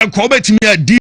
ko betimi adi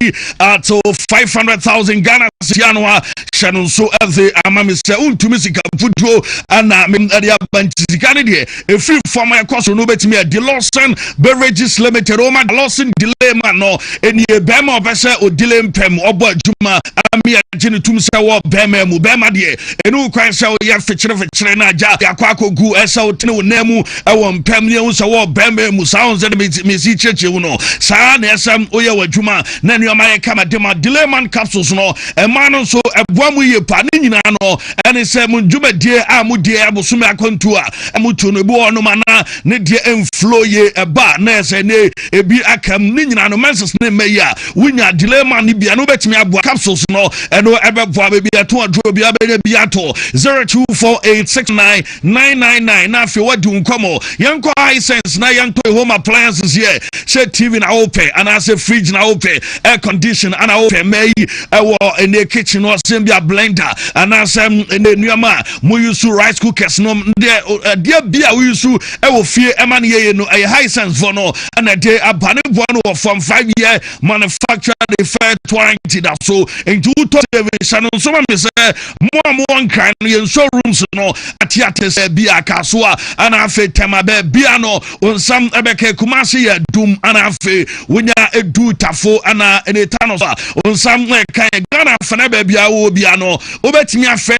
to 500,000 Ghana sianwa shano so eze amame se untumi sika futuo ana me ade abantisika ne de e free form yakoso no betimi adi Lawson Beverages Limited o ma Lawson delay man no eni e bema obese o delay mpem obo adwuma ami agene tum se wo bema mu bema de enu kwan se o ye fechire na ja yakwa kogu ese o tene wonamu e wo mpem ne wo se wo bema mu sounds de me si cheche wo no sa na esam o ye wadwuma na nuama ye kama de ma delay man capsules no e ma no so eboa mu ye pa ne nyina no ene se mu dwuma die a mu die abosume akontu a mu to no bi wo no mana ne die enflow ye eba na ese ne ebi akam ne nyina no menses ne meya wunya delay man ne bia no betimi aboa capsules no eno ebeboa be bia to adro bia be bia to 0248699999 na fe wadi unkomo yanko high sense na yanko home appliances here say TV na open and as a fridge na open air condition and open may in the kitchen or sembia blender and as in the nuama mu use rice cookers no dear beer we use e will fear emani no a high sense for no and a day a banner one from 5-year manufacturer the fair 20 that so into television so me say more kind in showrooms no atiate say bia kaswa and afa tema be bia no on some ebeke kumasi ya dum and afa wonya edu tafo ana enetano on some kan Ghana fana be bia wo bia no obetimi afa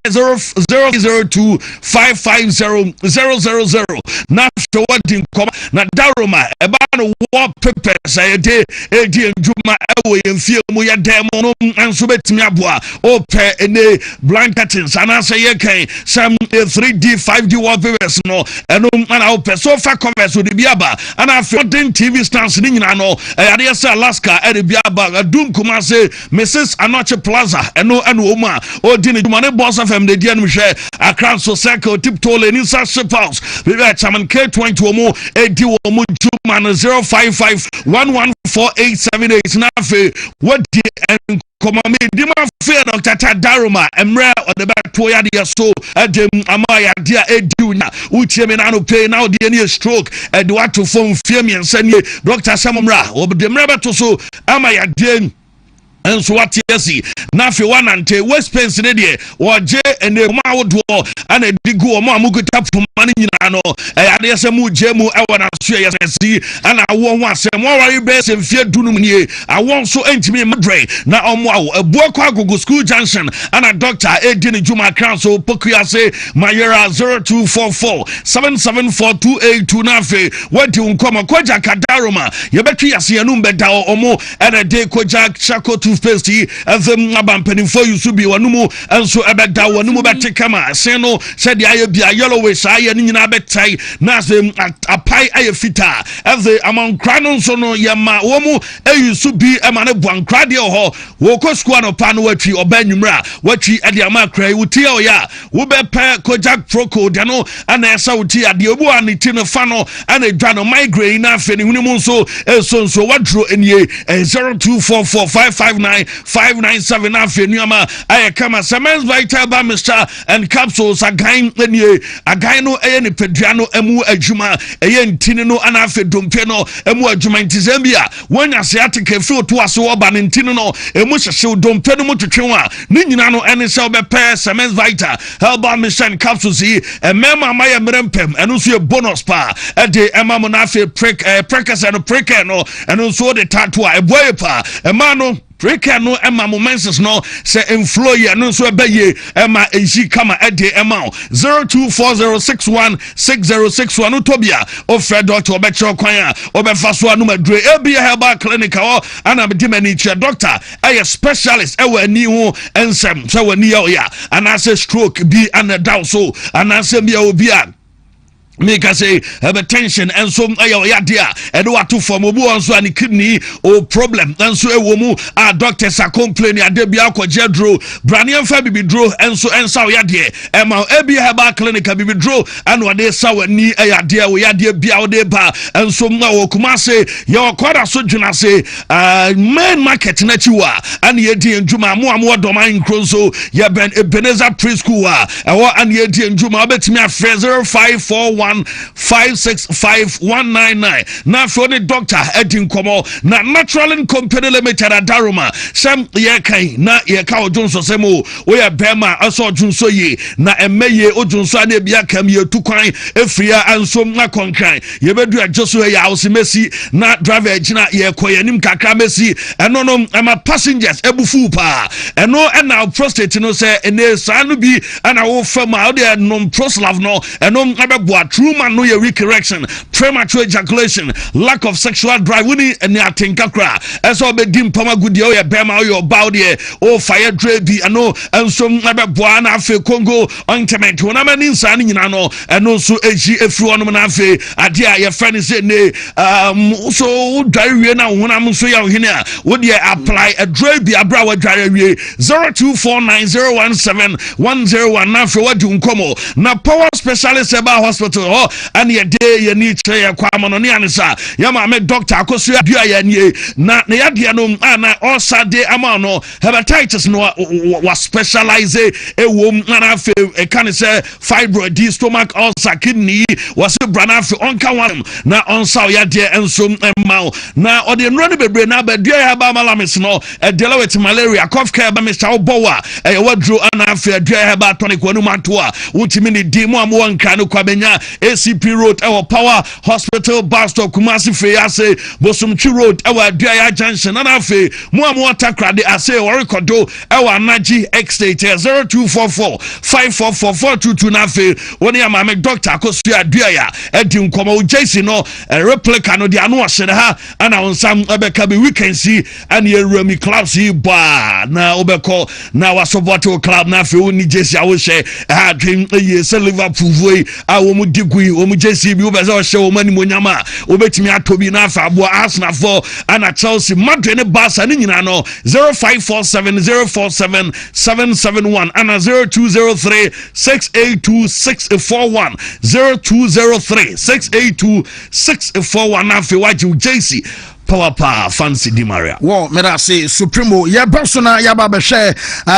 0002550000 na so wadin kom na daroma eba no war paper say dey edi njuma ewo yemfie mu ya dem no anso betimi aboa o pe ene blankets ana say ye kan some 3D 5D wallpapers no eno ana o pe sofa covers o de biaba ana modern TV stands ni nyina no ade say Alaska e de biaba adum kuma say Mrs. Anoche Plaza eno o ma o di ni duma ne boss FM de dia no hwe Accra so circle tip toll in ship house we be chairman K20 o mo e di o mo duma no 0551148878 na fe what di Come on, Dima fear Dr. Daruma, Emra or the back to Yadia so Adam Amaya dear Eduna, Ucheminano pay now the any stroke, and what to phone fear me and send you Dr. Samamra or the Mrabato so Amaya Den. And so what yesi na fe one ante West Pence ne de o je ene ma wodo and a digu o ma muguta pumani nyina no e ade se mu je mu e wona so yesi and awon ho asem wo wari be se mfie dunum nie awon so entimi madre na omo awo ebuo kwa gogo school junction and a doctor edi ne juma council pokuya se mayera 0244774282 na fe wadi unkoma koja kadaroma yebetwi yase yanum beda omo and a day koja chako toothpaste them abampani for you to be wanumu and so ebeda wanumu bete kama seno said ya bia yellowish aye ni nyina betai na se apai aye fita eze amon kranon so no yama womu eyusu bi emane buankra de ho wo kosku no pa no watwi obanwumra watwi ade amakra wuti oya wo bepe kojak proko de no ana esa wuti ade obu aniti no fa no ana dwa no migraine na afeni hunimu so so wadro enie 0244559597 afeni ama aye kama Semens Vital ba Mr and capsules again enie again no eye ni pedua no emu adwuma eye ntini no ana afedompe no emu adwuma ntizambia wonya se atike fi oto ase wo ba ntini no emu hyehye dompe no mutwetwe ni nyina no ene se obepe Semens Vital Herbal Mission capsules yi emema maye mrempem eno so ye bonus pa ede ema mo na afe prekes and preke no eno so de tattoo eboye pa ema no Preka no Emma momentus no se infloye no so beye Emma eji kama ede Emma 0240616061 utobia o Fred doctor obecho kwan obefa so anu madre ebia herbal clinic o ana medimani chia doctor a specialist ewa ani ho ensem so wani ya ana se stroke bi ana down so ana se bia obi a make us say hypertension and so ya dia and what to form obu on so and kidney or problem and so e womu our doctors are complaining ade bia ko jedro branian fa bibidro and so ya dia e ma ebi herbal clinic bibidro and what they saw ni ya dia bia o de ba and so ma wo kuma say ya kwara so dwuna say main market na chiwa and ye di njuma mo doman kronso ya ben Ebenezer preschool e wo and ye di njuma obetimi afre 0541 021565199 na phone doctor Edin Komo na Natural and Company Limited Daruma Sam Yekai na Yeka Ojonso Semo Oya Bema Aso Junso ye na Emeye Ojonso ane biakam ye tukwan efria ansom na konkran ye bedu adjoso ya osimesi na driver ejina ye koyanim kakra mesi eno no ama passengers ebufu pa eno na prostate no se ene sanu bi ana wo fama de non proslav no eno abeboa true man no ye weak erection premature ejaculation lack of sexual drive woni ene atenkakra eso be dim pama gudi o ye bema o your body o fire drebi eno ansom abeboa na afe Congo ointment wona mani nsan nyina no eno so eji efri wonom na afe ade a ye friend say ne so dware na wonam so ya hene a wo de apply a drebi abra wa dware wie 0249017101 na afe wadi nkomo na power specialist eba hospital ho and ye day ye need try ye kwamo no ne anisa ya ma me doctor akoso ya dua ya nie na ya de no na osa de ama no hepatitis no wa specialize ewom na afe e kan say fibroid stomach ulcer kidney was brana afe onka wan na onsa ya de enso emma na ode nro ne bebre na ba dua ya ba malamis no e de with malaria cough care ba Mr. Obowa e wadro ana afe dua ya ba tonic wonu manto a wutimi ni di mu amwo nka no kwabenya ACP road e power hospital bus stop Kumasi Feyase Bosumchi road e dua ya junction na afe mu amwo takrade ase wo rekodo e anaji estate 0244544422 na afe woni ya mame doctor akosu adua ya edi nkomo jesi no replica no de anu ohye ha ana onsam ebeka be weekend si ana yerami clubs yi ba na obeko na wasoboto club na afe woni jesi a wo hye ha dream ye se Liverpool voi a wo mu digui wo mu jesi bi wo be so hye wo mani monyama obetimi atobi na afa abo Arsenal for ana Chelsea Madrid ne Barca ni nyina no 0547047771 ana 0203682641 0203682641 na afi waji JC Power fancy di Maria. Well, me that say Supremo. Ya persona ya baba share.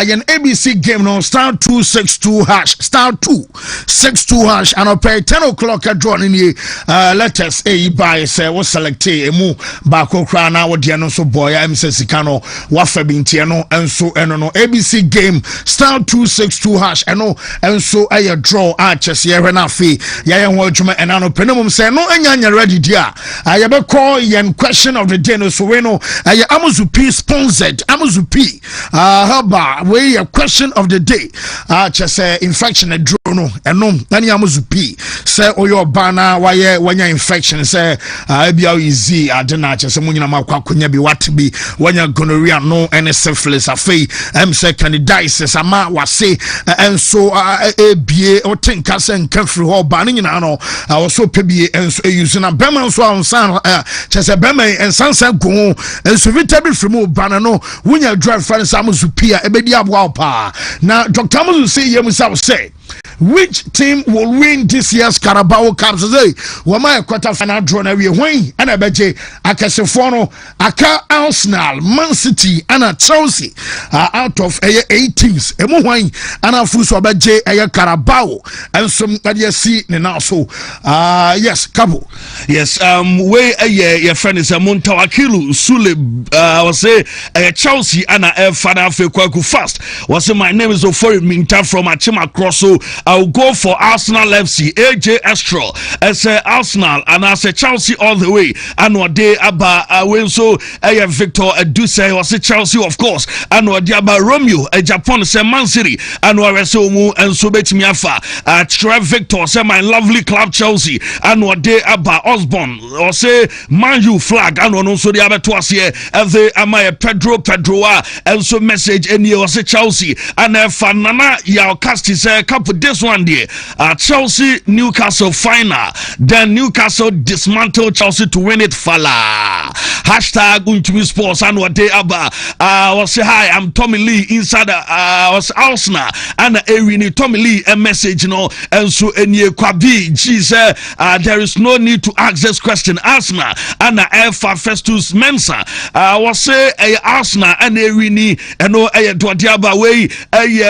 Yen ABC game no star 262 hash star 262 hash and pay 10 o'clock at draw in ye. Let us buy say what select emu bako krana wo dia no so boy am say sikano wafa binti no enso eno no ABC game star 262 hash eno enso aye draw a chese ye hwe na afi ya ye ho adwuma enano penum say no anya ready dia. Ya be call yen question of the day no so we no Amuzupi sponsored Amuzupi haba we a question of the day just infection a drone no eno nani Amuzupi say oyo bana waye wanya infection say ebia easy adena just munyina makwa konya bi what bi wanya gonorrhea no any syphilis afei say candidiasis ama wase enso ebie o tinka say nkafri ho ba nyina no so pebie enso use na bema so ansan just bema sansa go enso vitamin from bana no wunya drive fan Amuzupi ebedi abwa pa na Dr. Amuzupi yemusa say which team will win this year's Carabao Cup today? Wama quarter final draw na we when and abeje akasefo no aka Arsenal, Man City and Chelsea out of 8 teams. Emu when and afuso abeje Carabao and some see now so yes Cabo. Yes we your friend is Montawakilu Sule was say Chelsea and Fana Kwaku first. Was say my name is Ofori Minta from Achima Crosso. I'll go for Arsenal FC, AJ Astro, as Arsenal, and I say Chelsea all the way. And what day about so Victor Duse was Chelsea, of course, and what day about Romeo, Japan, say Man City, and what so and so bet me afa. Trev Victor, say my lovely club Chelsea, and what day about Osborne, or say Man U flag, and also the other twice here, as they am I Pedro, and so message, and you say Chelsea, and Fanana, your cast is a couple this one day Chelsea Newcastle final, then Newcastle dismantle Chelsea to win it fala. Hashtag Wontumi Sports and what they about was say hi, I'm Tommy Lee inside was Arsenal and Erini Tommy Lee a message and so any kwabi Jesus there is no need to ask this question. Arsenal and Alpha Festus Mensa was say Arsenal and Erini and no Dwadiaba way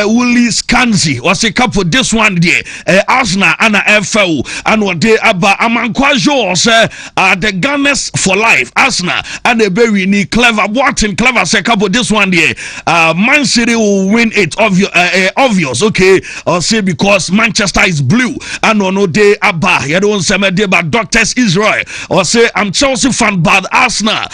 Willie Scanzi was a couple for this one there. Arsenal and FAO and what they about Amankwajo say the Gunners for life. Arsenal and the very need clever Watson clever say couple this one there. Man City will win it obvious, okay? Or say because Manchester is blue and no day about you don't say me but Doctors Israel or say I'm Chelsea fan but Arsenal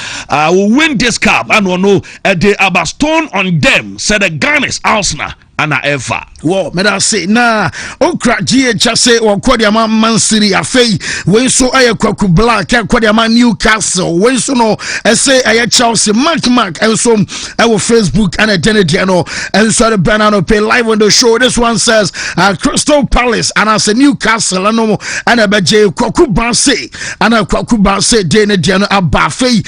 will win this cup and no they about stone on them said the Gunners Arsenal and ever. Well, me da say na okra GH say o kwadi Man City afei when so aye kwaku black kwadi Newcastle when so no say aye Chelsea mark and so our Facebook and identity no and so the banana pay live on the show. This one says Crystal Palace and I say Newcastle and no and abeje kwaku banse and kwaku banse de ne de no abafei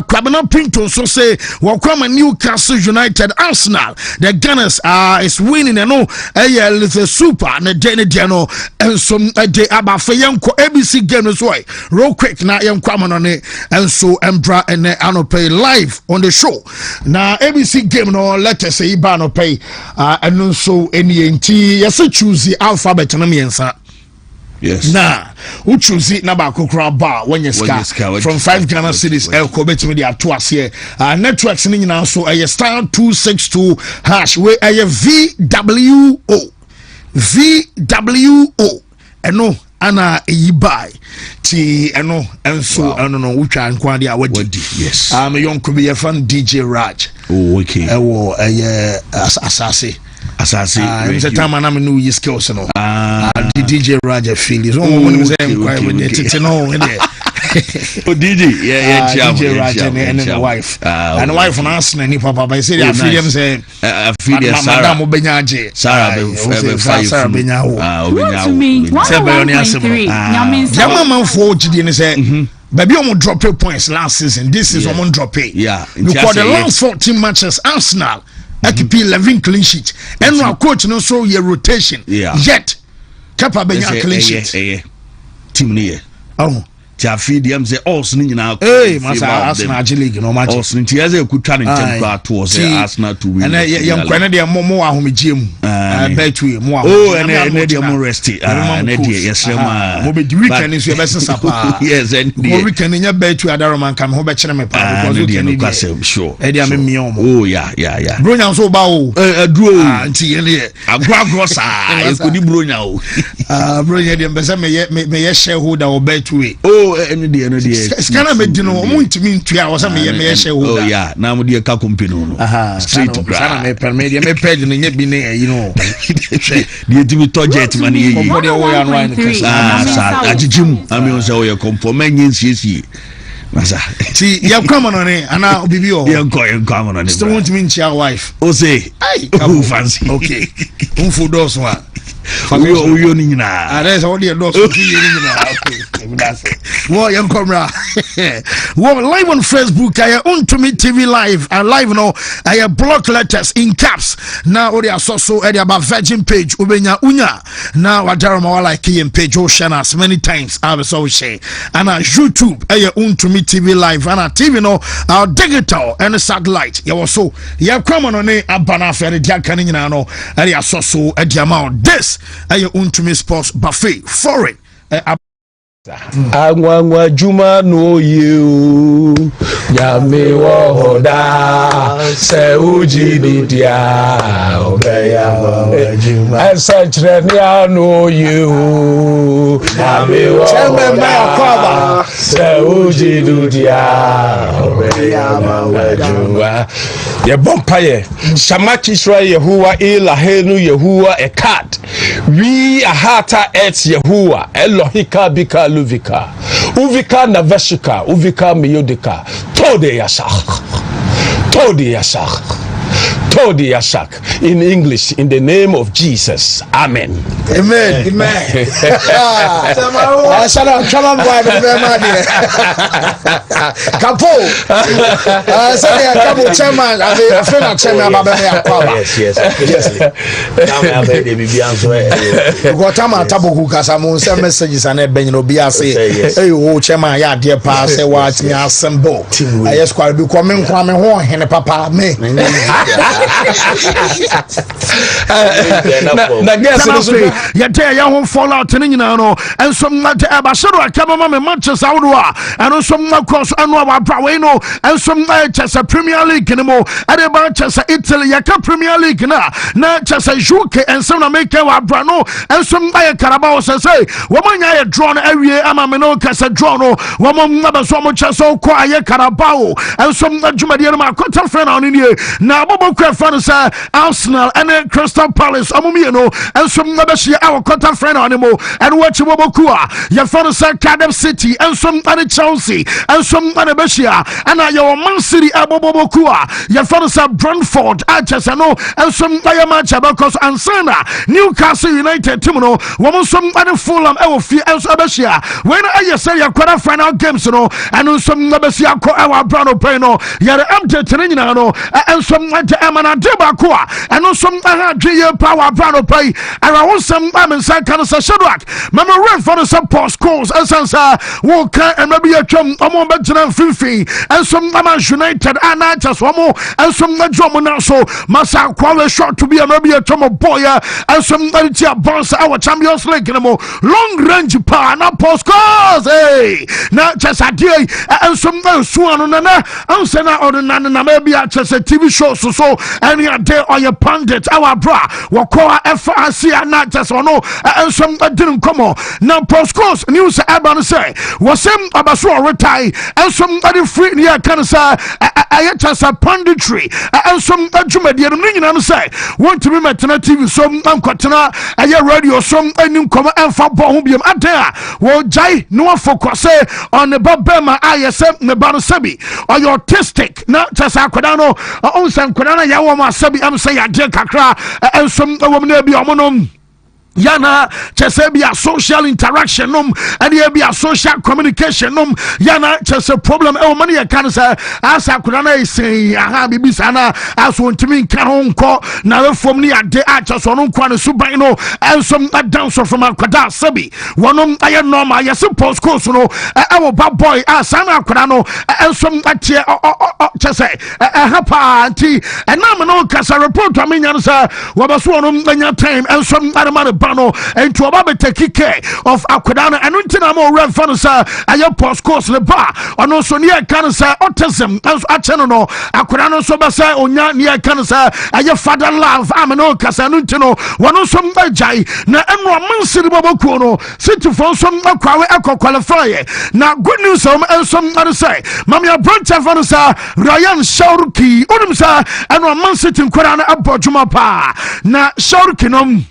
kwabena Pinto so say wakwa Newcastle United Arsenal the Gunners is winning and no the super na Diano and some day about Fayanko ABC game as well. Real quick now come on it and so Embra and Anope live on the show. Now ABC game no let us say Ibano pay and so any NT yes choose the alphabet and answer. Yes. Nah, who choose it now bar when you scar from 5 Ghana cities El Kobet media to us here. Networks in now so a star 262 hash where a VWO and no Anna buy T and no and so I don't know which one quantity I would yes. I'm a young could be a fan DJ Raj. Oh okay. Assassin. It's a time I'm new year skills no. DJ Roger Phillips. Oh, DJ, yeah, DJ Roger and the wife. And the wife on Arsenal and Papa. I say, I feel them say, Madame Benyaji, Sarah Benyahu. Yamama 4G and say, baby, I'm drop points last season. This is I'm drop it. Yeah, because the last 14 matches, Arsenal. I keep 11 clean sheet. And our coach no so your rotation. Yet, Kappa Benya clean sheet. Team near. Oh. Tiafi dem say Arsenal now. Hey, Masa Arsenal League no match. Arsenal tiaze could try and temper towards Arsenal to win. And yam kwana de mo ahomegiem. Bet we mo. Oh, and they more resty. And yes ma. Mo be the weekend is your best sapa. Yes, and the weekend in your bet we Adaroman come ho be chere me pa because you can sure. E dia me miom. Oh yeah. Bronya so ba o. Duro. Anti ye. Agwagrosa. E kodi bronya o. Bronya de be say me ye shareholder o bet we. Any day. Scana Medino, Wontumi, 2 hours. I mean, oh, yeah, now with the Cacumpino. Straight to Grana, me ped in your bine, you know. The ultimate target money, you know, the way on wine. Jim, I mean, so you're come for many years. See, you come on it, and I'll be you. You're come on it. Still want to mean your wife. Oh, say, oh, fancy. Okay, for those one. There's only a lot of well, young camera. Well, live on Facebook, I Wontumi TV live and live now. I have block letters in caps. Now, they are so about Virgin page. Ubenya Unya. Now, I don't know like him page Ocean many times. I was so say. And YouTube, I Wontumi TV live and a TV no, our digital and a satellite. You also, you have come on it. I'm Bana Ferry Diakanin. And I saw so at the amount. This I Wontumi Sports Buffet for it. Angwa Juma no you Yami Wohoda Se Uji Dudia Obeya Juma and such Renia no you Yami Wohoda Se Uji Dudia Obeya Juma Ye Bompaye Shamachi Shra Yehuwa Ila Henu Yehuwa Ekat We Ahata Et Yehuwa Elohika Bika Uvika Naveshika Uvika Miyodika Todi Yashak in English in the name of Jesus. Amen. Amen. na guess ya day ya won fall out ni nyina no enso mate abashero akama me Manchester awdoa eno so cross anu abra we no enso Manchester Premier League ni mo ade Manchester Italy ya ka Premier League na Chelsea UK enso na make wa abra no enso ya Carabao say wo manya ya draw no awie ama me no kasa draw no wo mo ngabaso mo Chelsea ko aye Carabao enso adwumade no ma quarter final ni na bobo kwa fan say Arsenal and Crystal Palace amumie no enso ngabashia our quarter final ni mo and watch bobo kwa ya fan say Cardiff City enso and Chelsea enso and bashia and your Man City abobo kwa ya fan say Brentford Chelsea no enso ya match because ansana Newcastle United team no wo so and Fulham e fi enso bashia when I say your quarter final games no and enso ngabashia ko our brand pay no ya update ni nyina no enso emana deba ko and enso ahadwe power brand pay ara won some am kan sa Shadrack mama ref for the post calls esansa wo kan emabi atwam omo betena finfin enso Man United anatas omo enso adwo na so masa kwawe shot to be emabi atwam boy enso tia bounce our Champions League no long range power na post calls hey na chesadie enso suano na ansa na ordinary na maybe a chesa TV show so any day on your pundit our bra wakoa FRC na chesa no enso didn't come on now post calls news about say wasem abaso retire enso free near can say ayachasa punditry enso adwumade no nyina say want to be metna TV so kwatena aye radio so anim come emfa bo ho biem ada wo jai no focus on the babema ayese me ba no sabi or your autistic na chasa kwada no onsan kwada na ya wo ma sabi am say ya de kakra enso wo na bi omonom yana chese be a social interaction and there be a social communication yana chese problem e money can say as akuna na say aha bibi sana as wontumi kan honko na reform ni ade a chese ono kwa ne suban no ensom dance from akwada sabi wonom aye normal yes post course no e bad boy sana akwada no ensom atie chese hapa anti and na me no kasa report amenya say wabaso wonom anya time ensom adama no and to about take care of Akwadana and until I'm all red for sir I post course le bar on also near cancer autism as a channel no Akwadana so basa onya near cancer I father love I'm no casanuntino one also jai na enro Man City bobo no city for some akwa qualify now good news and some other say mamia branch for sir Ryan Shauruki unum sir and Man City Kwadana abojuma pa na Shauruki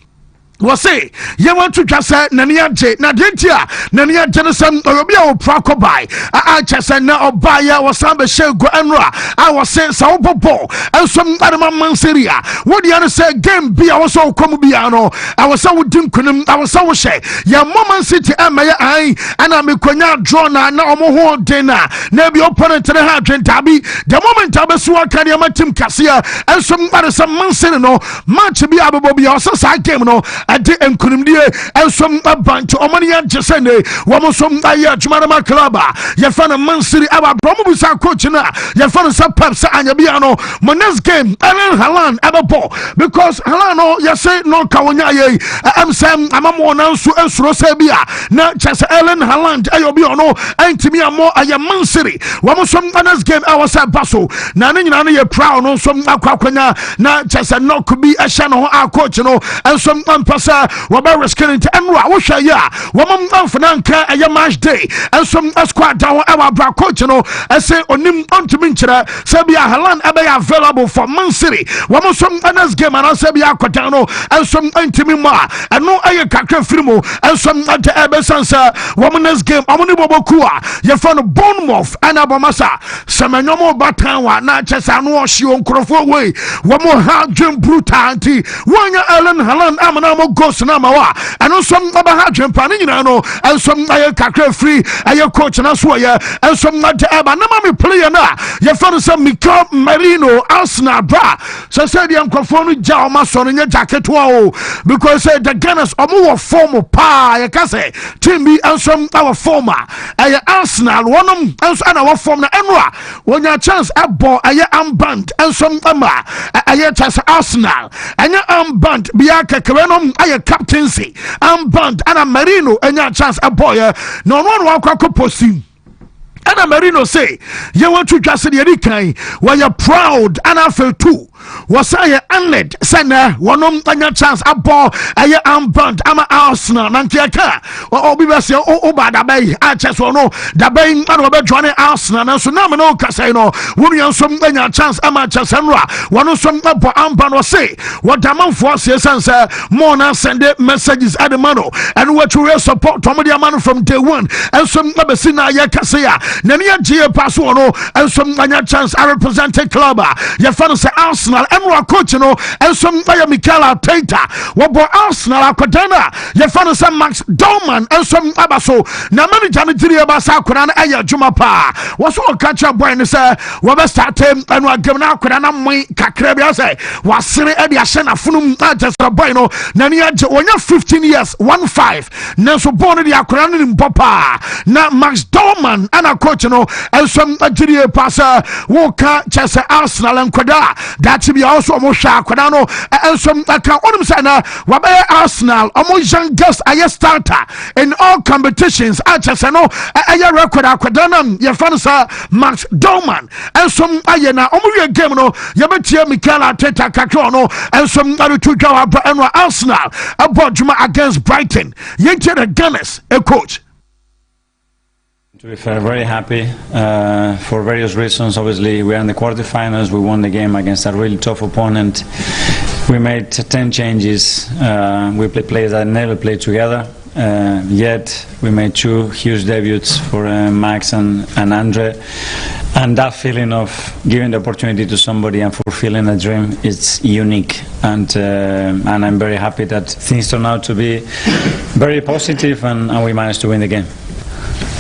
wase ye want to just say nania je na dentia nania jensen obia o prako bai a chese na obaya wasan be shego enra I was say sa obobo ensom adama manseria what do you say game bia was so come bia no I was so din kunum I was so she ya Man City amaye ai ana me konya draw na omo ho den na bi opponent ne ha dwentabi the moment abeso aka de matim kasea ensom adama Man City no match bia abebo bia o sa game no ade enkunimdie ensom abanto omania jesene womosom aye adwumanama club ye fa na Man City aba promobusa coach na ye fa no sa Pep sa anyabia no mo next game Erling Haaland ababo because Haaland no ye say no kawonya ye amsam amamo na nso ensuro sa bia na chese Erling Haaland ayobi ono entimi amo aye Man City womosom next game our sa baso na ne nyina no ye proud no som akwakwanya na chese no could be a shano ho coach no ensom ampasa waba risking into enra wosha ya wamam amfananka aye match day ensom squad down our bra coach no say onim ontumi nkyira sabia Haaland abaya available for Man City wamosom next game and sabia kwata no ensom antimi ma eno aye kakra firimo ensom ante ebesansa wam next game amoni bobokua ye fa no Bournemouth anabamasa semenyomo batanwa na chesa no ohio nkrofo we wamo ha dwen brutal anti wanya Erling Haaland amana mo goes na mawa eno som aba ha dwen pa ni nyina no ensom aye kakra free aye coach na so ye ensom ante eba na ma me player na ye fa no some Mikel Merino Arsenal bra so said the nkrofo no ja o maso no nya jacket o because the Gunners omo form pa ye ka say team bi ensom our former aye Arsenal wonom enso ana wa form na enra wonya chance abo aye amband ensom ama ayetasa Arsenal enya armband biaka kerenom aye captaincy armband ana Marino enya chance a boy no one wakwa posim. And Marino say, you want to just the Erican, where you're proud and I feel too. Was I unled, Senna, one on your chance, a ball, a year armband, I'm a Arsenal, Nankiaka, or Obivas, oh, bad, Bay, I just want to know, the Bay, and Robert Johnny Arsenal, and Sunamino Casino, William, some your chance, Amateur Senra, one of some upper armband or say, what the month was, yes, answer, Mona send messages at the mano, and what you will support Tommy man from day one, and some Nabasina Yakasea, Nania Gia Pasuano, and some chance, I represent a club, your father say Arsenal. Emra coach no and some by Mikel Arteta what boy Arsenal akwadana ye fa no some Max Dorman and some abaso na manager no tiri abasa akwana na aya juma pa was all catch up boy no say we be start and we give na akwana na moi kakra bia say wasere e de ahye na funum just boy no na ne age onya 15 years 15 na so born the akwana no mpopa na Max Dorman and coach no and some tiri pasa wo ka chese Arsenal and kwada that be also mo sha kwada no and some aka onum say na wa be Arsenal omo youngest aye starter in all competitions achese no aye record akwada na ye fan sa Max Dorman and some aye na omo game no ye betie Mikel Arteta kakro no and some are to draw up and Arsenal about Juma against Brighton ye the Gunners a coach. To be fair, very happy for various reasons. Obviously, we are in the quarterfinals. We won the game against a really tough opponent. We made 10 changes. We played players that never played together. Yet we made 2 huge debuts for Max and Andre. And that feeling of giving the opportunity to somebody and fulfilling a dream is unique. And I'm very happy that things turned out to be very positive and we managed to win the game.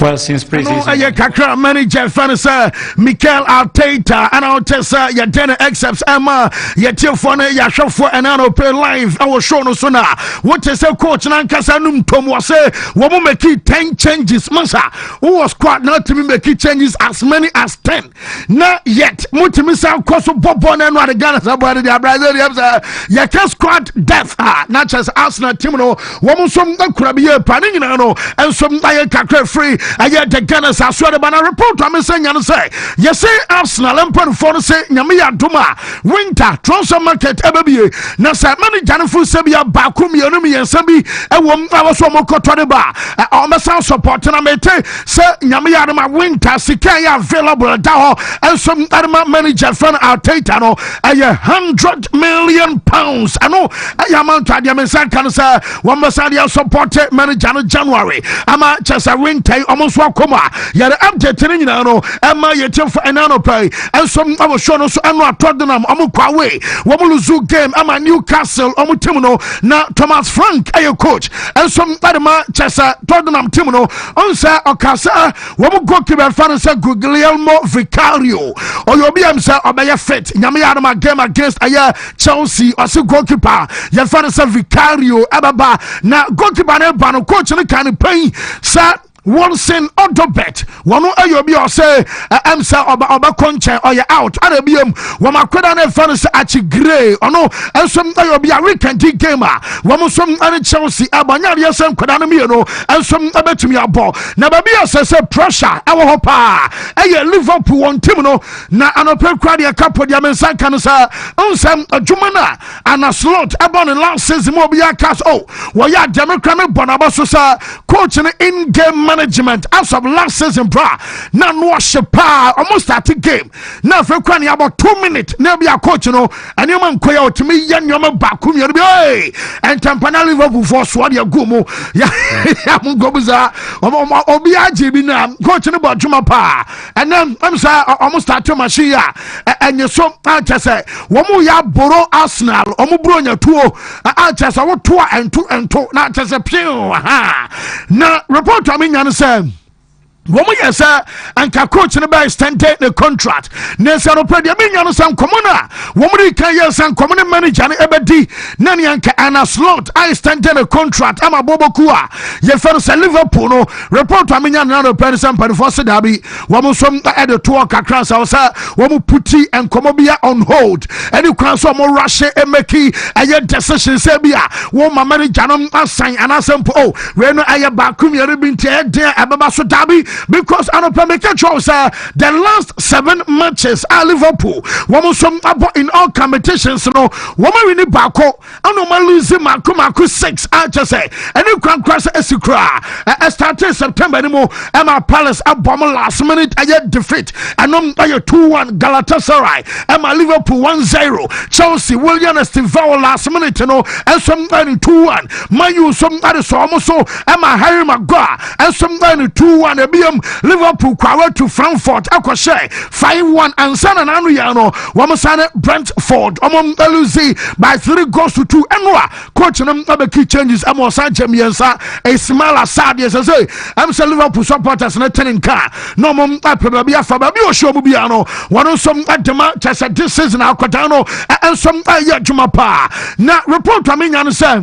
Well, since pre-season, kakra manager fanasa Mikel Arteta and I'll tell you your dinner excepts Emma your telephone your shop for an hour per live I was shown no sooner what is a coach Nankasanum Tom was say we make it 10 changes masa who was quite not to make it changes as many as 10 not yet Mutimisa Koso Bobon and what the Ghana's about the brother your cast squad death not just Arsenal team no woman some could be a panning and some kakra free I get the Gunners as well, but I report I'm saying and say, yes, say Arsenal and put for say Nyamia Duma, winter, transfer market, Ebaby, Nasa, Mani Janifu Sabia, Bakumi, Onumi, and Sabi, a woman I was from Okotoniba, on the South support, and I may tell, Sir Nyamia Duma, winter, Sikaya available, Dao, and some other manager from Arteta, £100 million. I know, I am out at Yamasan Cancer, one Masadia supported manager January. I'm just a winter. Almost wakoma ya the update ni nyina no ema ye temfo enano pay and some I was shown so eno Tottenham amukwa away wo lose game ama Newcastle omu team no na Thomas Frank ayo coach and some adema chesa Tottenham team no onsa okasa wo goalkeeper fan say Guglielmo Vicario oyobi am say obeye fit nyame ya ma game against aya Chelsea osi goalkeeper ya fan say Vicario ababa na goalkeeper na ba no coach ni kan pay say one sin auto bet one ayobi or say amsa oba konche or you out arabium wama kweda na fan say achi grey ono ensom ayobi a weekend gamer wamo som ani Chelsea abanya yesem kweda na me no ensom abetumi abo na babi say pressure ewo ho pa Liverpool one team no na anope kwade akapo dia mensa kan sa onsam adwuma na ana slot abon last season mo bia cast wo ya democrat bonaba so sa coach in game management as of last season bra na no shepa almost start game na fe kwani about 2 minutes na be a coach no anyoma nkoya otimi ya nyoma bakum yo be and tampana Liverpool for so dia go mu ya mungobuza obi aje bi na coach no bodwuma pa and then am say almost start machine ya enye so atese wo mu ya boro Arsenal omu bro nya tuo atese wo toa ento na atese pin na report am nya say Woman yes anka coach ne by extended the contract nesa no pedi me nya no san komona woman kan yes san komona manager ne ebedi nani anka ana slot I extended the contract ama boboku a ye fer say Liverpool no report am nya no pedi san pedi for dabi woman som e de to kakra sa woman puti enkomo bia on hold any kwan so mo rush e meki aye decision say bia wo ma manager no asan anasempo oh we no aye bakum yere binti e den ababa so dabi because I don't make a choice. The last 7 matches at Liverpool, woman some in all competitions. No, woman we need bako. I know my losing Marco 6. I just say, and you can cross a secret. I started September anymore. Emma Palace a bomb last minute. I get defeat. I know I 2-1 Galatasaray. Emma Liverpool 1-0. Chelsea William Estivao last minute. You know, and some 2-1. Mayu some other so almost so. Emma Harry Maguire and some 2-1. Liverpool kwawe to Frankfurt akoshe 5-1 and San Anano wamasane Brentford losing by 3 goals to 2 enwa coach them key changes amo Sanchez miensa Ismail Assad yes say am say Liverpool supporters na tenin car no mom probably afa ba bi o show mu bia no one some adema chese this season akotano and some ya juma pa na report amenya no say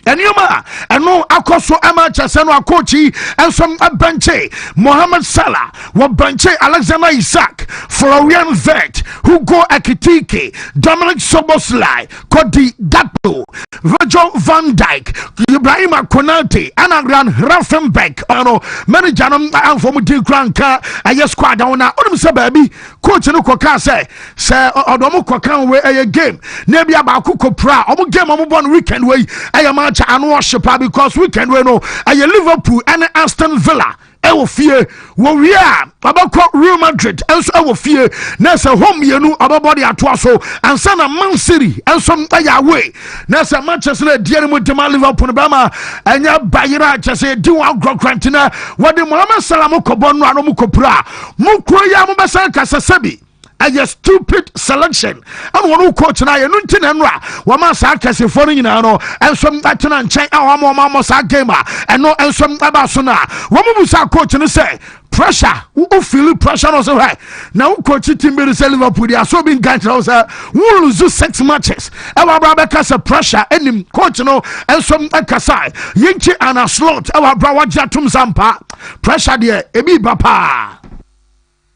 Enyuma eno akoso amachase no akochi ensom benche Mohamed Salah wa benche Alexander Isak Florian Wirtz Hugo Ekitike Dominic Soboslai Cody Gakpo Virgil van Dijk Ibrahima Konate Anagran Raffenbeck ano manager no anfom di kranka aye squad na onum se baby coach no koka say odomo koka we aye game na bia ba akukopra omo game omo bon weekend we aye and worship because weekend we know a Liverpool and Aston Villa ewo fie wo wi a abakọ Real Madrid enso ewo fie na se home yenu ababody ato so ansa na Man City enso ya away na se Manchester dear mu de Liverpool ba ma anya bayira chese di wa grokrantina wode Mohamed Salah mo kobon no mu kopra mo kro ya mo besa kasasabi a stupid selection and one coach na ye nunti na nra wa ma sa kase for nyina no ensom atena nchen a wa mo sa game and no ensom aba so na wo mu sa coach no say pressure who feel pressure no so high now coach team be the Liverpool they are so being ganted also who lose 6 matches e wa bra be kase pressure enim coach no ensom akasa yinchi ana slot e wa bra wa jatum sampa pressure there e bi papa.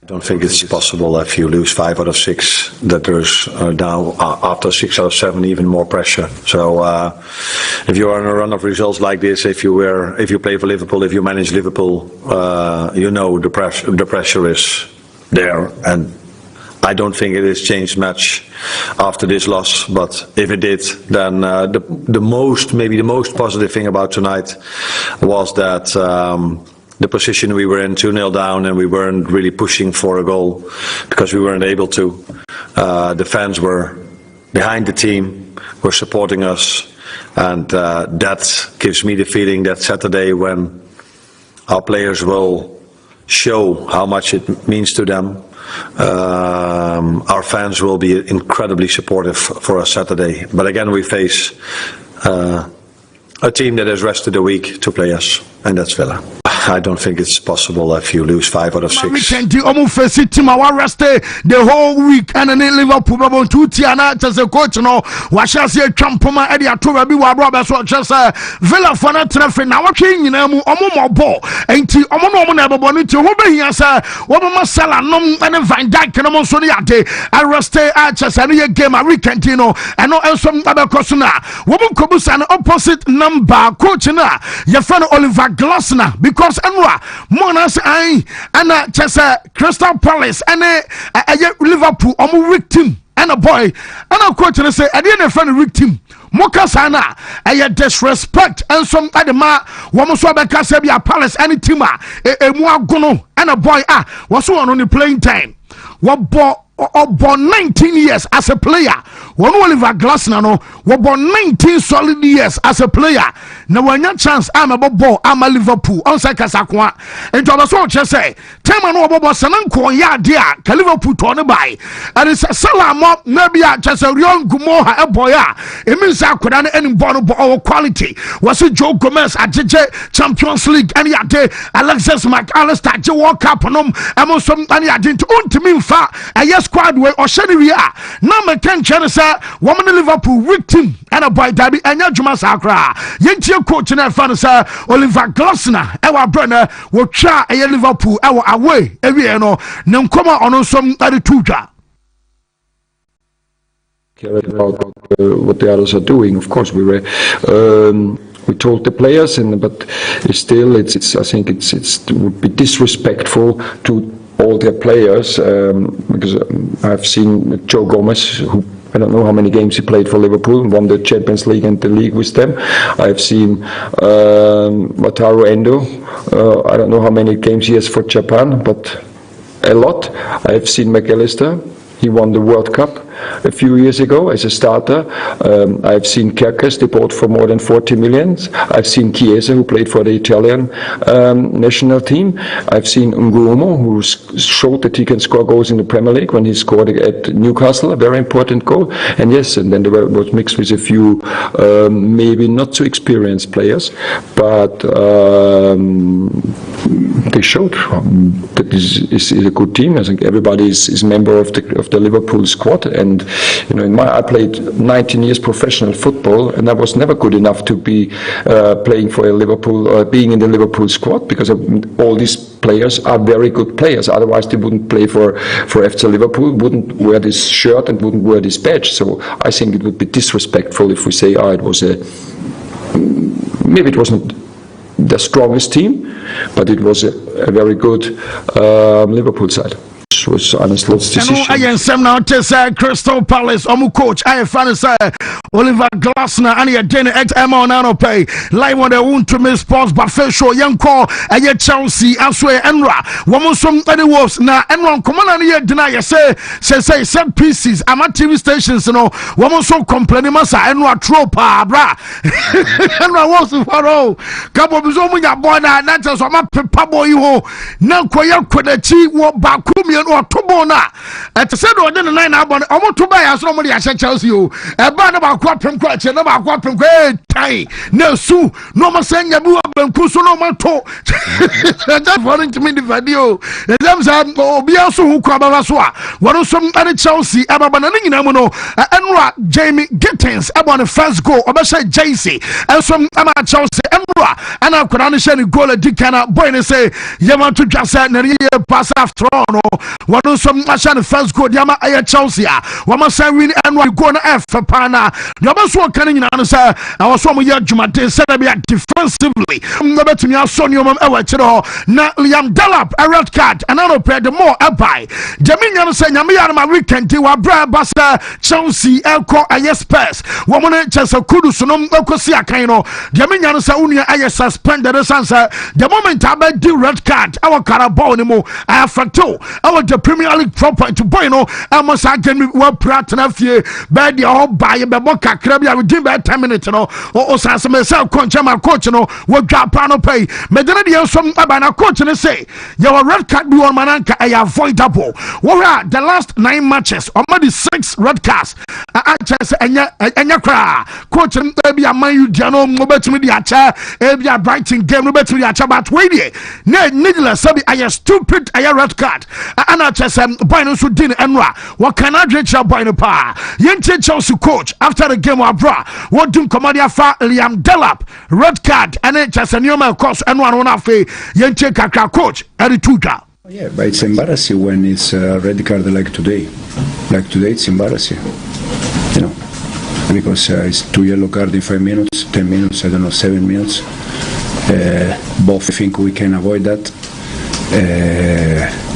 I don't think it's possible if you lose 5 out of 6 that there's now after 6 out of 7 even more pressure. So if you are on a run of results like this, if you play for Liverpool, if you manage Liverpool, you know the pressure is there, and I don't think it has changed much after this loss. But if it did, then the most positive thing about tonight was that. The position we were in 2-0 down and we weren't really pushing for a goal because we weren't able to. The fans were behind the team, were supporting us, and that gives me the feeling that Saturday when our players will show how much it means to them, our fans will be incredibly supportive for us Saturday. But again we face a team that has rested a week to play us, and that's Villa. I don't think it's possible if you lose 5 out of 6. We can do almost face it team our rest the whole week and then Liverpool about 2 tiana as a coach no what shall say Champoma Eddie Atoba be wa brother so just Villa for na traffic now what nyina mu omo ball enti omo no na babo no ti ho be hia sa wo be Salah nom and Van Dijk no so ne ade arrest just any game a weekend no and no else from abakos na wo be kobusa an opposite number coach na your friend Oliver Glasner because Anwa Monas I and Crystal Palace and Liverpool omo weak team and a boy and a coach and say I didn't friend weak team Mokasana a disrespect and some adema woman be Palace any team a gono and a boy was one on the playing time what 19 years as a player one Oliver Glasner no won 19 solid years as a player. Now when your chance I'm a ball, I'm a Liverpool on Sakasakwa. And to so just say, Tema no Bobo Sananko ya dear, Liverpool to by. And it's a salam up, maybe just a real Gumoha a boya. It means I could any born our quality. Was it Joe Gomez at JJ Champions League and yade Alexis McAllister, Joe Walk up on them, and some and I didn't to me fa a yes squad way or Shani number 10 Chenesa, woman in Liverpool victim and a boy Dabby and Yajuma Sakra. Yentia coach and Fanasa Oliver Glasner, our brother, will try a Liverpool our away every no Nankoma on some other tutor. Care about what the others are doing. Of course, we told the players, but still, I think it would be disrespectful to all their players because I've seen Joe Gomez, who I don't know how many games he played for Liverpool, won the Champions League and the league with them. I've seen Wataru Endo. I don't know how many games he has for Japan, but a lot. I've seen McAllister. He won the World Cup a few years ago as a starter. I've seen Kerkes, they bought for more than 40 million. I've seen Chiesa, who played for the Italian national team. I've seen Nguomo, who showed that he can score goals in the Premier League when he scored at Newcastle, a very important goal. And yes, and then there was mixed with a few maybe not so experienced players, but they showed that this is a good team. I think everybody is member of the Liverpool squad. And I played 19 years professional football, and I was never good enough to be playing for a Liverpool or being in the Liverpool squad, because all these players are very good players. Otherwise, they wouldn't play for FC Liverpool, wouldn't wear this shirt, and wouldn't wear this badge. So I think it would be disrespectful if we say, maybe it wasn't the strongest team, but it was a very good Liverpool side. Was honestly decision. I am some now to say Crystal Palace. Coach. I fan say Oliver Glasner and your dinner XM on Nano Pay. Live on the Wontumi Sports Buffet Show. Young call a Chelsea. I swear Enra. Woman some any wolves now. Enron come on and here deny say set pieces. I'm at TV stations. Woman so complaining massa Enra tropa bra. Enra was for all. Couple of Zomuya boy now. That's what my papa boy you. Now Koya Kodachi what Bakumi or Tobona at the center of the 9 hour. I want to buy as somebody I said Chelsea. A band about quapping quatch and about quapping great tie. No sue, no more saying Yabu and Kusu no more to. That's wanting to me the video. The Dams are Biaso who Kabaswa. What are some other Chelsea? Abanani Namono, Enra, Jamie Gittins, about the first goal, Obasha JC, and some Ama Chelsea, Enra, and I could understand goal at Dicana, boy, and say, Yaman to just say, Naria pass after all. What do some Mashan first go Yama Aya Chelsea? What must I win and what go on F for Pana? Nobas can answer. I was some year Jumate said I be defensively. Never to me, I saw you, not Liam Delap, a red card, and I don't pay the more up by. Jaminian saying, my weekend to a brand basta Chelsea, Elco, Ayes Pass. Woman Chelsea Kudusunum, Okosia Kaino. Jaminian Saunia, I suspended the answer. The moment I bet the red card, our Carabao anymore, I have for two. I want the Premier League proper to Bueno. I must again well prat and a few bad the whole buy a boca crabby. I would give about 10 minutes or Sasa myself, my coach, what Japano pay. Medina some Abana coach and say, your red card be on Mananka, I avoidable. What are the last 9 matches? Already 6 red cards. I just and your cry. Coach and maybe a man you Jano, Mobet Media chair, maybe a Brighton game, Mobet Media chair, but wait, needless, I am stupid, I red card. And I just Bino Sudin Enra. What can I drink your Bino Pa? Yente Chelsea coach after the game of Bra. What do Commadia Fa Liam Delap? Red card and it just a new man cost and one of Yente Kaka coach Eddie Tuta. Yeah, but it's embarrassing when it's a red card like today. Like today, it's embarrassing. Because it's 2 yellow cards in 5 minutes, 10 minutes, I don't know, 7 minutes. Both think we can avoid that.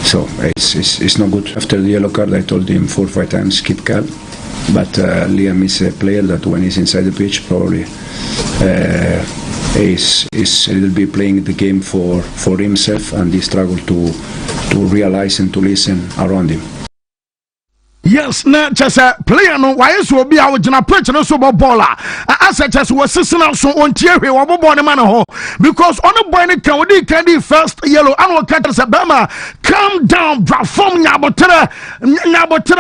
So it's not good. After the yellow card, I told him 4 or 5 times keep calm. But Liam is a player that when he's inside the pitch, probably is a little bit playing the game for himself, and he struggled to realize and to listen around him. Yes, na chese player no why so be a wogina pitch no so baller. As chese was sisina so on tiere wo bobo ne man ho because on the boy ne kan odi kan di first yellow and what catch say Bama calm down bra form nyabotere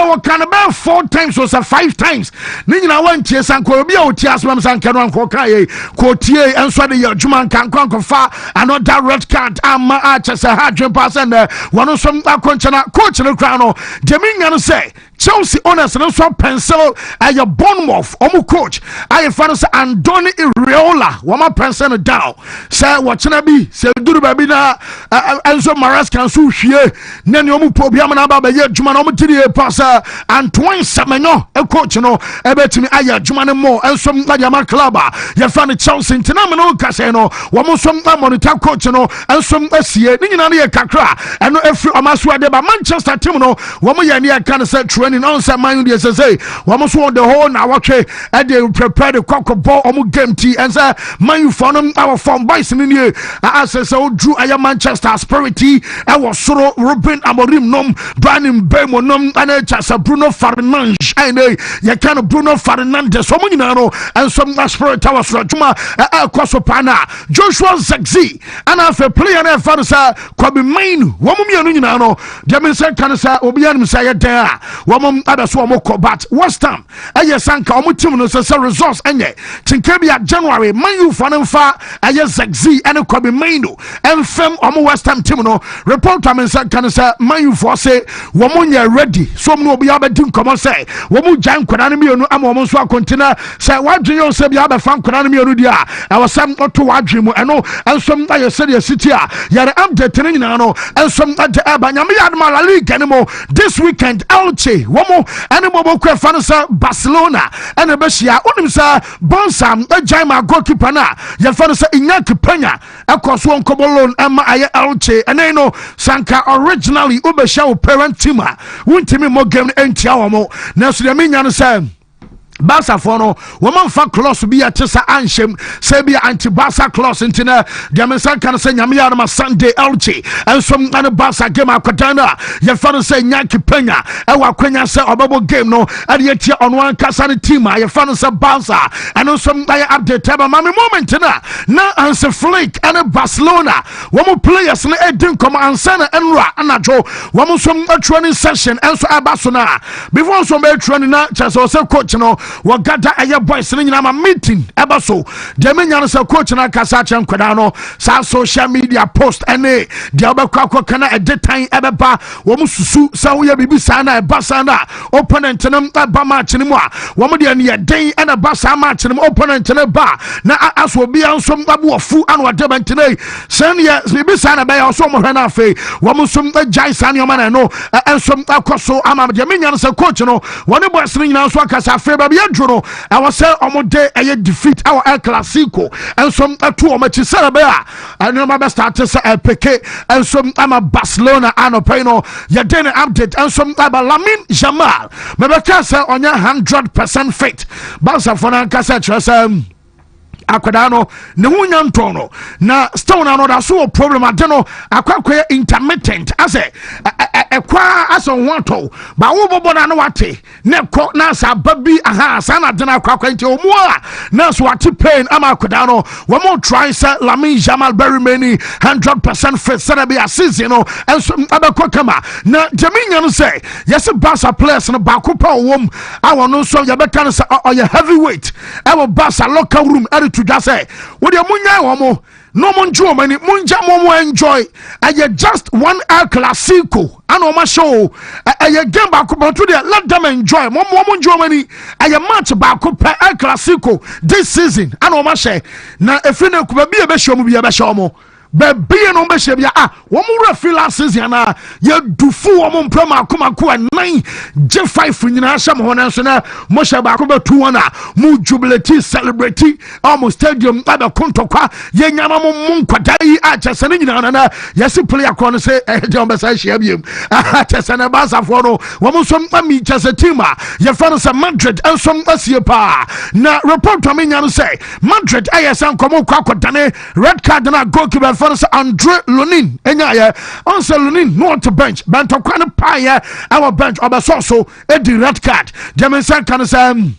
wo kan be 4 times or 5 times. Ni nyina wan tie san ko bi a oti asmam san kan wan ko kai ko tie enso de adwuma kan ko fa another red card ama a chese ha dwen pass and one some akonchana coach no crown no Deminya no say Chelsea owners no so pencil your Bournemouth omu coach I fan say Andoni Iraola wama pencil down say watchna bi say duru ba bi na Enzo Maresca so hwie na ne omu po bia na ba ba ye adwuma na omu tiri pass Antoine Semenyo e coach no e betimi aye adwuma ne mo enso ma club ye fan Chelsea ntina me no ka say no womo so monitor coach no enso asie ni nyina ne ye kakra eno efri omaso ade ba Manchester team no womo ye ne kan say training on say man dey say womo so on the whole na watwe e dey prepare the kokoball omo game tea and say man you for them our form boys ni nie as say drew aya Manchester spirit e was soro Ruben Amorim nom Brandon Bemo nom and chasa Bruno Fernandes and ye kan Bruno Fernandes omo nyina no and some spirit was rajuma kwasopana Joshua Zexi and afa player na fa say Kobe Main womo mienu nyina no dem say kan say obi anim say ye dan womo adaso womo kobat West Ham aye sanka womo team no say results enye tinkabia January man you for them fa aye Zexi and Kobe Main no enfem womo West Ham team no report am say kan say man you for say womo nya ready so no obi abedi nkomo say womo jan kwada no mienu am womo so akontina say wadwen yo say bia be fan kwada no mienu dia I was some to wadwen mu eno ensom aye say city a yare update ni nyina no ensom ade abanyame yadma La Liga animo this weekend Elche womo animo bokwa fan say Barcelona ene be hia onim say Bonsam Jaima goalkeeper na ye fan say Iñaki Peña ekoso nkobolon ema aye Elche ene no sanka originally obehia wo parent team a wontimi mo game entia womo na so de menya no say Barca for no woman fa clause be at Anshem say be anti Barca clause intina Diamensan can say Nyamia ma Sunday Elche and some other Barca game akwadana ye fa say Iñaki Peña e wa kwanya say obabo game no ade on one kasane team ye fa say Barca and some update table mami moment na answer Flick and Barcelona woman players na edin come ansana enra anajo woman some training session and so Barcelona before some training na so say coach no wagada aye boys ni nyina ma meeting eba so de menya no say coach na kasa chan kwada no sa social media post ene de obekwa kwakana editan ebeba wo mususu sa wo ya bibi sa na eba sa na opponent nem eba match ni mu a wo mo de ne den ena ba sa match ni opponent ne ba na aso bi anso abu ofu an wade bantene sen ya bibi sa na ba ya so mo hwe na afi wo mo so jai sa ne o ma no enso akoso ama de menya no say coach no woni boys ni nyina so akasa afi ba Juro, I was say omode a defeat our El Clasico and some 2 matches Sarabea. I know my best artist PK and some I'm a Barcelona and Openo Yadene update and some Lamin Jamal. Maybe say on your 100% fit. Barca for Cassette akwadano ne hunya ntono na stone another so problem adeno akwakoye intermittent ase ekwa aso wanto ba wo bobo na no wate ne ko na sa babi aha sana dena akwa nti omua na so wate pain ama akwadano wo mo try say Lamin Jamal very many 100% fit sana be a season no enso abekọ kama na Jaminya no say yes Barca players no ba ko pa wom awon no so ya beka no say oye heavyweight e wo Barca locker room to just say what you munya womo no monjo mani munja momo enjoy aye just one El Clasico and o ma show aye game back but to let them enjoy momo monjo mani aye match back per El Clasico this season and o ma share na efine kuba bi e be show mu bi e be show mo baby no be shebia wo mu refi last season na ye dufu wo mu mpema akoma 9 J5 nyina hye mo hono so na mo hye ba ko be 2 na mu jubilate celebrate almost stadium aba kontokwa ye nyama mo nkwada yi achese ne nyina na yes play akọ no say de be say hye biem achese na Barca for no wo mu so mi chese team ye fa no say Madrid and some asie pa na report to me nya no say Madrid ayesan komo kwa kodane red card na goalkeeper friend Andre Lonin enya on say Lonin not to bench bento kwan pa our bench obeso a red card Jameson can say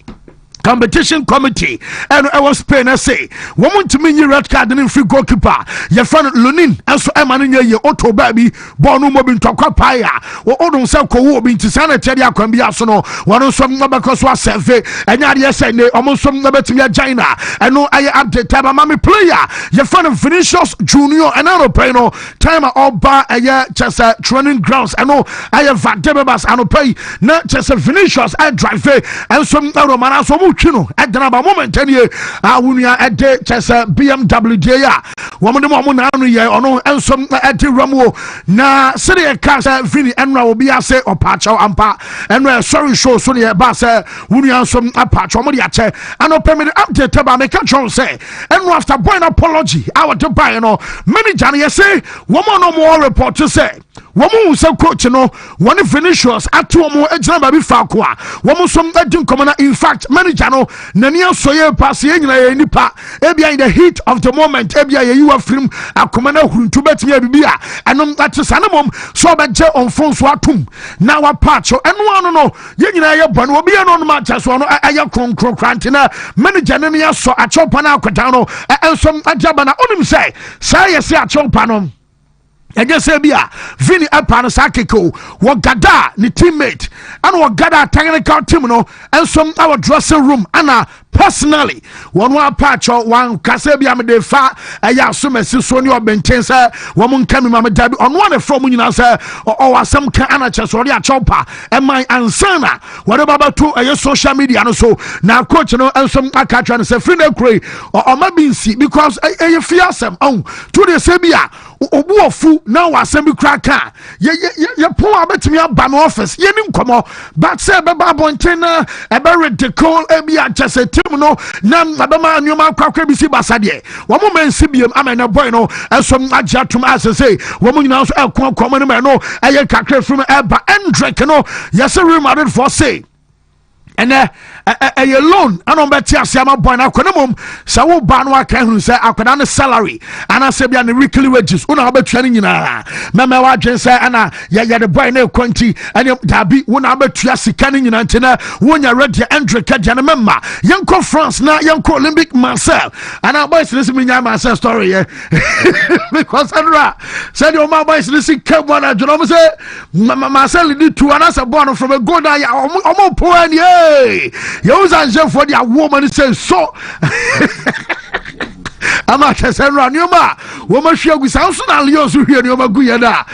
competition committee and I was Spain say woman to me red card and free goalkeeper your friend Lunin and so Emmanuel ye auto baby born mobile to paya or odon sell co being to sanitary can be asono one of some number cause was survey and yes and almost some number to China and no I update time mommy player your friend Vinicius Junior and Aeropano time all bar a year just training grounds I know I have Debas and pay not just a Vinicius I drive and some Romana so Chino at the moment 10 year Awunia at the Chesa BMW Jaya woman ono and some at the Ramo na city casa Vini and will be a say or Pacho Ampa and sorry show Sonia Bassa Wunia some Apache Modiache and no permanent update about make a chance say and after point apology our to buy no many Johnny say woman no more report to say woman so coach no one Vinicius at two more example before woman some that in fact many no nania soye pass ye nyina nipa ebia in the heat of the moment ebia ye you film akomana huntu betimi bibia anom that sanemom so beje on phone so atum na wa patch eno no ye nyina ye bone obi no no match so no aye konkro krantina manager ne ya so achopa na akwata no ensom ajaba na onim say ye se achopa no Eje se bia Vini Epano Sakiko wagada ni teammate and wagada technical team no and some our dressing room and personally one patch one kasebia me de fa eya so mesi so ni obentensa won kan me dabi on one from nyina say o asem kan anache so ri a chopa e man ansana whatever about to social media no so na coach no and some akatra no say free na kure o ma binsi because e fiasem on to the sebia obu ofu na wasem bi kraka ye po abetimi aba no office ye nim komo but say be babonten na e be ridicule e bi achese tim no na abema anyoma kwakwa bi si basade wo mo mansi biem amena boy no esom agiatum asese wo mo nyina so ekon no me no eye kakra from eba Endrick no yes Real Madrid for say and a loan and on betia siama boy na konemom sa wo ba no aka hu say akwada ne salary ana se bia ne weekly wages una obetua nyina meme wa dwen say ana ya the boy na kwanti and dabi una obetua sika ne nyina ntina wonya ready Endrick agya ne memma yenko France na yenko Olympic Marcel ana boys listen me nya Marcel story yeah because Andra said your my boys listen come on adwo say Marcel did two and as a born from a go down ya omo po an you was answer for the woman says so I'm not saying run your ma woman she was also na leos here your maguya da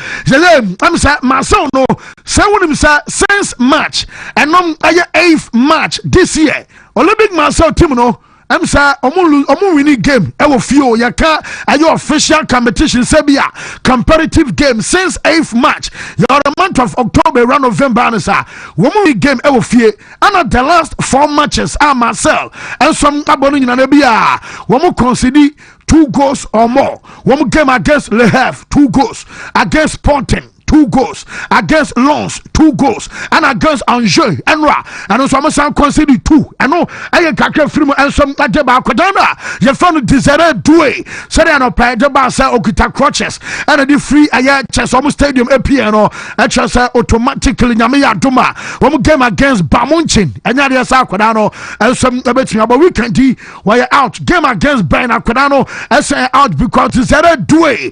I'm say my son no say when since March and no 8th March this year Olympic Marcel team no I'm say omu winning game e wo fio yaka ayo official competition sebia competitive game since 8th March your month of October around November and sa womu game e wo fie and the last 4 matches are Marcel and some abonu nyina na bia womu concede 2 goals or more womu game against Le Havre 2 goals against Sporting 2 goals against Lens 2 goals and against Angers and also I'm conceded 2 and no I kakra film and some adeba kodana you found desire doe so they no play the basa okita crutches and the free aya chess almost stadium APN and just automatically nyame ya duma one game against Bamunchin and ya sa kodano and some between about weekend why out game against Bayern kodano and say out because desire doe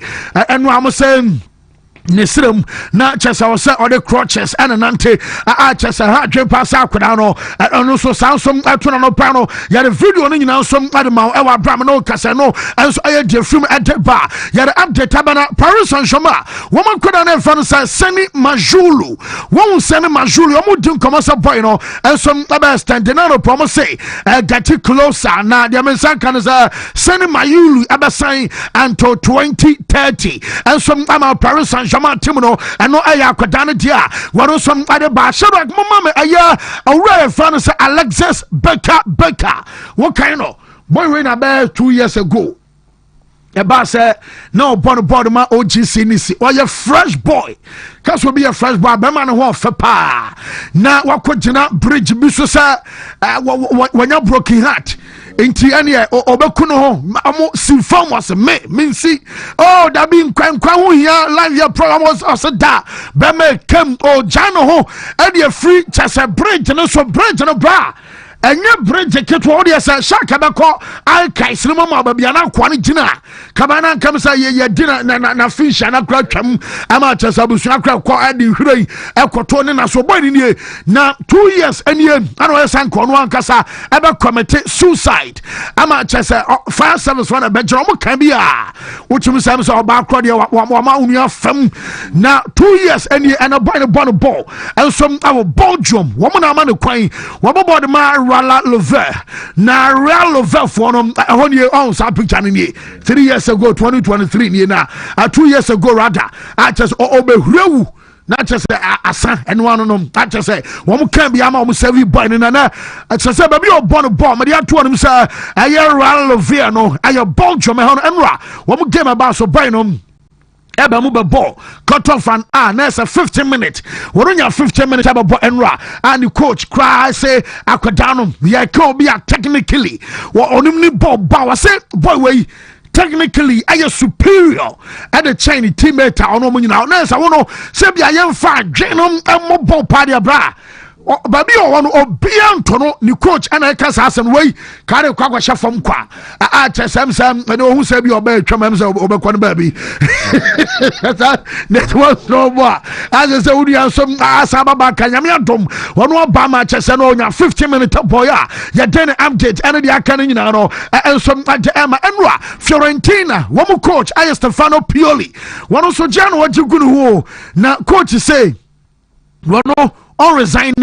and I'm saying Nisrim na chesa wasa ode crutches and nante chesa ha dwen pass akwada no and so sansom atuna no pa no ya the video no nyina som adema e wa bram no kasa no and so aye de film at the bar ya the update abana Paris Saint-Germain woman kwada na fan say Seni Majulu won Seni Majulu omo din komosa boy no and some aba stand no promo say get closer na the mensan kan say Seni Majulu aba sign until 2030 and some Paris Saint-Germain team no and no aya kwadane dia waro some ade ba shado mama me aya awura fan say Alexis Becker what kind of boy when about 2 years ago eba say no board ma OGC nisi or your fresh boy cause will be a fresh boy be man ho fa pa na wakogina bridge bi so say when you broken heart inti ane obekuno ho amo sinfam was me minsi oh da bi nkwankwa ho hia live your program was da be me kem o jano ho e de free chese bridge no so bridge no bra enye bridge ketwo de se shaka be ko al kaisiri mama babia na kwa ne gina kabana kam sa ye dina na fish na kra twam ama chese abusu akra ko adi hwirei ekoto ne na so boy ni na 2 years enie ana we san ko no ankasa e be commit suicide ama chese fire service one be jero mo kan bia wuchum sam so ba kro de wa unu afam na 2 years enie ana boy ne ball and some our Belgium woman na ma ne kwan wo bobo de ma Rala Lover na Real Lover for no honey on sa picture ni 3 years ago 2023 ni na 2 years ago rather I just obehrewu na just asa eno ano no that just say wo kan bia ma wo serve boy ni na just say baby obon ball me dey ato no say aye Real Lover no aye Belgium hono enra wo game about so boy no eba mu be ball cut off an na 15 minutes worunya 15 minutes eba ball enra and the coach cry say akwadano ya can be technically wo onim ni ball ba say boy we technically are superior at the Chinese teammate on no nyina na say wono say bia yemfa dwenom emo ball party bra baby ono obia ntono ni coach ana kasa asem wey kare kwakwa shafom kwa chesem sam me no hu say bi oba twam say obekwa no baby that was no more as say udi ansom asaba ba kanyame adom ono oba ma chese no onya 15 minute boy ya den update ana dia aka nyina no ensom ema enwa Fiorentina wo mu coach aye Stefano Pioli wono so jano wajigunu ho na coach say wono on resign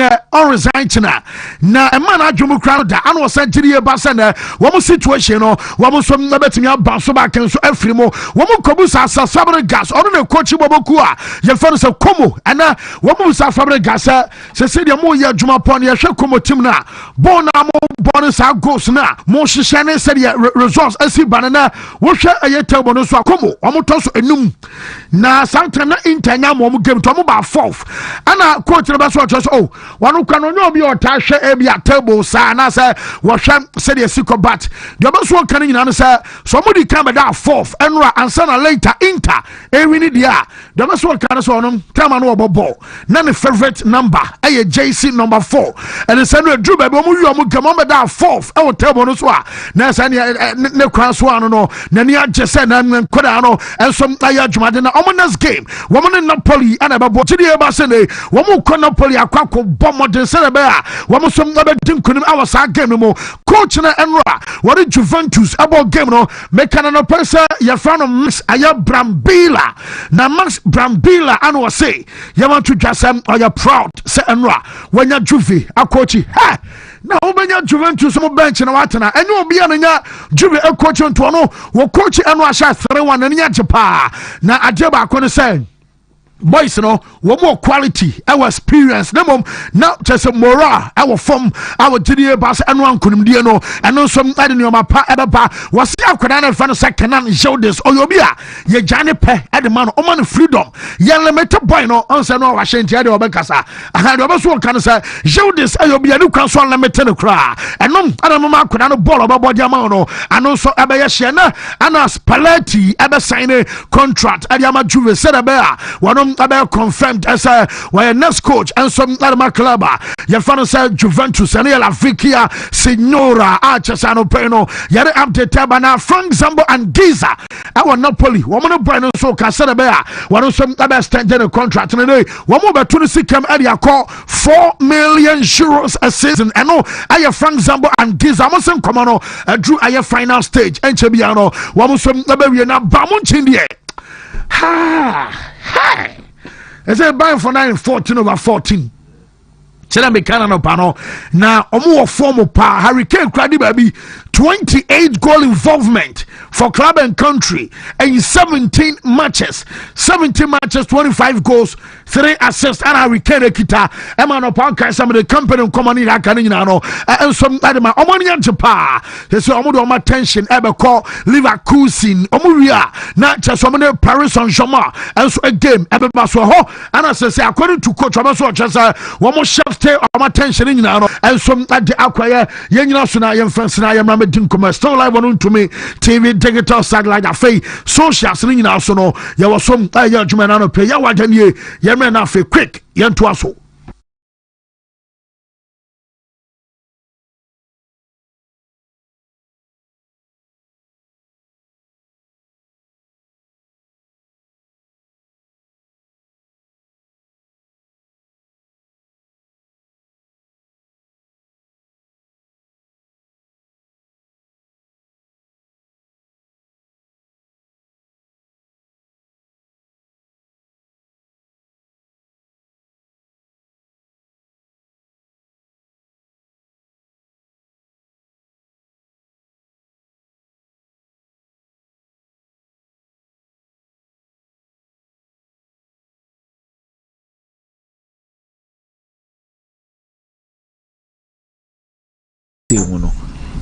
china na a man adwumu crowd da an was century ba se na wo situation no wo so na betimi aba so ba kan so afrimo wo kobu sa Fabregas ono na coach boboku a ye fa no se komo ana wo sa Fabregas se de mo ye adwuma pon ye hwe komo tim na bon na mo bon sa goals na mo hyehyɛ ne se de results asi banana wo hwe aye table no so komo wo to so enum na sometime na intanya mo game to mo ba fourth ana coach na ba so just one can no be or tasha ebia table sa na say wo hwam say the siko bat the obaso kan nyina no say somebody come that fourth enra ansa na later inter ewini dia the obaso kan so no time no obobo na ne favorite number ay JC number 4 and say no drew baby omu wi omu come on that fourth e table no so a na say ne kwan so ano no na ne agye say na nkoda no enso ay adwumade na omonas game woman Napoli and ababo ti dey ba say ne womu ko Napoli akwako bomodin serebe a wo so ngabedin kunim awasa game mo coach na enra what Juventus about game no mekana no pesa ya frano Max aya Brambila na Max Brambila and was say you want to just are you proud say enra when you Juve a coach ha na obenya Juventus mo bench na watena enyo obi anya Juve a coach nto no wo coach enra sha 3-1 na nya jepa na adeba ko ne say boys no one more quality our experience na mom now just moral our form our GDA bass and one couldn't do no and no some I didn't my pa ever was akwada na fan second and show this oyobia ye jane pe at the man o man freedom ye limit boy no answer no washen tia de obekasa and obeso kan say show this oyobia no kan so limit no kra and no adamama akwada no ball obabodi ama no and no so ebe ye hye na and as Spalletti ebe sign a contract adiama Juve said ebe one about confirmed as a next coach and some other club. Your father said Juventus and La Vicia Signora Archesano Peno. Yet update Tabana Frank Zambo and Giza. Our Napoli, woman of Brian so Casadabea. One of some other standing a contract in a day. One more about 26 area call 4 million euros a season. And no, I Frank Zambo and Giza Mason Comano drew a final stage. And Chebiano, one of some Nabariana Bamunchindie. Hi. I said buy for 9-14/14. Tell me Canada pano. Now omu form pa Hurricane Crady baby 28 goal involvement for club and country and 17 matches 25 goals 3 assists and Hurricane Kita Emano Panka some of the company company that can and some adama omonian japa they say omudo my tension ever call Leverkusen omuria not just some of Paris Saint-Germain and so a game ever so ho and as I say according to coach Obaso just one more chef stay on my tension and some at the acquire yenina suna yem friends na yem bedin come still live on Wontumi TV digital satellite afei socials ni nyina so no ya wasom ya dwuma na no pe ya wadanie ya me na afei quick ya nto aso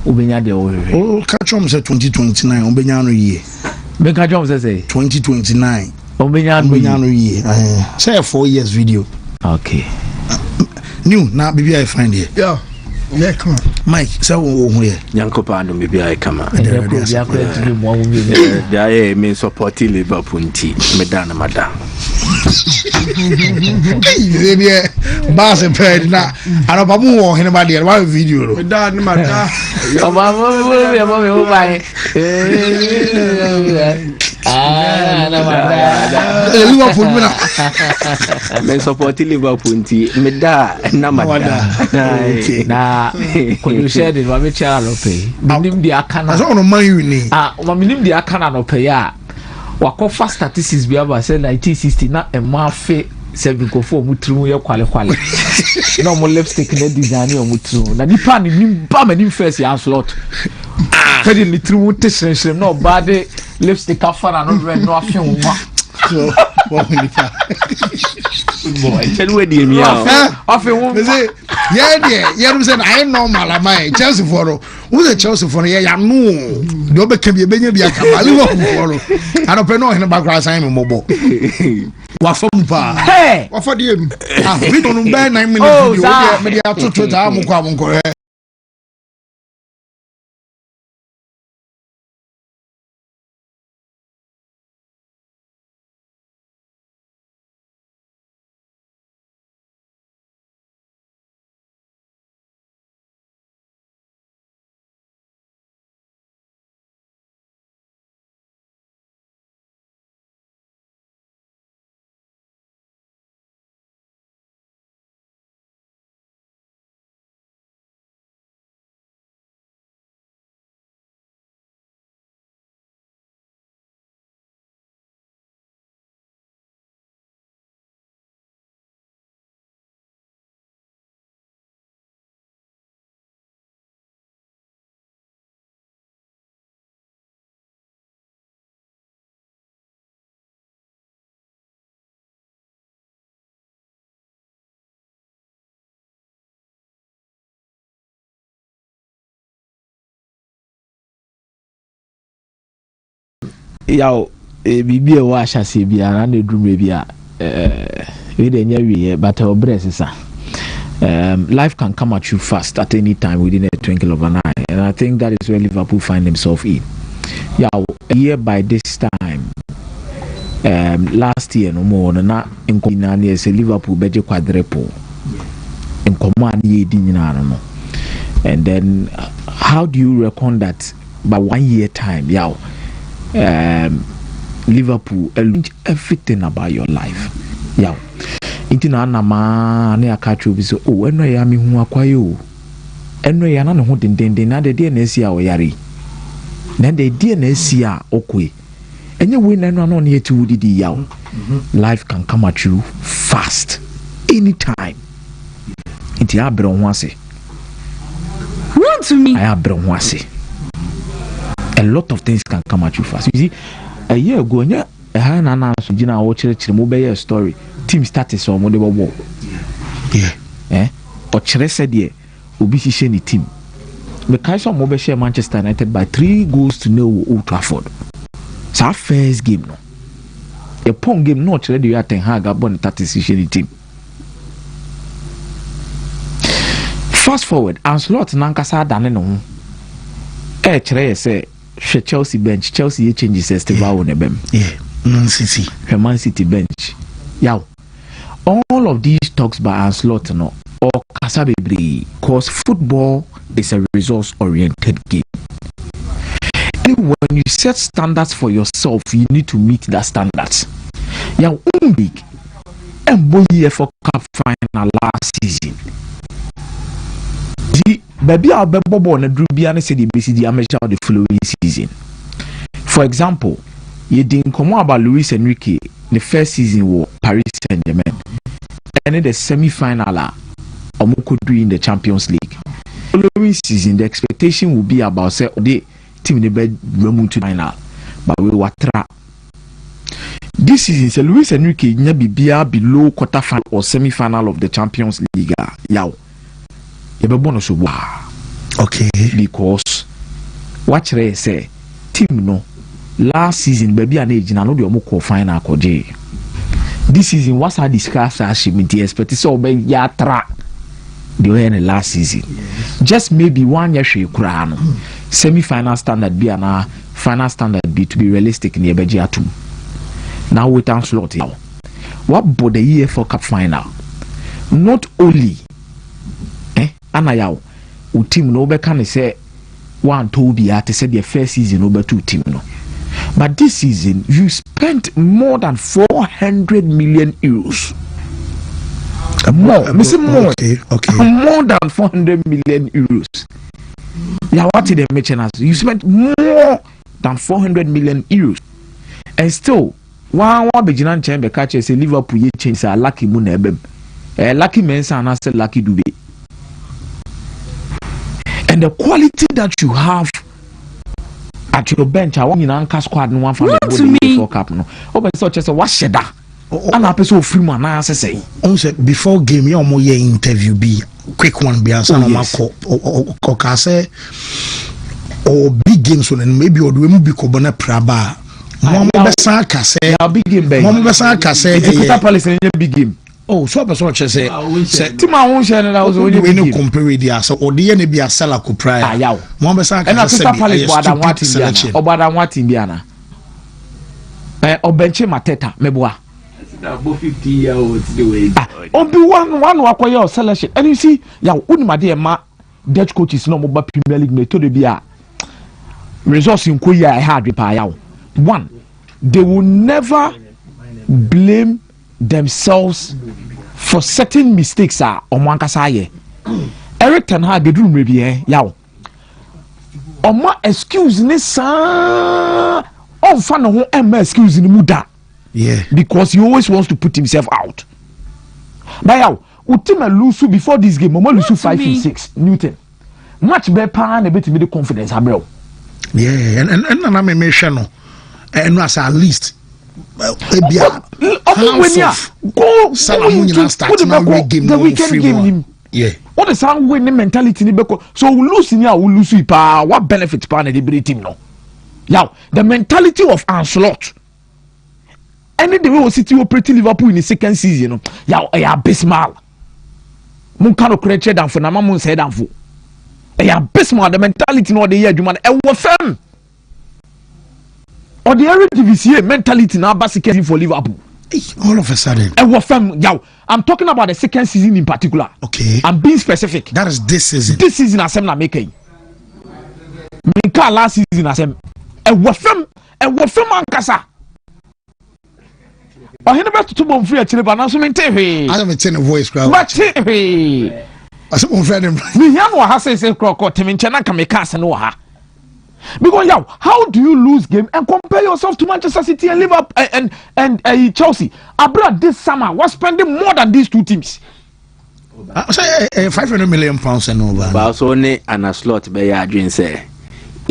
Ubenya de o catch on say 2029 ubenya no ye be catch on say 2029 ubenya no ye say 4 years video. Okay, new na bibi I find here. Yeah, come on. Mike, say wo ho here. Nyankopa no bibi I come. Yeah, me support Liverpool nti me da na mada. Hey, Bass and Ped na anopa mu wo hene ba de wa video no. Me da na mada. Liverpool na. Me support Liverpool nti me da na mada. Na when you said it, we share no pay. Minim di akana. So no man you ni. Minim di akana no pay ya. Wakofa statistics bi aba say 1960 na e ma fe 7 kofo mutru ye kwale no mo lipstick na design o mutru na nipa ni nimba manim first ya slot kadi litru tesensem no bade lipstick afara no red no afia nwa so what nipa boy tell we di mi afia nwa say yeah say I normal am I Chelsea for who the Chelsea for ya no do be kan bi benya bi aka Liverpool for anope no hene background sign me mobo wa fam pa Wa fa de mi. We don't buy 9 minutes video me dey atoto ta amko yaw bibi e wa hyase bia na na edumre bia we dey nya wie but obress sa life can come at you fast at any time within a twinkle of an eye, and I think that is where Liverpool find themselves in. Yaw a year by this time last year no more na nkomina na say Liverpool beje quadruple nkomma na ye di nyina no, and then how do you reckon that by 1 year time yaw Liverpool everything about your life yaw intina na ma na akacho bi so eno ya mi hu akwayo eno ya na ne ho dendenden na de na esi a oyare na de na esi a okwe enye we na no na yeti wudidi yaw life can come at you fast anytime inti abre ho ase Wontumi I abre ho ase. A lot of things can come at you fast. You see, a year ago, a hana so jina watch mobile story. Team status or mobile war. Yeah. Or chere said ye obi ni team. The Kaiser mobile share Manchester United by 3 goals to 0 Old Trafford. It's our first game no. A pong game not ready you Ten Hag abon the team. Fast forward, Anslot nankasa dane no. say Chelsea bench, Chelsea changes Esteban on them. Yeah, Man City. Man City bench. Yeah. All of these talks by Anslot no or Kasabibri, because football is a results-oriented game. And when you set standards for yourself, you need to meet that standards. Yeah, big and boy for cup final last season. The baby our bebo na drubiane said the BCD amateur the following season. For example, you didn't come about Luis Enrique the first season was Paris Saint-Germain. And in the semi-final Omokodu in the Champions League. Following season, the expectation will be about say the team in the bed move to final. But we were trapped. This season, say Luis Enrique be below quarter final or semi-final of the Champions League. Yow. Okay. Because what they say, team no last season baby an age na no the omoko final koje. This season what's I discuss as the expect so be yatra the way in the last season. Just maybe 1 year she kura semi-final standard be and final standard be to be realistic in the atum. Now we can slot now. What about the year for cup final? Not only Anayaw, u team no be can say 1 2 be at say the first season over 2 team no. But this season you spent more than 400 million euros. More, more. Okay. More than 400 million euros. Yeah, what did they mention as? You spent more than 400 million euros. And still, one beginan chamber catch say Liverpool ye change a lucky moon ebem. Lucky mensa and I said lucky dube. And the quality that you have at your bench, I want you to squad no one from the World Cup. No, oh, but so just what shed that. And I person free man. I say, before game, you almost your interview be quick one be answer no mark or say or big games when maybe or do be kobana praba. Mama besa kase. Big game, baby. Mama besa kase. Crystal Palace in a big game. Oh, so person what say team I won't share that was only we compare with the so or the any be a seller could prior. Yaw. Mama besa and Crystal Palace bada what or bada what in Biana. Or benche Mateta meboa. About 50-year-olds the way. Obi one acquire selection. And you see, yeah, my dear ma Dutch coaches no more Premier League me to the be resource in Korea I had repair. One, they will never blame themselves for certain mistakes on one kasaye. Eric Ten Hag do maybe yaw. Oma excuse ni sa on fan no excuse ni muda. Yeah, because he always wants to put himself out. But yaw, ultima lose before this game, Mama lose 5-6 Newton. Much better and a bit of confidence, bro. Yeah, and I'm a mention no. And was at least when you go the weekend game. Yeah. What is our winning mentality? So we lose in here, we lose what benefit pan the team no. Now the mentality of Anslot. Any the way we City operating Liverpool in the second season, no. Yeah, abysmal. Mun cannot create down for na mun say down for. Abysmal the mentality no the year you man e wo fam. Or the area division mentality now basically for Liverpool. All of a sudden. I'm talking about the second season in particular. Okay. I'm being specific. That is this season. This season as I'm making. Minka last season as I'm a wafem ankasa. Oh, he never to bomb free at Chile, but now so maintain. I don't maintain a voice crowd. But I said, my friend, me has said, Crocot, Timinchana can make us and ha. Because how do you lose game and compare yourself to Manchester City and Liverpool and Chelsea? Abroad this summer was spending more than these two teams. I say £500 million and over. But also only an a slot by your dream say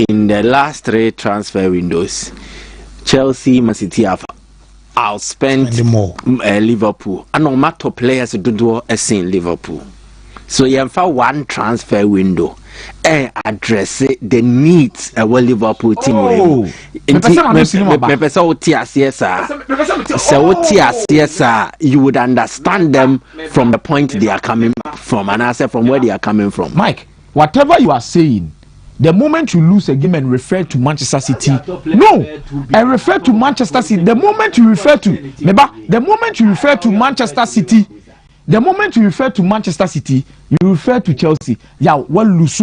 in the last 3 transfer windows, Chelsea, Man City have outspent more Liverpool. And no matter players do as in Liverpool. So you have one transfer window and address the needs of Liverpool team. You would understand them from the point they are coming from, and I said from where they are coming from. Mike, whatever you are saying, The moment you lose a game and refer to Manchester City, no, I refer to Manchester City. The moment you refer to Manchester City, the moment you refer to Manchester City, you refer to Chelsea. Yeah, well, lose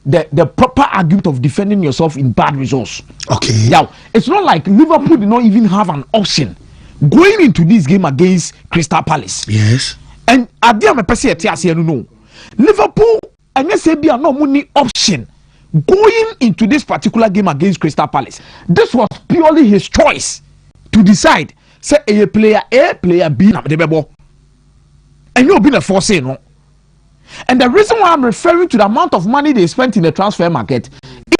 the proper argument of defending yourself in bad results. Okay. Yeah, it's not like Liverpool did not even have an option going into this game against Crystal Palace. Yes. And I no. Liverpool and yes, be no money option going into this particular game against Crystal Palace. This was purely his choice to decide. Say A, player B, and you've been a force, no. And the reason why I'm referring to the amount of money they spent in the transfer market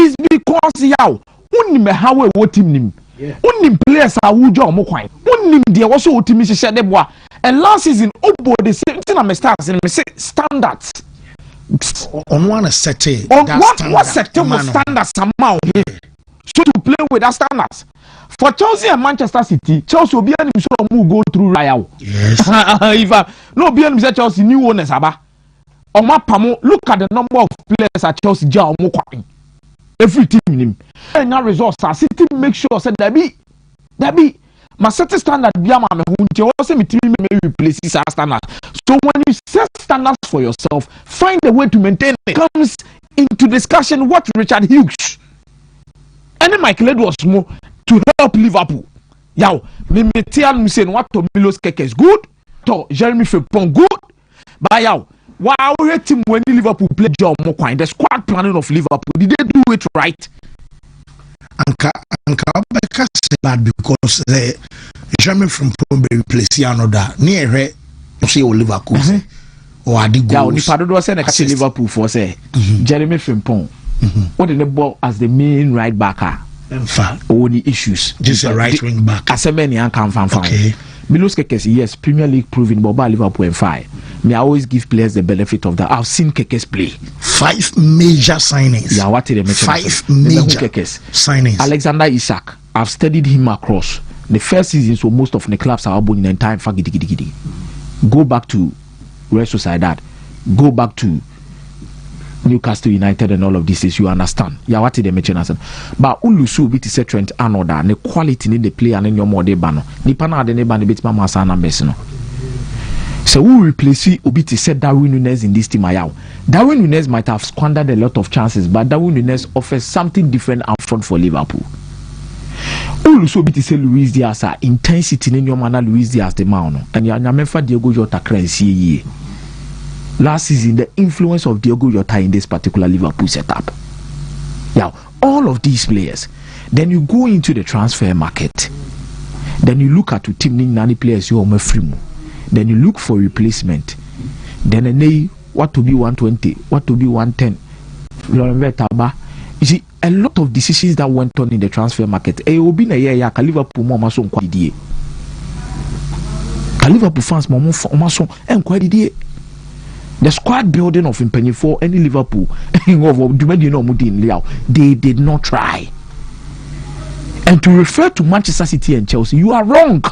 is because how what team players are who job they also team and last season the same thing I'm standards on one set what standards amount so to play with that standards for Chelsea and Manchester City. Chelsea will be any go through Royal. Yes. If no be any Chelsea new owners aba. Look at the number of players at Chelsea. Every team him. And now results are City make sure said that be my set standard be am also me team may replace our standards. So when you set standards for yourself, find a way to maintain it. Comes into discussion what Richard Hughes and Michael Edwards more to help Liverpool. Yow, me tell me saying what to Milos Keke is good, to Jeremy Frimpong good, but yow. Wow, team when Liverpool played John Mokwine, the squad planning of Liverpool, did they do it right? Anka bad because Jeremy Frimpong be replace another near say Liverpool or Adi goals. Yeah, only part of say na Liverpool for say Jeremy Frimpong. What the ball as the main right backer? Only issues. Just a right wing back. As a many can fan. Okay. Milos Kekes, yes, Premier League proving, but by Liverpool and 5. May I always give players the benefit of that. I've seen Kekes play. 5 major signings. Yeah, what did they mention? 5 major signings. Alexander Isak, I've studied him across the first season, so most of the clubs are in the entire giddy. Go back to Real Sociedad. Go back to Newcastle United and all of this is you understand. Yeah, what did they mention? But Ulusu bit is a Trent Arnold, the quality in the player and in your more de bano. Nipana de nebani bit mama sana besino. So who replace Obiti said Darwin Nunez in this team ayaw. Darwin Nunez might have squandered a lot of chances, but Darwin Nunez offers something different up front for Liverpool. Ulusu bit is Luis Diaz intensity in your manner Luis Diaz the man. And ya mefa Diego Jota crazy ye. Last season, the influence of Diogo Jota in this particular Liverpool setup. Now, all of these players, then you go into the transfer market. Then you look at the team nani players you are free. Then you look for replacement. Then what to be 120, what to be 110. You see, a lot of decisions that went on in the transfer market. Liverpool more so quite Liverpool fans more so and quite the squad building of Impenny for any Liverpool, they did not try. And to refer to Manchester City and Chelsea, you are wrong.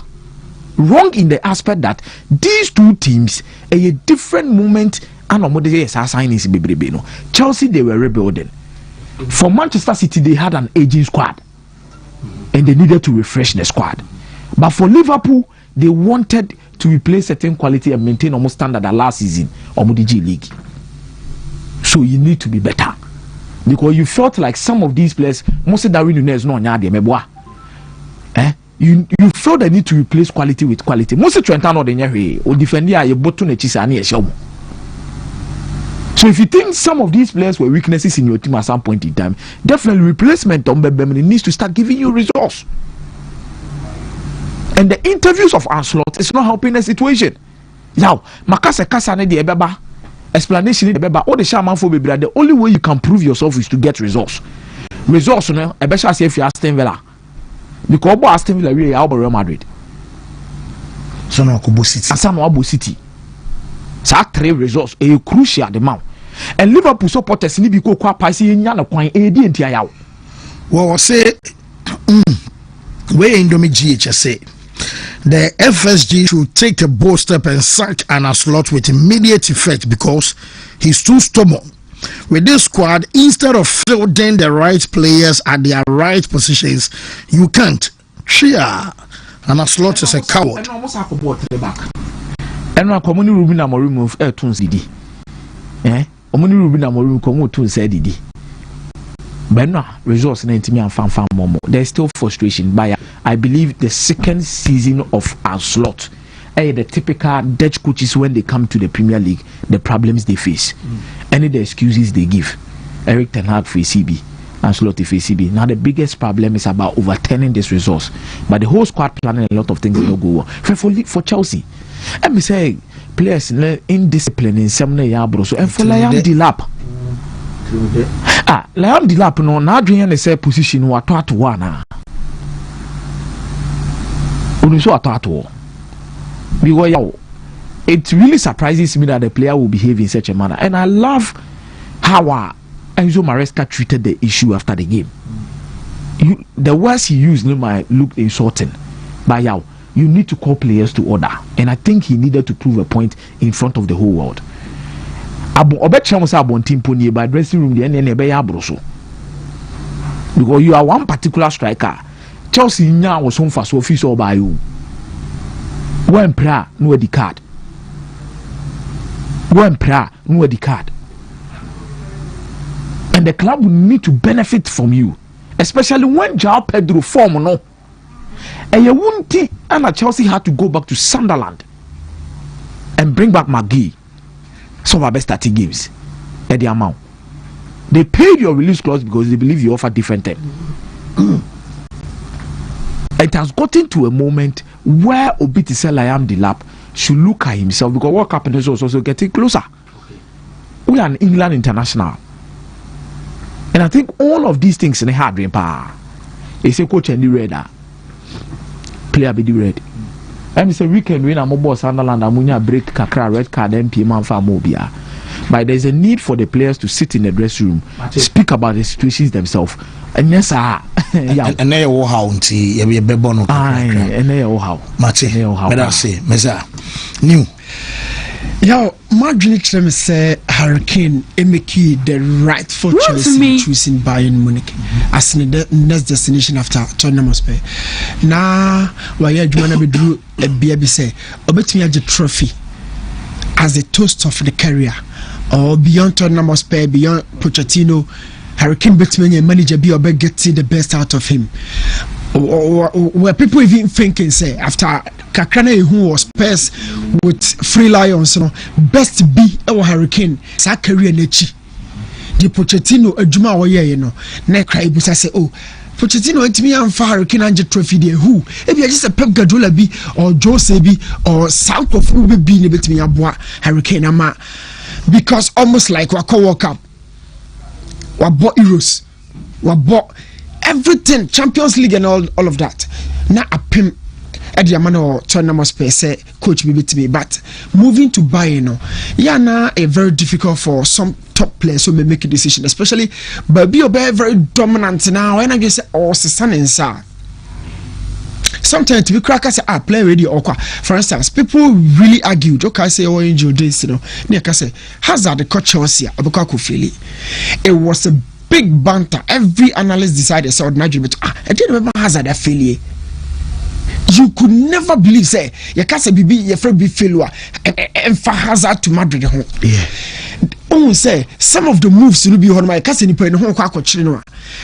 Wrong in the aspect that these two teams, a different moment, Chelsea, they were rebuilding. For Manchester City, they had an aging squad. And they needed to refresh the squad. But for Liverpool, they wanted to replace certain quality and maintain almost standard at last season or G League. So you need to be better. Because you felt like some of these players, most Darwin Nunez no you felt the need to replace quality with quality. Most Trentano de or defend you bottom So if you think some of these players were weaknesses in your team at some point in time, definitely replacement on Bebemin needs to start giving you results. And the interviews of Ancelotti is not helping the situation. Now, Makasa Kasane de Ebeba explanation de Ebeba, all the shaman for baby, the only way you can prove yourself is to get results. Results, no, especially say if you Aston Villa. Because Aston Villa really are Real Madrid. So no Kubo City. Asano Abu City. So 3 results are crucial the man. And Liverpool supporters need to go kwa pasi nyana kwan edi entia yawo. Well, say we Indomie GHS the FSG should take a bold step and sack an Ancelotti with immediate effect because he's too stubborn with this squad, instead of fielding the right players at their right positions, you can't. Chia and a slot is a coward. And almost half a ball to the back. And now community Rubin and remove air tunes didi. Omuni Rubin and Moru come to say didi. But now resource and me and fan momo. There's still frustration. But I believe the second season of our slot. The typical Dutch coaches when they come to the Premier League, the problems they face, any the excuses they give. Eric Ten Hag for CB and Slotty for CB. Now the biggest problem is about overturning this resource, but the whole squad planning a lot of things don't go on. For Chelsea, let me say players indiscipline in some yabro. So and for Liam Delap, Liam Delap no now doing the same position what to one. Unuso at because it really surprises me that the player will behave in such a manner, and I love how Enzo Maresca treated the issue after the game. The words he used might look insulting, but you need to call players to order, and I think he needed to prove a point in front of the whole world. By dressing room because you are one particular striker. Chelsea now was home for so official by you. One prayer, no the card. One prayer, no the card. And the club will need to benefit from you, especially when João Pedro form no. And you won't think Chelsea had to go back to Sunderland and bring back McGee. Some of our best 30 games at the amount. They paid your release clause because they believe you offer different term. It has gotten to a moment where Obitisel Liam Delap should look at himself because World Cup is also getting closer. We are an England international, and I think all of these things in the hard dream power. It's a coach and the redder, player be the red. And it's a weekend when I'm about Sunderland, I'm break kakra red card MP man for Mobia. But there's a need for the players to sit in the dressing room, speak about the situations themselves. And yes, and they all how until you be born. And they all how. Mate, but I say, Meza, new. Yo, Marjorie Clem say Hurricane Emeki the rightful choice in choosing Bayern Munich as the next destination after Tottenham Hotspur. Now, why you wanna be drew a baby say, obetumi a trophy as a toast of the career or beyond Tottenham Hotspur, beyond Pochettino. Hurricane Betman manager be or getting the best out of him. Where people even thinking say after Kakrana who was Spurs with Free Lions, best be our Hurricane sa career nechi. The Pochettino Ejuma Oye, na cry busa say, oh, Pochettino et me and Hurricane and trophy there who if you just a Pep Guardiola be or Jose be or South of Ube be in between Abua Hurricane ama because almost like Wako World Cup. We bought Euros, we bought everything, Champions League and all of that. Now a pimp at the amount of Tottenham Hotspur say coach be to me, but moving to Bayern, now a very difficult for some top players who may make a decision, especially but be very dominant now. And I guess oh, son inside. Sometimes to be crackers play radio or for instance, people really argue. Okay, say oh enjoy this, Nick say Hazard the coach Chelsea, it was a big banter. Every analyst decided so Nigel, but I didn't remember Hazard affiliate. You could never believe say you can't say BB your friend be failure and for Hazard to Madrid home. Yeah. Oh, say some of the moves to be on my cousin in home quack.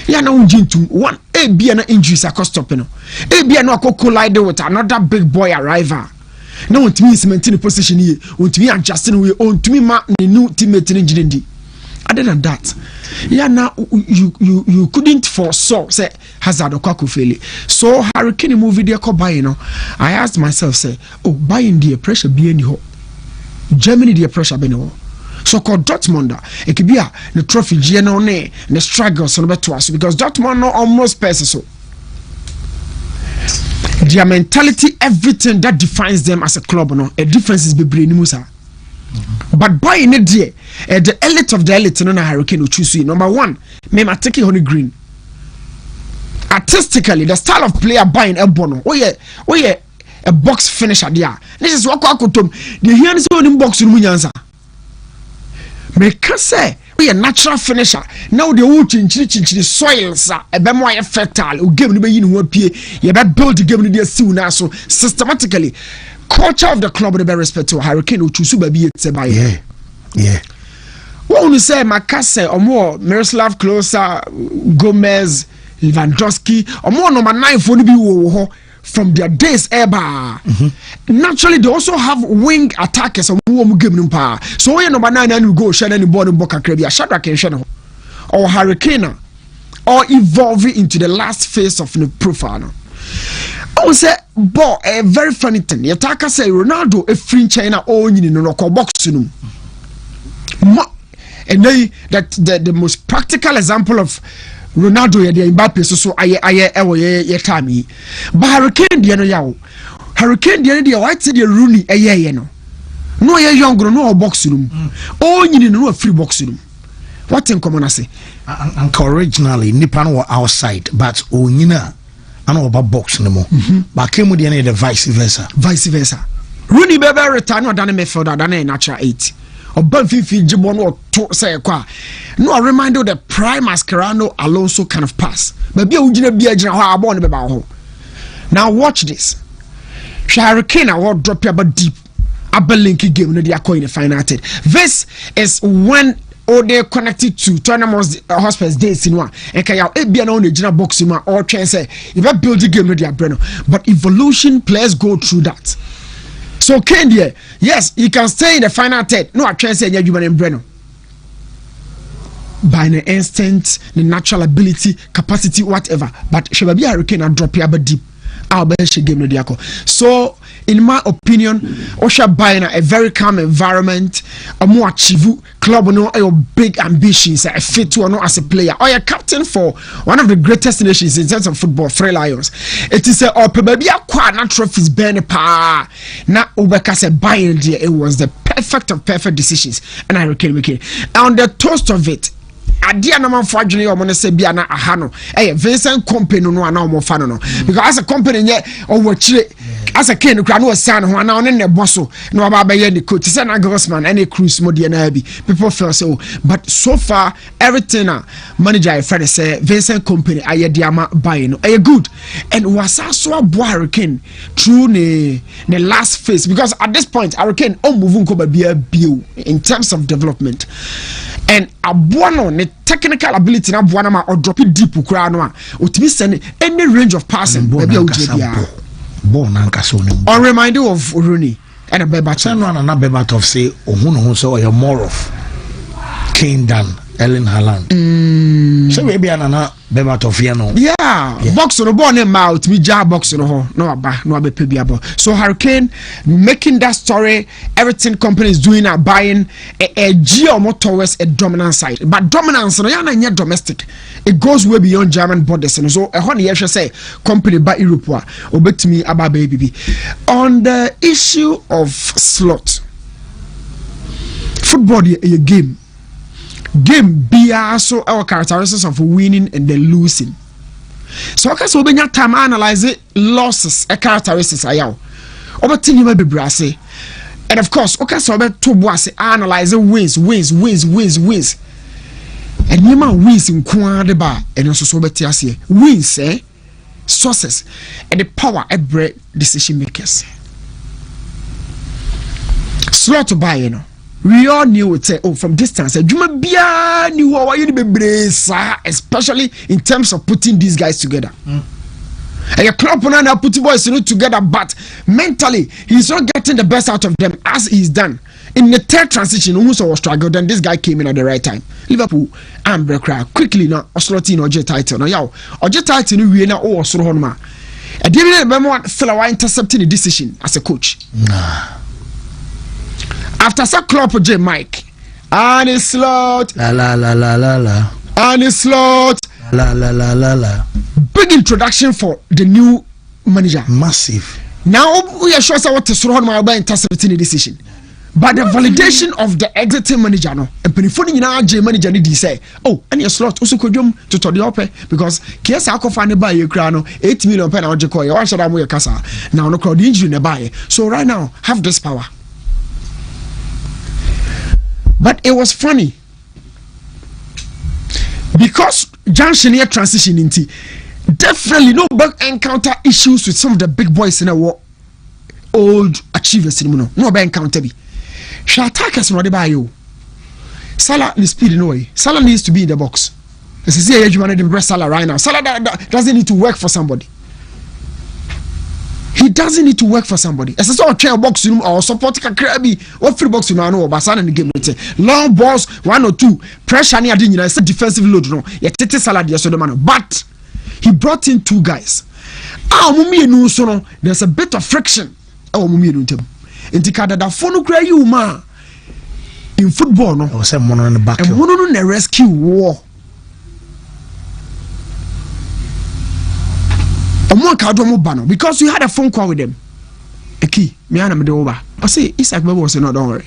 Yeah, now into one a be an injuries are stopping. A be no collide with another big boy arrival. Now to me maintain a position here, to me adjusting we own to me mark the new teammate in engineering. Other than that, yeah, now you couldn't foresaw say Hazard or Kwakufeli. So Hurricane movie there called buying. I asked myself, say, oh, buying the pressure be any ho. Germany the pressure be no. So called Dortmund, it could be the trophy GNO the struggles on to us because Dortmund no almost passes so. Their mentality, everything that defines them as a club, a difference is be brain musa. But buying it there, the elite of the elite, no Hurricane will choose you. Number one, me take Honey Green. Artistically, the style of player buying a bono. Oh yeah, a box finisher there. This is what I could do. The hands on in box room. Me can say we a natural finisher now the wood chinchiri soils a be more fertile o game no be yin ho apie ye be build the game no dey see na so systematically culture of the club no be respect to Hurricane o choose ba bi etse ba yeah what we say Makase omo Miroslav Klose, Gomez, Lewandowski omo number 9 for no bi wo ho from their days ever. Naturally they also have wing attackers who game number. So when number 9 and we go share any ball in Boca Crabia, Shadrack and Shannon or Hurricane or evolving into the last phase of the profile. I would say, boy, a very funny thing. The attacker say Ronaldo a free China all in no box and they that the most practical example of Ronaldo ya dia Mbappe so aye time but Hurricane dia no yawo Hurricane dia dia white dia Rooney ye no no ye young no box room o nyini no free box room what in common say and originally nipa no outside but o nyina ana oba box no mo but came dia the vice versa Rooney be return no than midfielder than natural 8 Oban fifi jibo no to say kwa no remind the prime Mascherano Alonso kind of pass but be ugina bia gina ho abon be ba ho. Now watch this. Hurricane will drop about deep abelinki game no dia in the final third. This is when they connected to Tournament Hospice days in one and can you be on the gina box in or try say if I build the game no dia breno but evolution players go through that. So Kenya, yes, you can stay in the final third. No, I can't say you and Breno. By the instinct, the natural ability, capacity, whatever. But Shababi Hurricane and drop here but deep. I'll be game no diako. So in my opinion, Osha buying a very calm environment, a more achieve club no your big ambitions, a fit to or not as a player, or a captain for one of the greatest nations in terms of football, Free Lions. It is a probably a quite trophies burn pa na Ubeka said buying it was the perfect of perfect decisions, and I reckon on the toast of it. Adia na man for adwene o mo ne se bia na aha no Vincent company no ana o mo fa no because as a company nye o wo chire as a ken kra no o san ho ana on ne bosso na ba ba ye ni coach say na Grossman any cruise mo de na bi people feel so but so far everything manager I friend say Vincent company aye dia ma buy no good and was so abo Hurricane through the last phase because at this point Hurricane o move nko ba bia bio in terms of development and abono ne technical ability na abono ma or drop it deep kura no a otimi send any range of passing baby ujebia ball na nkaso ne on reminder of Rooney and a beba no na beba of say ohun no so or more of Kane than Erling Haaland so we be anana beba of here no yeah box no ball ne mouth mi ja box no ho no aba no abepe bia ball so Hurricane making that story everything company is doing are buying a geo towards a dominant side but dominance no yana nya domestic it goes way beyond German borders and so ehon ye hwe say company by Europe a obetumi aba baby on the issue of slot football a game be so our characteristics of winning and then losing. So okay, so when you time analyze it, losses a characteristics ayaw. Over thing you may be brassy. And of course, okay, so about two boys analyze wins. And you man wins in the bar and also so better say wins sources and the power of bread decision makers. Slot to buy, you know. We all knew it from distance. Especially in terms of putting these guys together. And your club now putting boys together, but mentally he's not getting the best out of them as he's done. In the third transition, almost was struggle. Then this guy came in at the right time. Liverpool and Brekra quickly now Osloti no J title. Now yaw J title we na o Oslo honma. I didn't remember Felawa intercepting the decision as a coach. After some club J Mike and his slot and his slot big introduction for the new manager massive now we are sure what to surround my by intercepting the decision but the validation of the exiting manager no and penifoni na J manager ni di say oh and your slot also kodwom to the ope because kiesa akofa ne buy you kra no 8 million pen na oje call you wan share am your kasa now no crowd injury ne buy so right now have this power. But it was funny because junction here transition into definitely no back encounter issues with some of the big boys in our old achievers in no back encounter be shall attackers no by you Salah is speed no way Salah needs to be in the box as you see you want to press Salah right now Salah doesn't need to work for somebody. He doesn't need to work for somebody. As a sort of chair box room or support crabby or free box you know but in the game long balls 1 or 2 pressure near the it's a defensive load no yeah tete Salah so the man but he brought in 2 guys. There's a bit of friction. Intikada phone cry you ma in football no was someone on the back and one on the rescue war. Because you had a phone call with them. A key, me and I'm over. I say Isaac Bebo was not don't worry.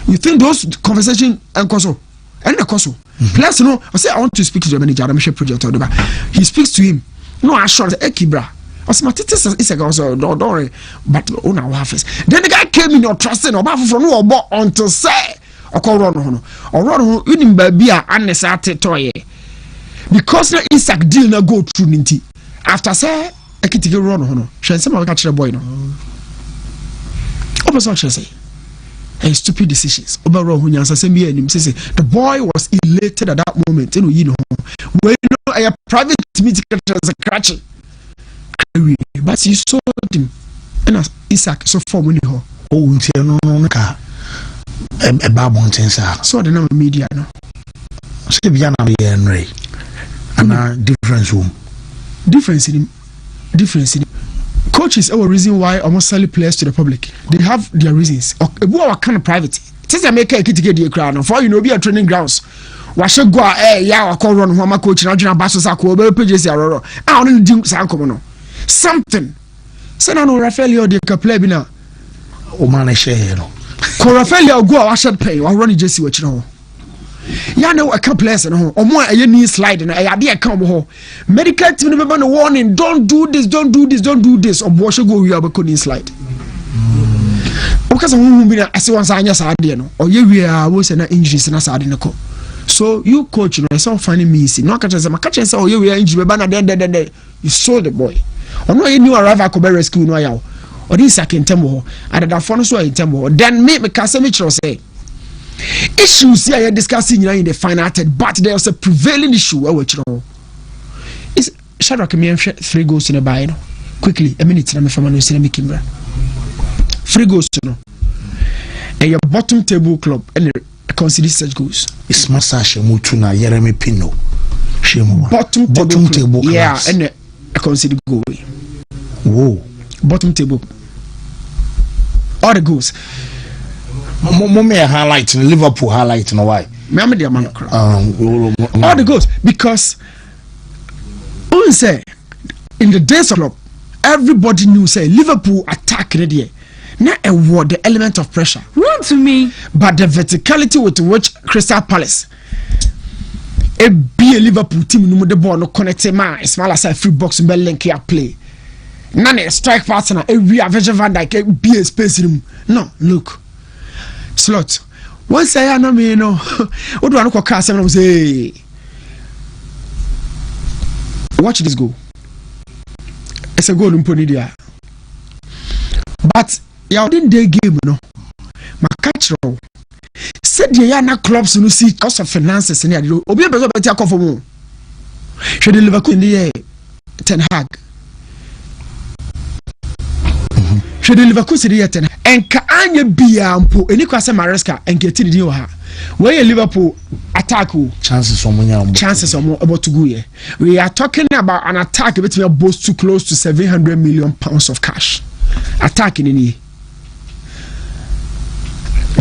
You think those conversation and Koso and the Koso. Plus, no, I say I want to speak to the manager. I'm sure project or whatever. He speaks to him. No, I shot the Ekibra. I say my titus Isaac also don't worry. But oh now office. Then the guy came in your trusting or back from no about until say or call run or run in baby unnecessary toy. Because the Isaac deal na go through ninety. After say I can take a run on some of catch the boy no. What say? And stupid decisions. Overall, when you answer say the boy was elated at that moment. You know, when you know a private meeting as a catch. But you saw him and Isaac so for money ho. Oh, no car. A babon tensa. So the number media no. Say Biana and Ray. And difference room. Difference in coaches our reason why almost sell players to the public. They have their reasons. What kind of private? Since I make a kid to get the crowd, for you know, be a training grounds. What should go yeah, I call run home, my coach, and I'll pass us a quarter pages. I don't do something. Send on Rafael, the Caplebina. Oh, man, I share. Rafael, go, I should pay, or run Jesse, what you know. Yeah, no, a couple less or more a knee slide and I idea come home. Medical team remember the warning, don't do this, or wash go we have a couldn't slide. Because of whom I see once I just had no, or we are was an injuries and I said in the co. So you coach, I saw finding me see no catches, my catches, oh, you were injured, but then you saw the boy. Or no, you knew a rival could be rescued, no, or this second temple, and that phone so in temple, then make me Casamich say. Issues here discussing in the final third, but there's a prevailing issue. Which is Shadrach me 3 goals in a buy. Quickly, a minute, I'm from an Usina Kimbra. 3 goals to know. And your bottom table club and consider such goals. It's Masasha Mutuna, Jeremy Pino. Bottom table, yeah, and a consider goal. Whoa, bottom table. All the goals. Mommy highlight in Liverpool highlight in why? All the goals because who say in the days of club everybody knew say Liverpool attack ready. Now a word the element of pressure. Wontumi. But the verticality with which Crystal Palace a be a Liverpool team no the ball no connect man small as a free box and link here play. None a strike partner every Virgil van Dijk be a space room. No, look. Slot. Once I know me, you know, what do I call cast? I say, watch this go. It's a goal in Ponidia. But you didn't day game, you know. My catch roll. Said the Yana clubs no see cost of finances in the Obi a better better for more. Should the Liverpool in the air 10 Hag. Should the Liverpool city at 10 and Kaanya Biampo, and you can say Maresca and get it in her. Where Liverpool attack chances are more about to go here. We are talking about an attack between both too close to £700 million of cash. Attacking in here.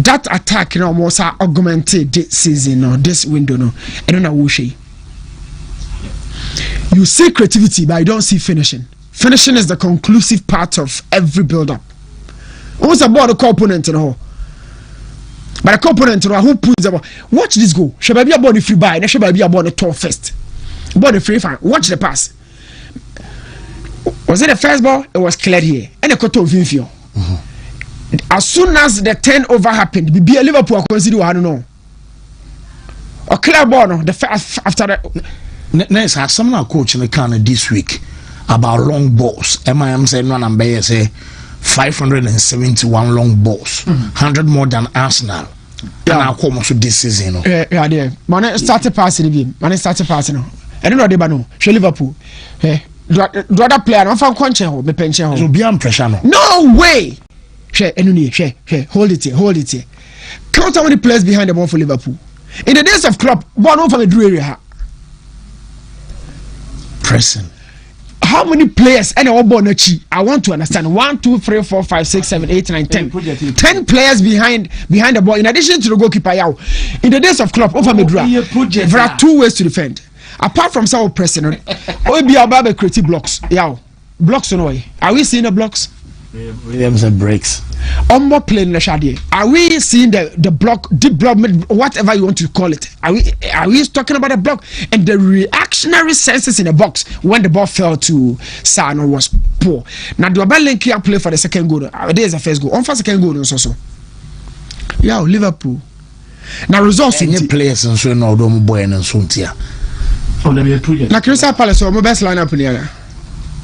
That attack you know was augmented this season or this window no. I don't know who she. You see creativity, but I don't see finishing. Finishing is the conclusive part of every build-up. What's about the component, you know? But a component, you know, who puts about. Watch this go. Should I be about the free buy? Should I be about the top first? About the free fan. Watch the pass. Was it the first ball? It was cleared here. And a cut of Vinfio. As soon as the turnover happened, be a Liverpool consider I don't know. or clear ball no the first after the next has someone coach in the can this week about long balls. MIM said no number say 571 long balls, 100 more than Arsenal. Yeah, and come this season. Yeah, there. Man started passing the game. Man started passing. I don't know the bano. Show Liverpool. Do other player no fan conche ho me pension ho. So be am pressure no. No way. Share enuni share. Hold it here. Count how many players behind the ball for Liverpool. In the days of club, ball no from the Drew area. Pressing. How many players and all born I want to understand 1, 2, 3, 4, 5, 6, 7, 8, 9, 10. 10 players behind the ball in addition to the goalkeeper. In the days of club, over Medra, there are 2 ways to defend. Apart from some pressing, or be about creative blocks. Blocks on way. Are we seeing the blocks? Williams and breaks. On more playing the Shadi. Are we seeing the block, deep block, whatever you want to call it? Are we talking about the block and the reactionary senses in the box when the ball fell to Sano was poor? Now the Link here play for the second goal. There is a first goal. On for second goal also. Yeah, Liverpool. Now results in players and so no don't boy and so tia. Now Crystal Palace or my best lineup in here.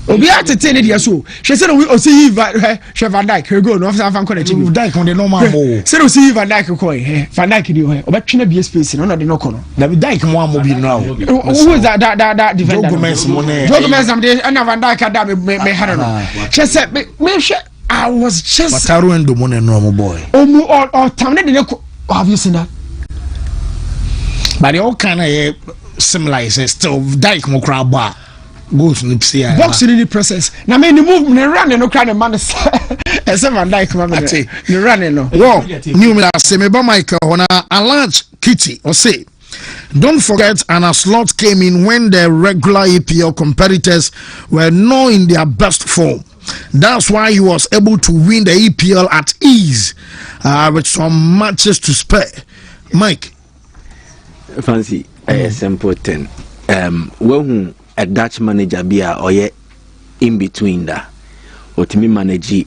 Obi atete ne dia so hwe se no o see hwe Van Dijk he go no after fan connect you Van Dijk on the normal ball se no see Van Dijk ko Van Dijk di ho obetwe be space no de no ko no na Dijk mo amobi now who is that defender Joe Gomez am dey na Van Dijk da me hara no hwe se me hwe I was just Wataru endo mo ne normal boy omu all time ne de ko have you seen that but all kind of similar is still Dijk mo crab bar goes in the box in the process. Now, me move, me run, no kind of man. As Van Dijk, me run, no. Yo, new me say me ba Michael Hona a large kitty or say. Don't forget, an slot came in when the regular EPL competitors were not in their best form. That's why he was able to win the EPL at ease, with some matches to spare. Mike, fancy a simple thing. When a Dutch manager be or in between that, or to me manage,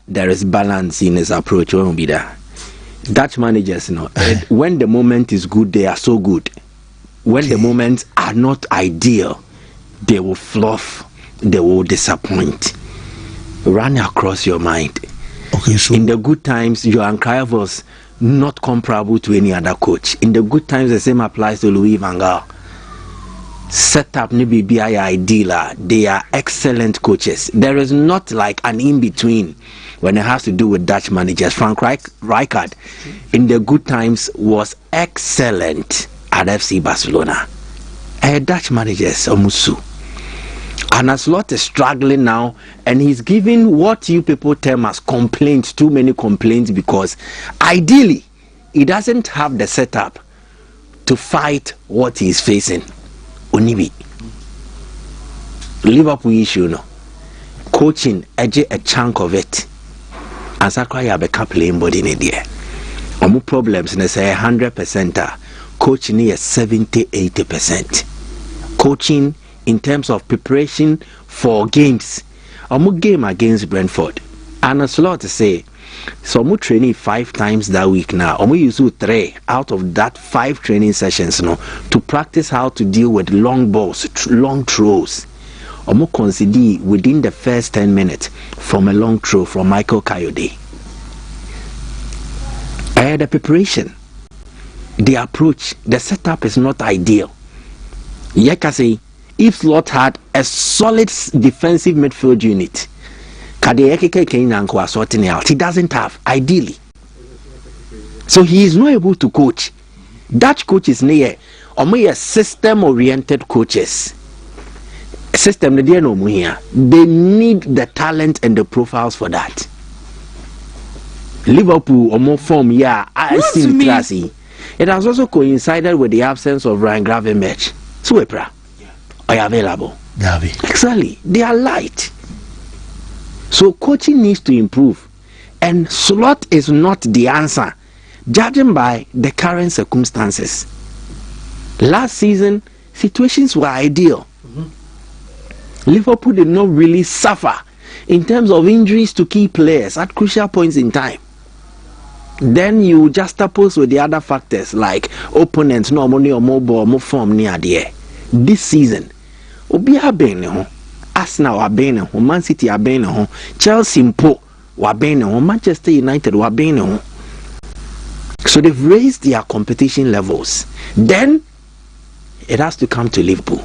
there is balance in his approach. Won't be there. Dutch managers, when the moment is good, they are so good. When the moments are not ideal, they will fluff, they will disappoint. Run across your mind. Okay, so in the good times, Johan Cruyff was not comparable to any other coach. In the good times, the same applies to Louis van Gaal. Set up ni BBI ideal. They are excellent coaches. There is not like an in-between when it has to do with Dutch managers. Frank Rijkaard in the good times was excellent at FC Barcelona. Dutch managers Omusu. And Ancelotti is struggling now, and he's giving what you people term as complaints, too many complaints, because ideally he doesn't have the setup to fight what he's facing. Onibi. Liverpool issue no. Coaching a chunk of it. And Sakra have a playing body in there. Omu problems and say 100%. Coaching is 70-80%. Coaching in terms of preparation for games. Omu game against Brentford. And a slot to say, so we training 5 times that week now. We use 3 out of that 5 training sessions to practice how to deal with long balls, long throws. We consider within the first 10 minutes from a long throw from Michael Coyote. The preparation, the approach, the setup is not ideal. Yekase, if Slot had a solid defensive midfield unit, he doesn't have, ideally. So he is not able to coach. Dutch coaches near system oriented coaches. System they need the talent and the profiles for that. Liverpool or more form, I still classy. It has also coincided with the absence of Ryan Gravenberch. Swepra are available. Exactly. They are light. So coaching needs to improve, and Slot is not the answer, judging by the current circumstances. Last season, situations were ideal. Liverpool did not really suffer in terms of injuries to key players at crucial points in time. Then you just oppose with the other factors like opponents, no money or more ball, more form near the this season. Obi ha been ho, Arsenal wa been ho, Man City ha been ho, Chelsea mpo wa been ho, Manchester United wa been ho. So they've raised their competition levels. Then it has to come to Liverpool.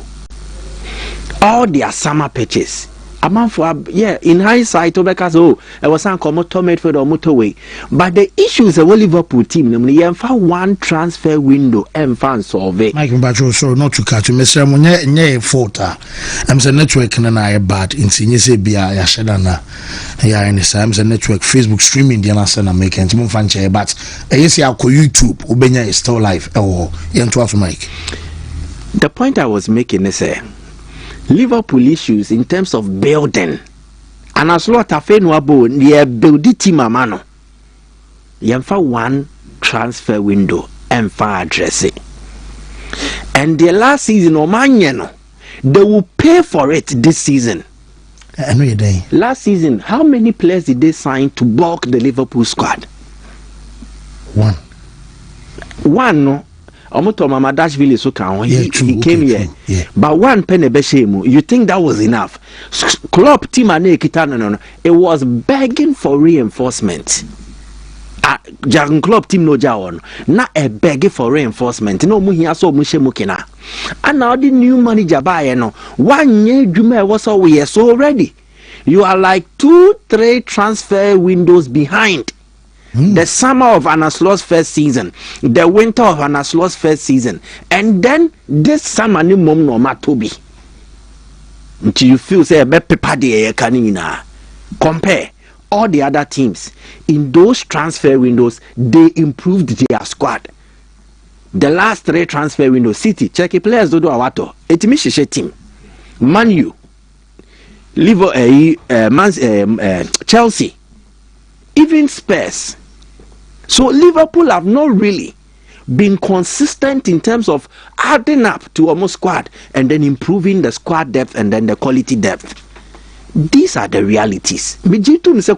All their summer pitches. In hindsight, it was some midfield or motorway. But the issues of the Liverpool team, namely, one transfer window and fan solve it. Mike Mbacho, sorry not to catch you, Mr. Munye fault. I'm the network and I bad in Senior Bia Yashadana. Yeah, in the same network, Facebook streaming the answer and making some fancy, but I see how YouTube, Ubenya is still live. Oh, Mike. The point I was making is Liverpool issues in terms of building, and as lot of fenwabo near build team amano. Yemfa one transfer window and far addressing. And the last season, Omanyeno, they will pay for it this season. Last season, how many players did they sign to bulk the Liverpool squad? One, no. Mama Dashville so he came here. Yeah. But one penny beshemu, you think that was enough? Klopp team no. It was begging for reinforcement. Jurgen Klopp team no jawon. Na a begging for reinforcement. No mu here so mushemu kina. And now the new manager buy no. 1 year Juma was all we are so ready. You are like 2-3 transfer windows behind. The summer of Anaslaw's first season, the winter of Anaslaw's first season, and then this summer ni mom no matobi. Until you feel say be paper de kanina. Compare all the other teams in those transfer windows, they improved their squad. The last 3 transfer windows, City, Chelsea players do awato. Etimishishe team, Man U, Chelsea, even Spurs. So Liverpool have not really been consistent in terms of adding up to almost squad and then improving the squad depth and then the quality depth. These are the realities. The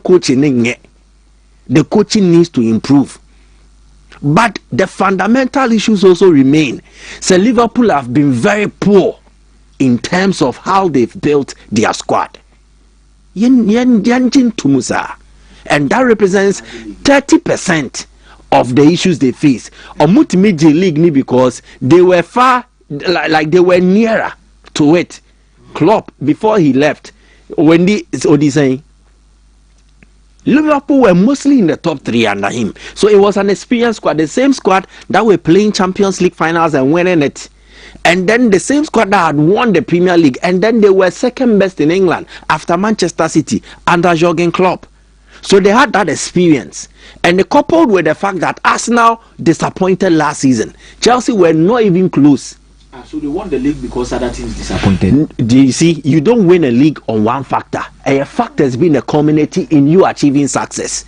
coaching needs to improve. But the fundamental issues also remain. So Liverpool have been very poor in terms of how they've built their squad. And that represents 30% of the issues they face. Wontumi league because they were far, like they were nearer to it. Klopp, before he left, when saying Liverpool were mostly in the top 3 under him. So it was an experienced squad, the same squad that were playing Champions League finals and winning it. And then the same squad that had won the Premier League, and then they were second best in England after Manchester City under Jurgen Klopp. So they had that experience, and coupled with the fact that Arsenal disappointed last season, Chelsea were not even close. So they won the league because other teams disappointed. Do you see? You don't win a league on one factor. A factor has been a community in you achieving success.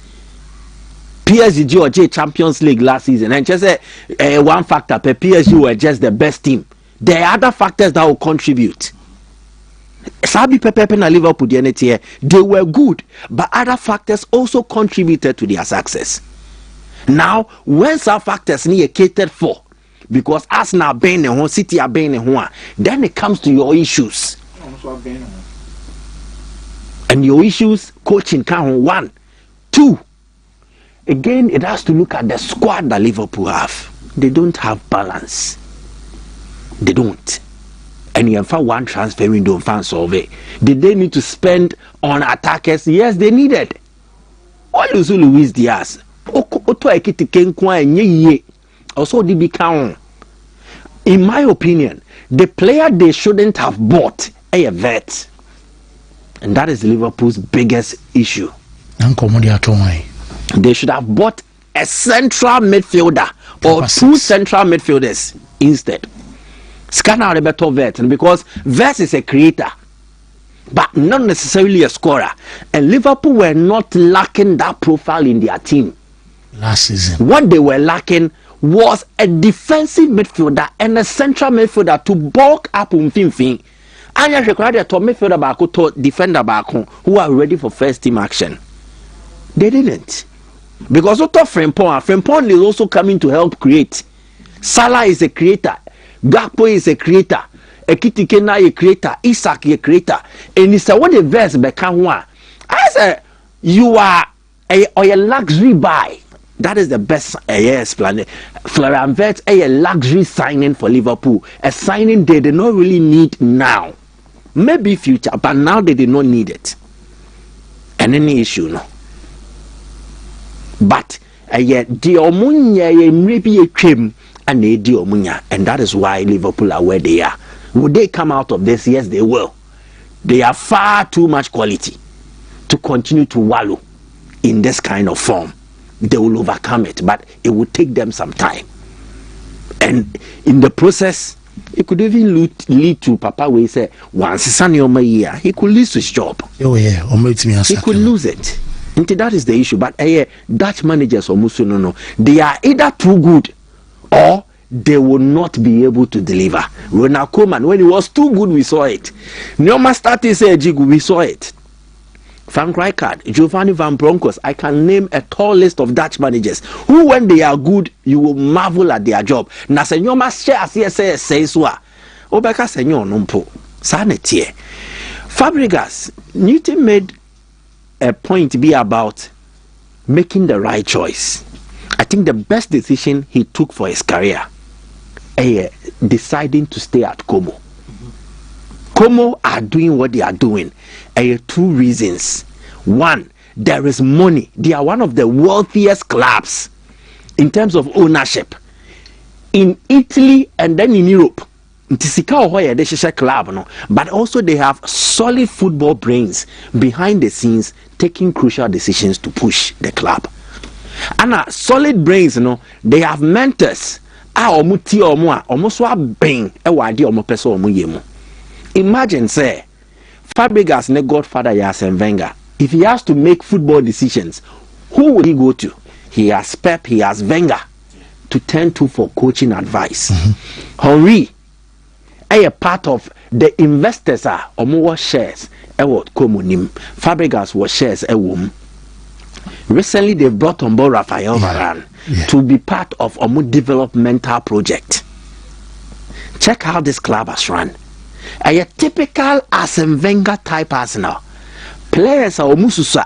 PSG or J Champions League last season, and just one factor. PSG were just the best team. There are other factors that will contribute. Sabi Pepe na Liverpool they were good, but other factors also contributed to their success. Now, when some factors need catered for, because Arsenal being home, City are being home, then it comes to your issues. And your issues, coaching can 1, 2. Again, it has to look at the squad that Liverpool have. They don't have balance. They don't. And you have one transfer window fan solve it. Did they need to spend on attackers? Yes, they needed. All you Luis Diaz. Also, they become. In my opinion, the player they shouldn't have bought a vet, and that is Liverpool's biggest issue. They should have bought a central midfielder or 2 central midfielders instead. Scan out a better vet, because Vets is a creator, but not necessarily a scorer. And Liverpool were not lacking that profile in their team last season. What they were lacking was a defensive midfielder and a central midfielder to bulk up Mfimfin. And you require a top midfielder back to defender back who are ready for first team action. They didn't. Because Otto Frimpong is also coming to help create. Salah is a creator. Gakpo is a creator. Ekitikena is a creator. Isak is a creator. And it's what the verse become one. I said, you are a luxury buy. That is the best explanation. Florian Wirtz a luxury signing for Liverpool. A signing they did not really need now. Maybe future, but now they did not need it. And any issue, no. But yet the Omunya maybe a trim and they do Omunya, and that is why Liverpool are where they are. Would they come out of this? Yes, they will. They have far too much quality to continue to wallow in this kind of form. They will overcome it, but it will take them some time. And in the process, it could even lead to Papa will say, once Sunny on my year, he could lose his job. Oh yeah, he could lose it. And that is the issue. But Dutch managers or no, they are either too good or they will not be able to deliver. Ronald Koeman, when he was too good, we saw it. Neoma started say Jigu, we saw it. Frank Rijkaard, Giovanni Van Bronckhorst, I can name a tall list of Dutch managers who, when they are good, you will marvel at their job. Na senyoma share say so. Obeka senyor numpo. Sanetie. Fabregas, Newton made a point to be about making the right choice. I think the best decision he took for his career, deciding to stay at Como. Como are doing what they are doing. Two reasons. One, there is money. They are one of the wealthiest clubs in terms of ownership in Italy and then in Europe. Club, no? But also they have solid football brains behind the scenes taking crucial decisions to push the club. And solid brains, no, they have mentors. Imagine, say, Fabregas ne Godfather Arsene Wenger. If he has to make football decisions, who will he go to? He has Pep, he has Wenger to turn to for coaching advice. Henry, a part of the investors are more shares. Fabregas was shares. Recently, they brought on board Rafael Varane to be part of a more developmental project. Check how this club has run. A typical Arsene Wenger type Arsenal. Players are mususa,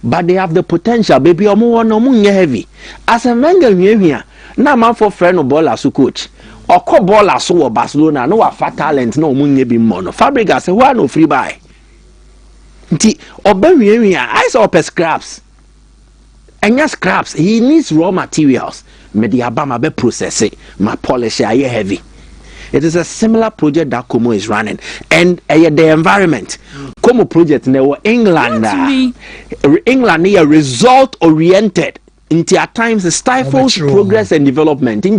but they have the potential. Baby, heavy. Arsene Wenger here. Now man for friend of ball as coach. Or co ball as so Barcelona. No fat talent. No munye be mono. Fabregas who are no free buy. I saw scraps. And yes, scraps. He needs raw materials. Mediabama be process it. My polish are heavy. It is a similar project that Como is running, and the environment. Como project in England, England is result oriented. Into at times stifles progress and development. But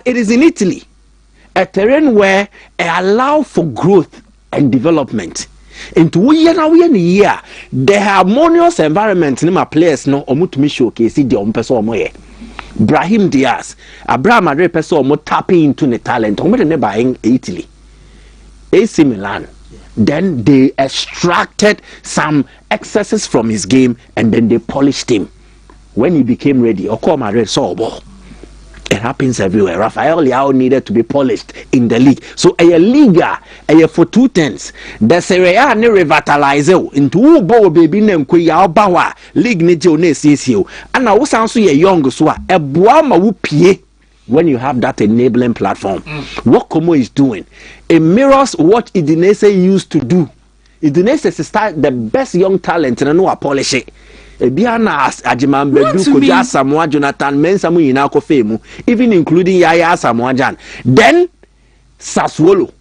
it is in Italy, a terrain where it allows for growth and development. Into the harmonious environment in my place no Wontumi showcase the person Brahim Diaz, Abraham Madrid person tapping into the talent. Buying Italy, AC Milan. Then they extracted some excesses from his game and then they polished him. When he became ready, Madrid saw a ball. It happens everywhere. Rafael Leao needed to be polished in the league. So a Liga, for 2/10, the Serie A ne revitalize into ball baby name Kuya Bawa League ne Jone CCO. And now sounds so young so a boama whoopie when you have that enabling platform. What Como is doing, it mirrors what Udinese used to do. Udinese is start the best young talent and no polish it. Ebiana Ajiman Bedu Koja Samoa Jonathan Mensamu Inako Femu, even including Yaya Samoa Jan. Then Sassuolo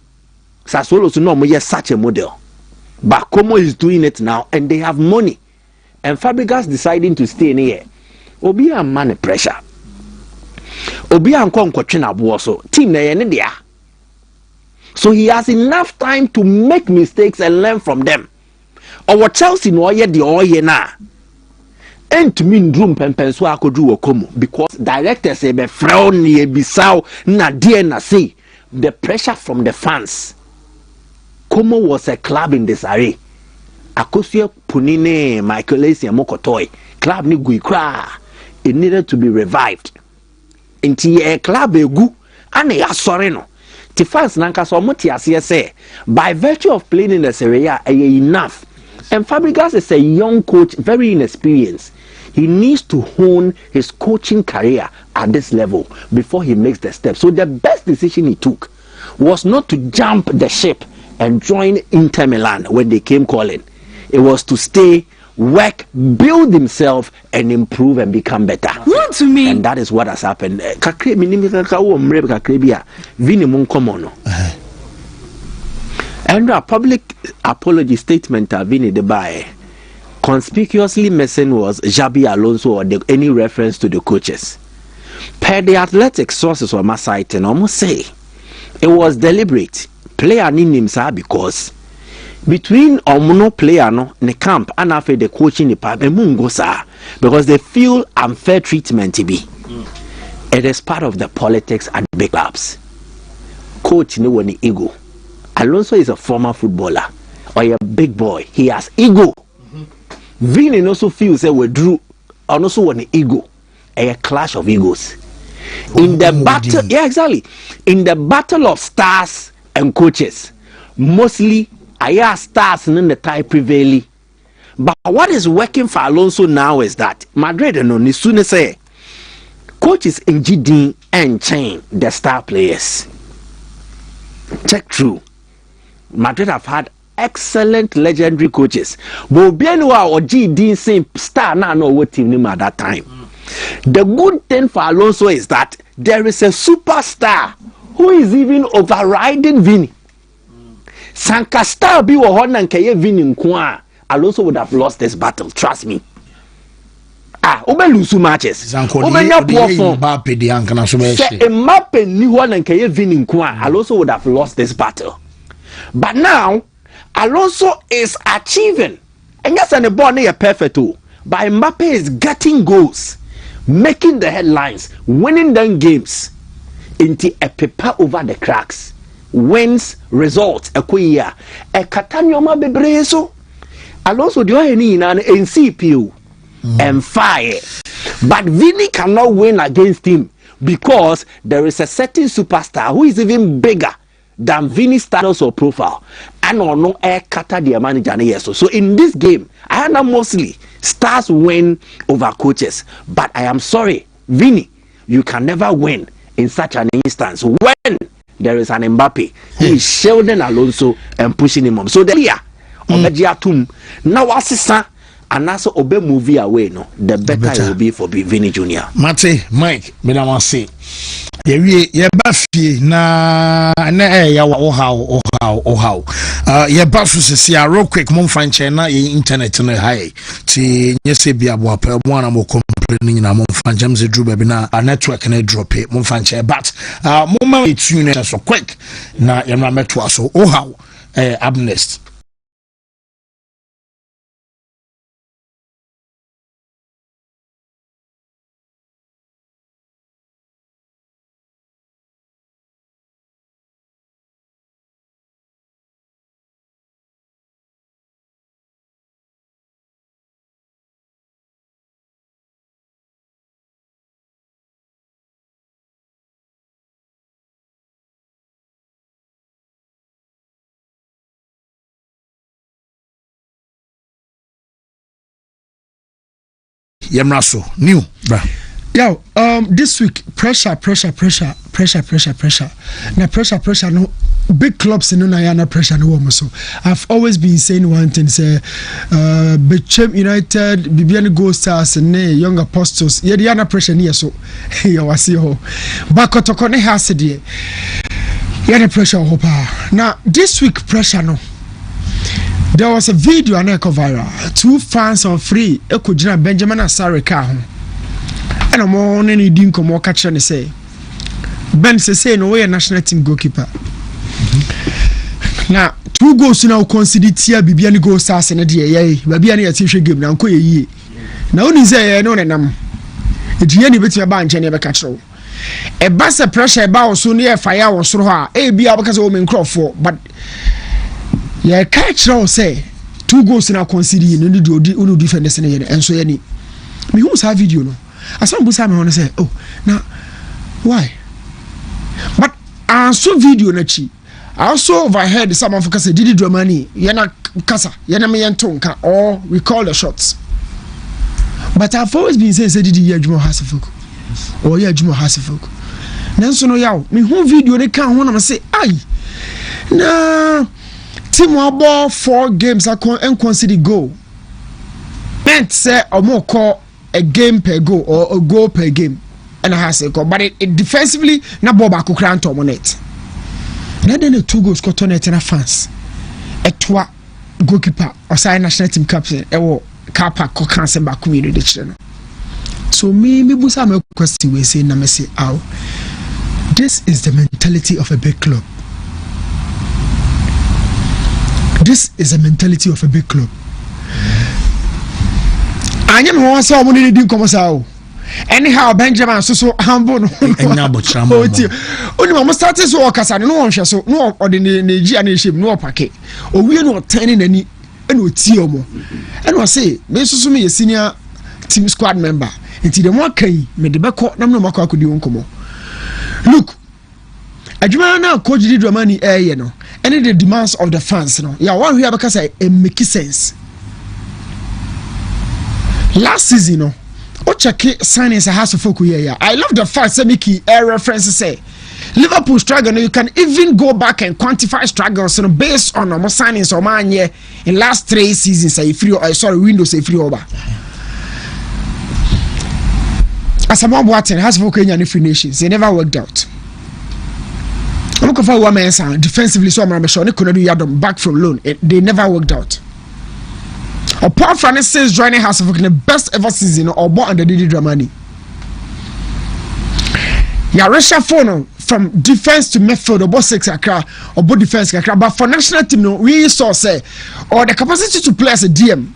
to know yes such a model. But Como is doing it now and they have money. And Fabregas deciding to stay in here. Obi a man pressure. Obi a Nkonkwochina Buoso. Team na. So he has enough time to make mistakes and learn from them. Or Chelsea no yet the oye na. And to mean drum pempenso akodu Como because directors say be frown ye bisau na die na say the pressure from the fans. Como was a club in disarray. Akosua Punine, Michael Essien Mokotoy, club ni gui kra. It needed to be revived. Inti a club egu ane ya sorry no. The fans nanka so much say by virtue of playing in the Serie A enough. And Fabregas is a young coach, very inexperienced. He needs to hone his coaching career at this level before he makes the step. So the best decision he took was not to jump the ship and join Inter Milan when they came calling. It was to stay, work, build himself, and improve and become better. Wontumi. And that is what has happened. And a public apology statement Vini de Bae conspicuously missing was Xabi Alonso or any reference to the coaches. Per the athletic sources on my site and almost say it was deliberate. Player named himself because between Omuno player no the camp and after the coaching department mungosa because they feel unfair treatment to be. It is part of the politics at big clubs. Coach no one ego. Alonso is a former footballer or a big boy. He has ego. Vini also feels that we drew and also want an ego. A clash of egos. In the battle, yeah, exactly. In the battle of stars and coaches, mostly I stars in the tie prevail. But what is working for Alonso now is that Madrid and only soon say coaches in GD and chain the star players. Check true. Madrid have had excellent legendary coaches. But Bienwa or GD same star now know what team name at that time. The good thing for Alonso is that there is a superstar who is even overriding Vini. Sanka star be wahon and keye Vini nkwa. Alonso would have lost this battle, trust me. Obe lose matches. Obe nya poor form. Say Mbappe ni wahon and keye Vini nkwa. Alonso would have lost this battle. But now, Alonso is achieving. And yes, and the ball is perfect too. But Mbappe is getting goals, making the headlines, winning them games into a paper over the cracks. Wins, results, a queer. A Catanioma Bebreso. Alonso do any in an NCPU and fire. But Vini cannot win against him because there is a certain superstar who is even bigger than Vini's status or profile, and or no air cutter their manager. So in this game, I know mostly stars win over coaches, but I am sorry, Vini, you can never win in such an instance when there is an Mbappe who is shielding Alonso and pushing him up. So the now what's and also obey movie away, no, the better it will be for Vini Jr. Mate, Mike, say. Ye bafi na ya how ye bafu se real quick mom fan na ye internet no high ti nyese bia bo pa mo ana mo complaining na mom fan jam ze drew baby na network na drop it mom fan but mom ma tune so quick na ye na meto so how abnest. Yemraso new bra. Yo, this week pressure. Now pressure no big clubs in Nayana pressure no one so. I've always been saying one thing say Bechem United, Bibiani Gold Stars and Young Apostles. Yediana pressure near so. You was here. Bakotokone has it here. Yana pressure hopa. Now this week pressure no. There was a video and echo viral. 2 fans on free. Ekujina Benjamin Asare ka ho. And I'm on any din come catch and say. Ben say no way a national team goalkeeper. Now 2 goals now considered tia Bibiani Gold Stars and the Bibiani a team game now ko ye. Now only say no nam. It ye ni beti aba nche ne be catch ro. E ba se pressure ba o so ne fire wo soro ha. E bia because o men crop for but yeah, catch now say 2 goals na concede no do unu defenders na yen enso ye ni me hu sa video no asam bu sa me hono say oh na why but so video na chi I also overheard some of us say Didi Dramani yana kasa yana me yentonka or we call the shots but I've always been saying say Didi Yajmo Hasifoko or Yajmo Hasifoko nanso no yaw me hu video ne kan ho na me say ai na team abo 4 games and consider goal meant say omo call a game per goal or a goal per game and has a goal but it defensively na ball back kran to monet na then the 2 goals got on it na fans etwa goalkeeper or sign national team captain ewo car park ko cancel back community de chire no so me busa me question we say na me say how this is the mentality of a big club. This is a mentality of a big club. I am one so many didn't come out. Anyhow, Benjamin so humble. Only mama started so okasa no one so no or the Nigerian ship no packet. Or we are not turning any and we tiomo. And I say, me so me a senior team squad member. Until the one kai me the back court no mako could do uncomo. Look, Ajumana coach did Dramani you know. Any the demands of the fans, you know. Yeah, one here because it makes sense. Last season, you know, Ochake signings a house of folk here. I love the fact that Mickey air references say Liverpool struggle. You can even go back and quantify struggles, you know, based on almost signings or man here in last 3 seasons. Windows say free over. As a man watching has folk in free nations, they never worked out. I'm looking for one man defensively, so I'm sure they couldn't do Yadom back from loan. They never worked out. Apart from says joining House of the best ever season or born under Didi Dramani. Yaresha phone from defense to midfield or both 6 Accra or both defense Accra. But for national team, no, we saw say or the capacity to play as a DM,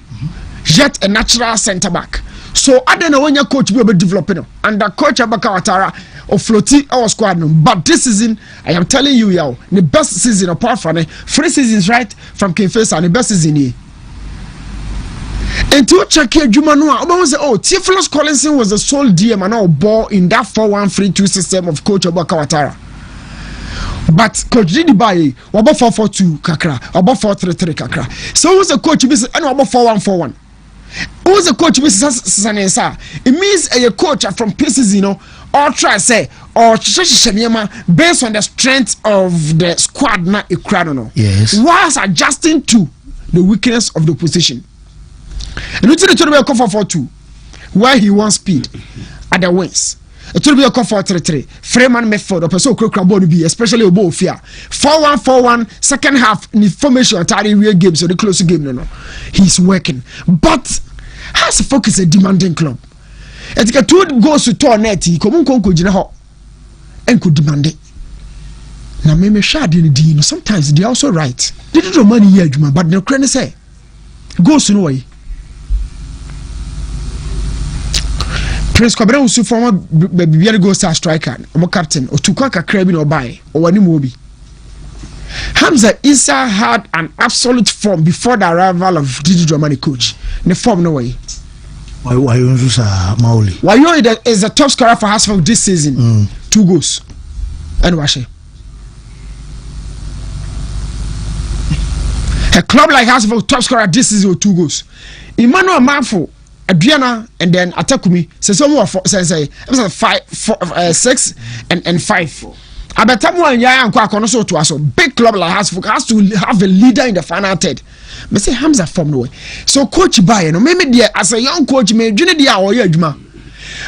yet a natural centre back. So I don't know when your coach will be developing and the coach Abaka Watara or floating our squad. But this season, I am telling you, yo, the best season apart from it, 3 seasons right from K-Face and the best season here. And to check here, Jumanua, I say, oh, Tiflos Collinson was the sole DM and all ball in that 4-1-3-2 system of Coach Abaka Watara. But Coach Didi Baye, about 4-4-2 Kakra, about 4-3-3 Kakra. So who's the coach? And about 4-1-4-1. Who's the coach? It means a coach from places, you know, or try say or based on the strength of the squad na ekrano. Yes. Whilst adjusting to the weakness of the opposition. And we tell you 4-4-2, where he wants speed at the wings. It will be a 4-3-3. Freeman method of so crowd be especially Obo Fia. 4-1-4-1 second half in formation entirely real games so the close game no. He's working. But has a focus a demanding club. It's got 2 goals to Tornet, he come on Jina and could demand it. Now me shad in the sometimes they are also right. They don't know money here, but the credit say goes no way. Prince Kwabena was former baby go star striker, or captain, or Tukaka Krabi or buy, or Wanimobi. Hamza Issa had an absolute form before the arrival of Didi Dramani coach. The form no way. Why you Maoli? Why you is the top scorer for Hasselhoff this season? 2 goals. And Washe. A club like Hasselhoff top scorer this season with 2 goals. Emmanuel Manfo. Adriana and then Atakumi says some more say 6 and 5. I bet someone young so to us big club like has to have a leader in the final third. Me say Hamza from no way. So coach buy no maybe there as a young coach me junior dia or adwuma.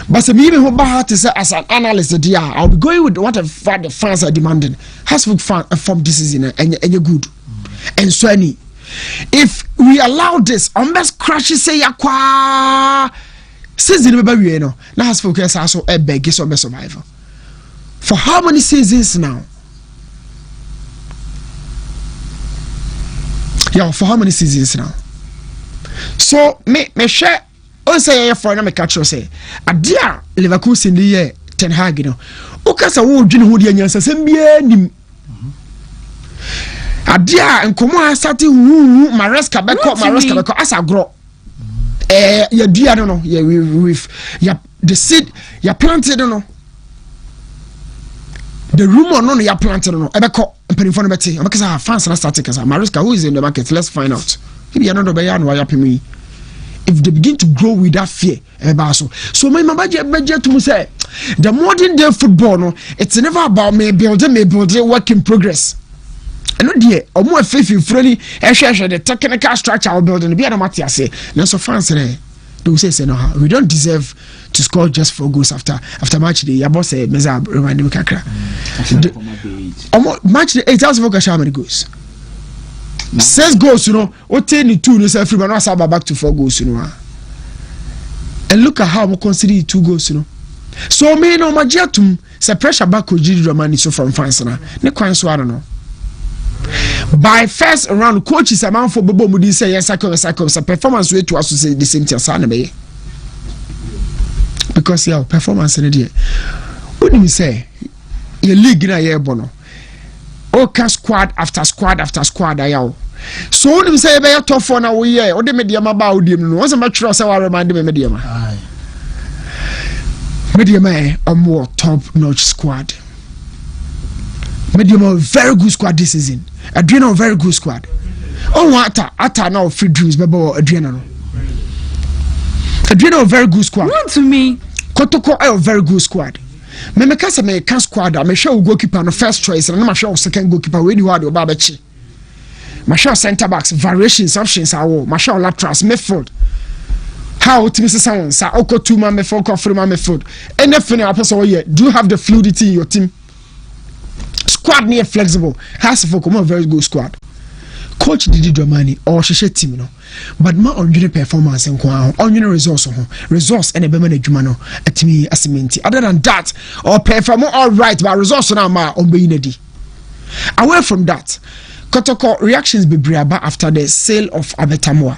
But so me who to say as an analyst there I'll be going with what the fans are demanding. Has from this season and you good. And so any if we allow this, almost crashes say yakwa season we no now has focus also a beg is on survival. For how many seasons now? Yeah, for how many seasons now? So me share on say for na me catch you say adia Liverpool in the year Ten Hag no. O kasa wo dwene ho de anyansa sem bia nim. adia nkomo asate Maresca beko asa grow ya dua no ya with ya the seed ya planted no the rumor no ya planted no ebeko mpanimfo no beti amaka fans na start kasa Maresca who is in the market, let's find out if you no be ya no ya pemi. If they begin to grow with that fear, so my budget to say the modern day football, no, it's never about me building work in progress. And no dear, or more faith in friendly, the technical structure of building. Be a matter say, now so fans they will say no, we don't deserve to score just 4 goals after match day. Your boss say, "Meza remind me kakra." Match day 8,000 for how many goals? 6 goals, you know. What 2, no say everybody now start back to 4 goals, you know. And look at how we consider 2 goals, you know. So me no majiatum say pressure back Ojiri Dramani so from fans na. Ne kwan so I don't know. By first round, coach is a man for Bobo Mudi say yes, I come performance way to us say the same thing sana be. Because your performance in the what do you say? Your league na ye bono. Okay, squad after squad after squad ayaw. So when you say be tough for na we here, o de mediama ba o dem no. Once I try say wa remind me mediama. Aye. Mediama a more top notch squad. Mediama very good squad this season. Adriana very good squad. Oh ata now free dreams bebo Adriana no. Adriana very good squad. Wontumi. Kotoko a very good squad. Me kasa me can squad me show goalkeeper no first choice and me show second goalkeeper when you had o babachi. Me show center backs variations options awo. Me show laterals midfield. How to miss someone sa oko 2 man midfield ko 3 man midfield. Anything I person here, do you have the fluidity in your team? Squad near flexible. Has for come very good squad. Coach Didi Dramani or Shisha team no. But my on performance and on resource and a beman jumano at me asimenti. Other than that, or perform all right, but resource on my on being away from that, Kotoko reactions be briaba after the sale of Abetamwa.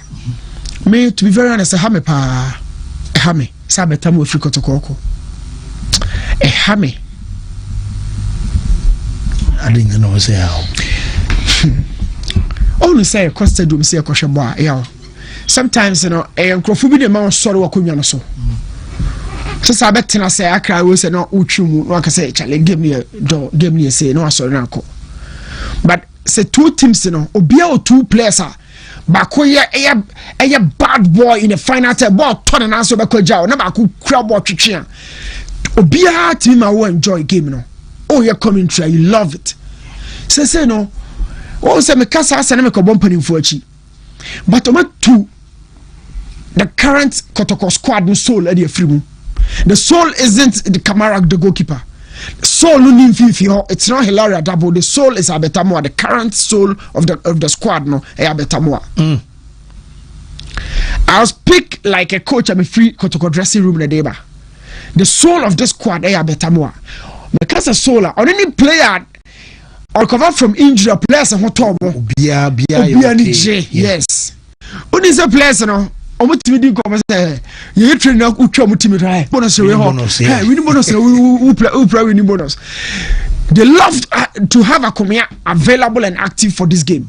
Me to be very honest, hame Sabetamu free Kotoko. A hame. I didn't know say how. Only say a costed room say a kosher bar, yeah. Sometimes, you know, a crofubid the man sorry what could so. So I bet I say I cry was no uchum, like I say, Charlie, give me a say, no, sorry, uncle. But say 2 teams, you know, Obia 2 players are Bakoya a bad boy in the final table, ball turn and answer Bakoja, never could crab or chichian. Obia team I will enjoy game, no. Oh, you're coming try, you love it. Say no. Oh, say me kasa say na me ko bompani fuachi. But to the current Kotoko squad no soul at the free. The soul isn't the Kamara, the goalkeeper. The soul no nimfifi. It's not Hilaria Dabo. The soul is Abetamwa. The current soul of the squad no Abetamwa. I'll speak like a coach. I'm a free Kotoko dressing room in the deba. The soul of the squad Abetamwa. Because a soul or any player or cover from injury players and hotel. Yes. What is a place no? Omo timi di come say you train na utwa mo timi try bonus we win bonus we play win bonus. They love to have a Akomia available and active for this game.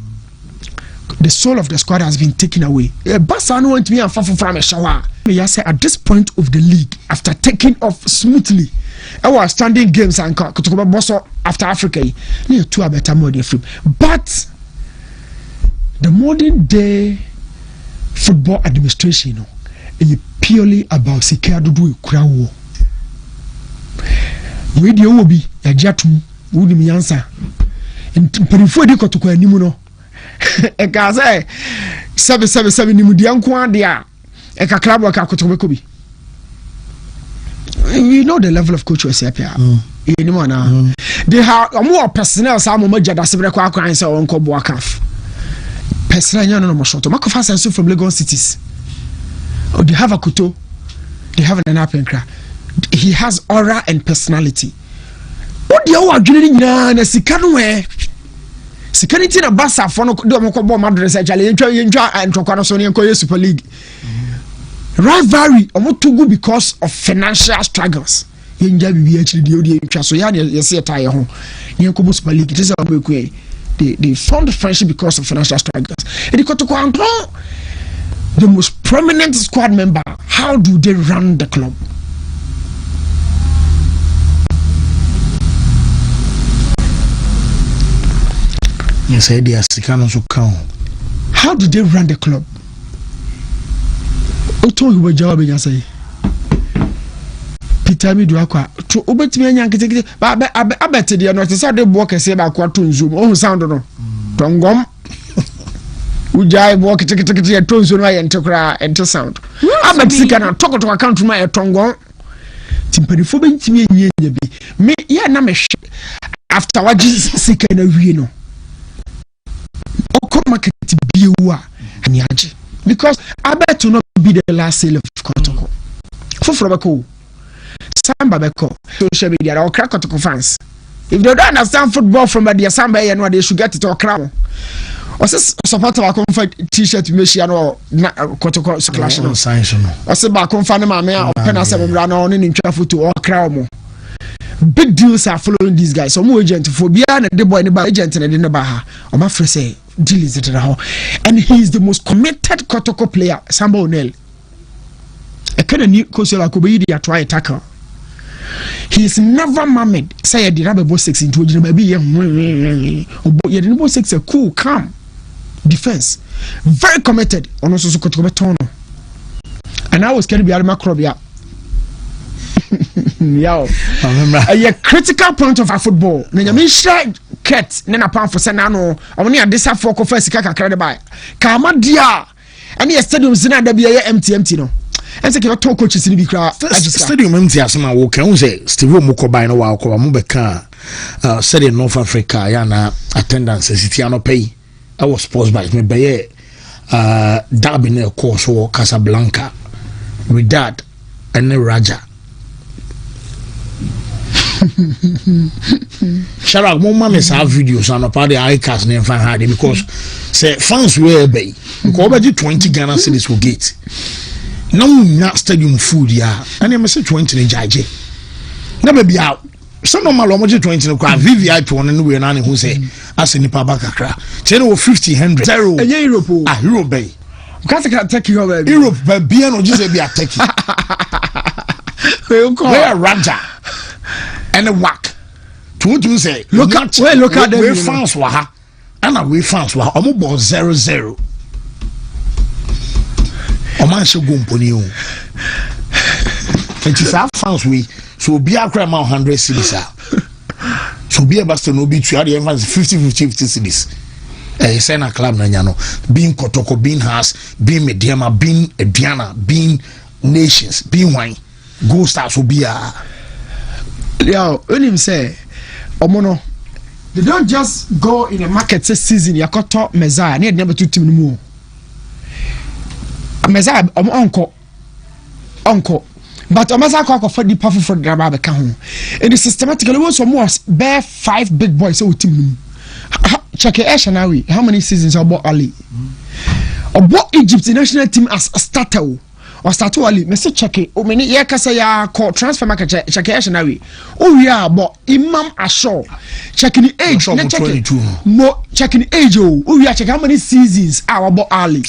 The soul of the squad has been taken away. Basa no want me and Fafo from a shower. Me say at this point of the league, after taking off smoothly, our standing games and bosso after Africa, near 2 better modern film. But the modern day football administration is purely about secure do crowd. Radio will be a jatum, would me answer. And before they got to call Nimuno, a gaza 777 Nimudian Quandia, a club work out to we know the level of coach was here. Anyone now? They have more personnel. Some more just that's very quiet. And so on Kobwakaf. Personnel, no more short. Makofas and so from Lagos cities. Oh, they have a kuto. They have an apenkra. He has aura and personality. What the hell are doing now? The Sikanwe. Sikanity na basa for no do mo ko bo madress actually enjoy and Tokwanosoni and Super League. Rivalry omotogu because of financial struggles. Yenja bibi actually the odi ntwa so ya say tie ho. Yen ko Super League it is they formed friendship because of financial struggles. And the most prominent squad member, how do they run the club? Yes, they are Sikano so count. How do they run the club? Oto you job in say. Peter mi do akwa. To obetimi anya nkete ba abete de no say dey work say ba kwa to zoom. Oh sound no. Tongom. Ujai work kete to zoom aye ntekra ente sound. Abete sika na talk to account ma e tongom. Timpanifo bentimi anya bi. Me ya na me after what sika na wie no. Market because I bet to not be the last sale of Kotoko. For Frobako, Samba Beko, social media or Krakotoko fans. If they don't understand football from the Samba and what they should get it or crown. Or support our comfort t-shirt, Mission or Kotoko clash on science. Or say back on Fanama or Penasam run on in traffic to all crown. Big deals are following these guys. So more agent for beyond the boy in the agent and in the Baha. Or my friend say, deal is it now. And he is the most committed Kotoko player, Samba O'Neill. A kind of new Kosela Kobe try tackle. He is never married. Say I did have about 6 into maybe you didn't about 6 a cool, calm defense. Very committed on also Kotoko Tono. And I was going to be out of my crobia. Yo, a critical point of our football. Nanyami share cat nena pan for senano. Only a disa for confess kaka crowd by. Kama dia. And the stadium zina da be empty no. And say talk coaches in the crowd. Stadium empty as my walk. I say Steve Mukoba no wa ko mubeka. Said in North Africa yana attendance city no pay. I was sports by me by Derby ne course or Casablanca. With that and Raja. Shout out, my mom is have videos on a party I cast name fan hard because say fans were bay because 20 Ghana cities will get no not stadium food yeah and I'm say 20 in Jaje never be out some normal almost 20 no VVIP one anyway and who say as in Nipa Bakakra 10 or 50 100 0 Europe Europe bay because I can take you over Europe but no just be attacking where Raja and a whack. To say, look at where fans were, and we fans were almost 0-0. O man should go on you. It is our fans we so be a crime 100 cities. So be a bastard no be 50 cities. Send a club Nanyano, being Kotoko, being Has, being Mediama, being Ediana, being Nations, being Wine. Go stars will be a. Yo, when him say, Omono, they don't just go in a market season. Yakoto Messiah, need never to team more. Messiah, uncle, but Messiah cock for the powerful for the Rabbi Kahun. And the systematically was more bare 5 big boys so team. Check it, Ashanawi. How many seasons about Ali? About Egypt's national team as a starter. Or start to ali, Mr. Checky, o many year kasa ya call transfer market check nawi. Oh yeah, but Imam Asho checking the age, more checking the age. Oh yeah, check how many seasons are about Ali.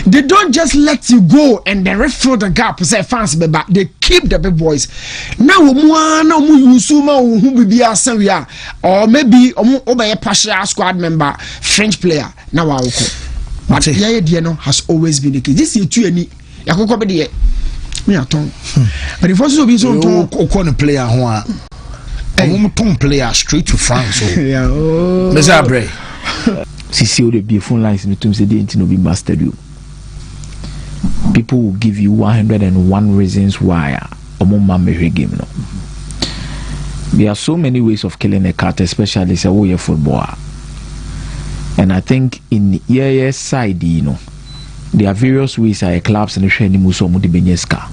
They don't just let you go and they refill the gap. Say fans, but they keep the big boys. Now no mu usuma who be a Seria or maybe obey a partial squad member, French player. Now I will call. But yeah, Diano has always been the case. This is too any. Yakoko be there. Me aton. But if also be so to corner player ho a. Tom player straight to France. Yeah. Oh. Mesabre. See the be phone lines in the say they no be mastered you. People will give you 101 reasons why a game no. There are so many ways of killing a cat, especially say oh football. And I think in EAS side, you know, there are various ways our clubs and the training muso mudi benyeska.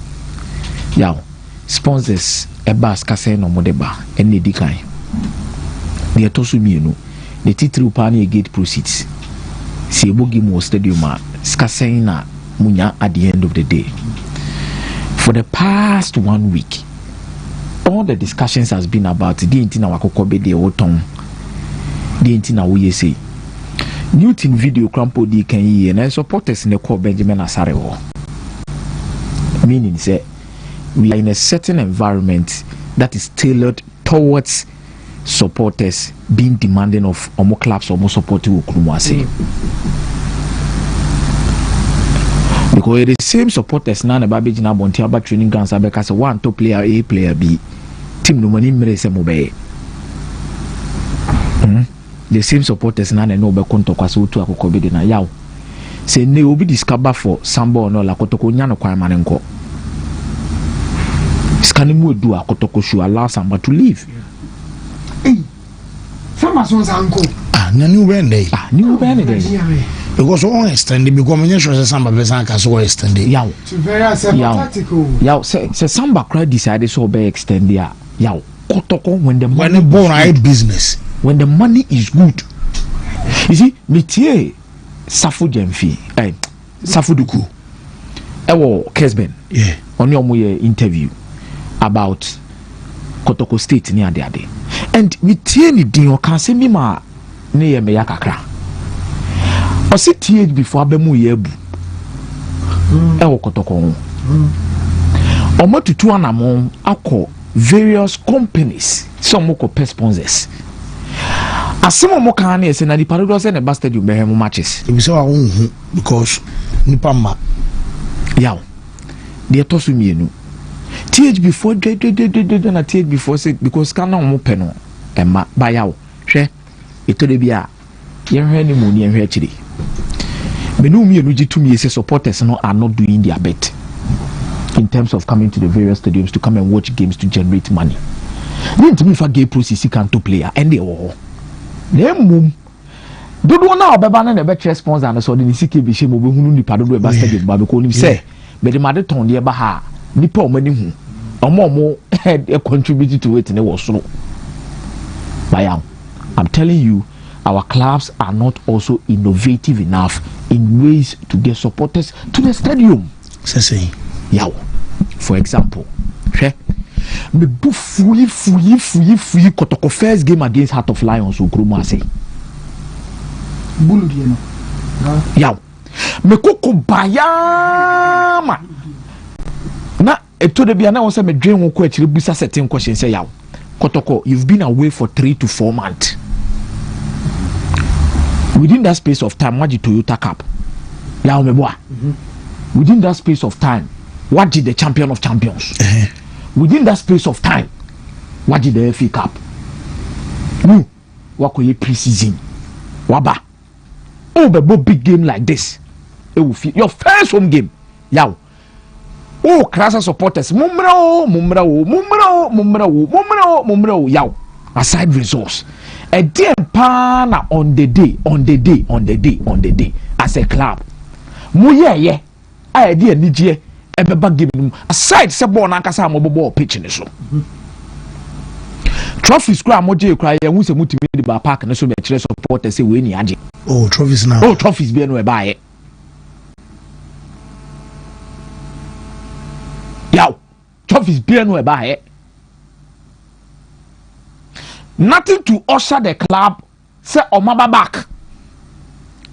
Yeah, sponsors a bas kase no modeba and the decline. They are tosu mi no. The titri upani gate proceeds. Si ebogi mo stadium skase na munya at the end of the day. For the past 1 week, all the discussions has been about the intina wakokobe de oton. the intina we say Newton video crampo di can ye and supporters in the call Benjamin Asarewo. Meaning say we are in a certain environment that is tailored towards supporters being demanding of omo clubs or more support to Okrumwase. Because the same supporters now about being about training grounds because one top player A, player B, team no money mere se mobe. The same supporters now no be konto kwaso tu akoko be na yaw. Say ne obi discover for sambo no la kotoko nya no kwan manenko. Skanimu do akotoko should allow samba to leave. Samba son's uncle. New band day. New band day. Because all extended because when you show samba person can so extended. Yaw. Very sympathetical. Yaw say samba cry decided so be extend ya. Yaw. Kotoko when the money born I business. When the money is good. You see, Mitier Safu Jemfi, Safu Duku. Ewo Kesben. Yeah. On your interview about Kotoko State near the day. And Mitier ni dinyo kan se mi ma ne ye me yakakra. O si tie before abemu yebu. Ewo Kotoko. Omo tutu anamon akọ various companies. Some ko sponsors. Asimo mo kan na na di parodo se ne ba stadium be hem matches. If so ahun because nipa ma yaw. De tosu mienu. TH before na TH before say because kan na mo pe no emma ba yaw. Hwe eto de bia ye hwe ni mu ni hwe akiri. Me no mienu gitumi say supporters no are not doing their bit in terms of coming to the various stadiums to come and watch games to generate money. Didn't me for gay process can to player and they all. Mum. Dodo na obeba na be sponsor and so the sike be shame obe hunu nipa dodo e ba stadium ba be ko nim say be the made ton de ba ha nipa o mani hu omo contribute to it ne wo soro. Bayam, I'm telling you, our clubs are not also innovative enough in ways to get supporters to the stadium. Say yaw. For example, me bu fuyi Kotoko first game against Heart of Lions Okrumwase. Bulu di no. Yaw. Me koko bayama. Na eto de bia na won say me dwen won ko akire busa certain question say yaw. Kotoko, you've been away for 3 to 4 months. Within that space of time, what did Toyota Cup? Yaw me boa. Within that space of time, what did the champion of champions? Within that space of time, what did the FA Cup? What could you pre-season? Waba. Oh, but big game like this. It will feel your first home game. Yow. Oh, class supporters. Mumbrao. Yow. Aside resource. A dear partner on the day. As a club. Muye. I dear Nijie. Aside sebo na nkasa amobobo pitch ne so trophies kra moje kra ye hu se mutimi di ba park ne so be kire supporters say we ni age trophies now trophies be no e ba ye yaw trophies be no e ba ye nothing to usher the club say omaba back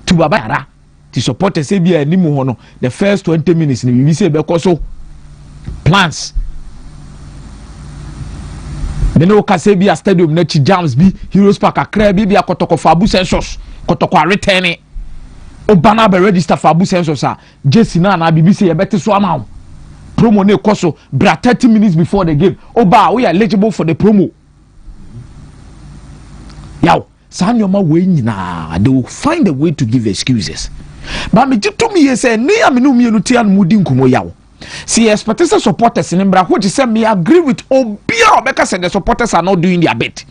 to baba yara. The supporters say be any no the first 20 minutes ni we say be so plans me no ka say be a stadium na chi jams bi Heroes Park akra bi akotoko fabu census kotoko return o bana be register fabu census a jesi na bibi say e beti so ama promo na ekoso bra 30 minutes before the game oba we are eligible for the promo yaw sanyoma we nyina they will find a way to give excuses. But me to me say ni amenu mienu ti an mudi nkumo yawo. See expected supporters in Mbra which say me agree with obia obeka say the supporters are not doing their bit.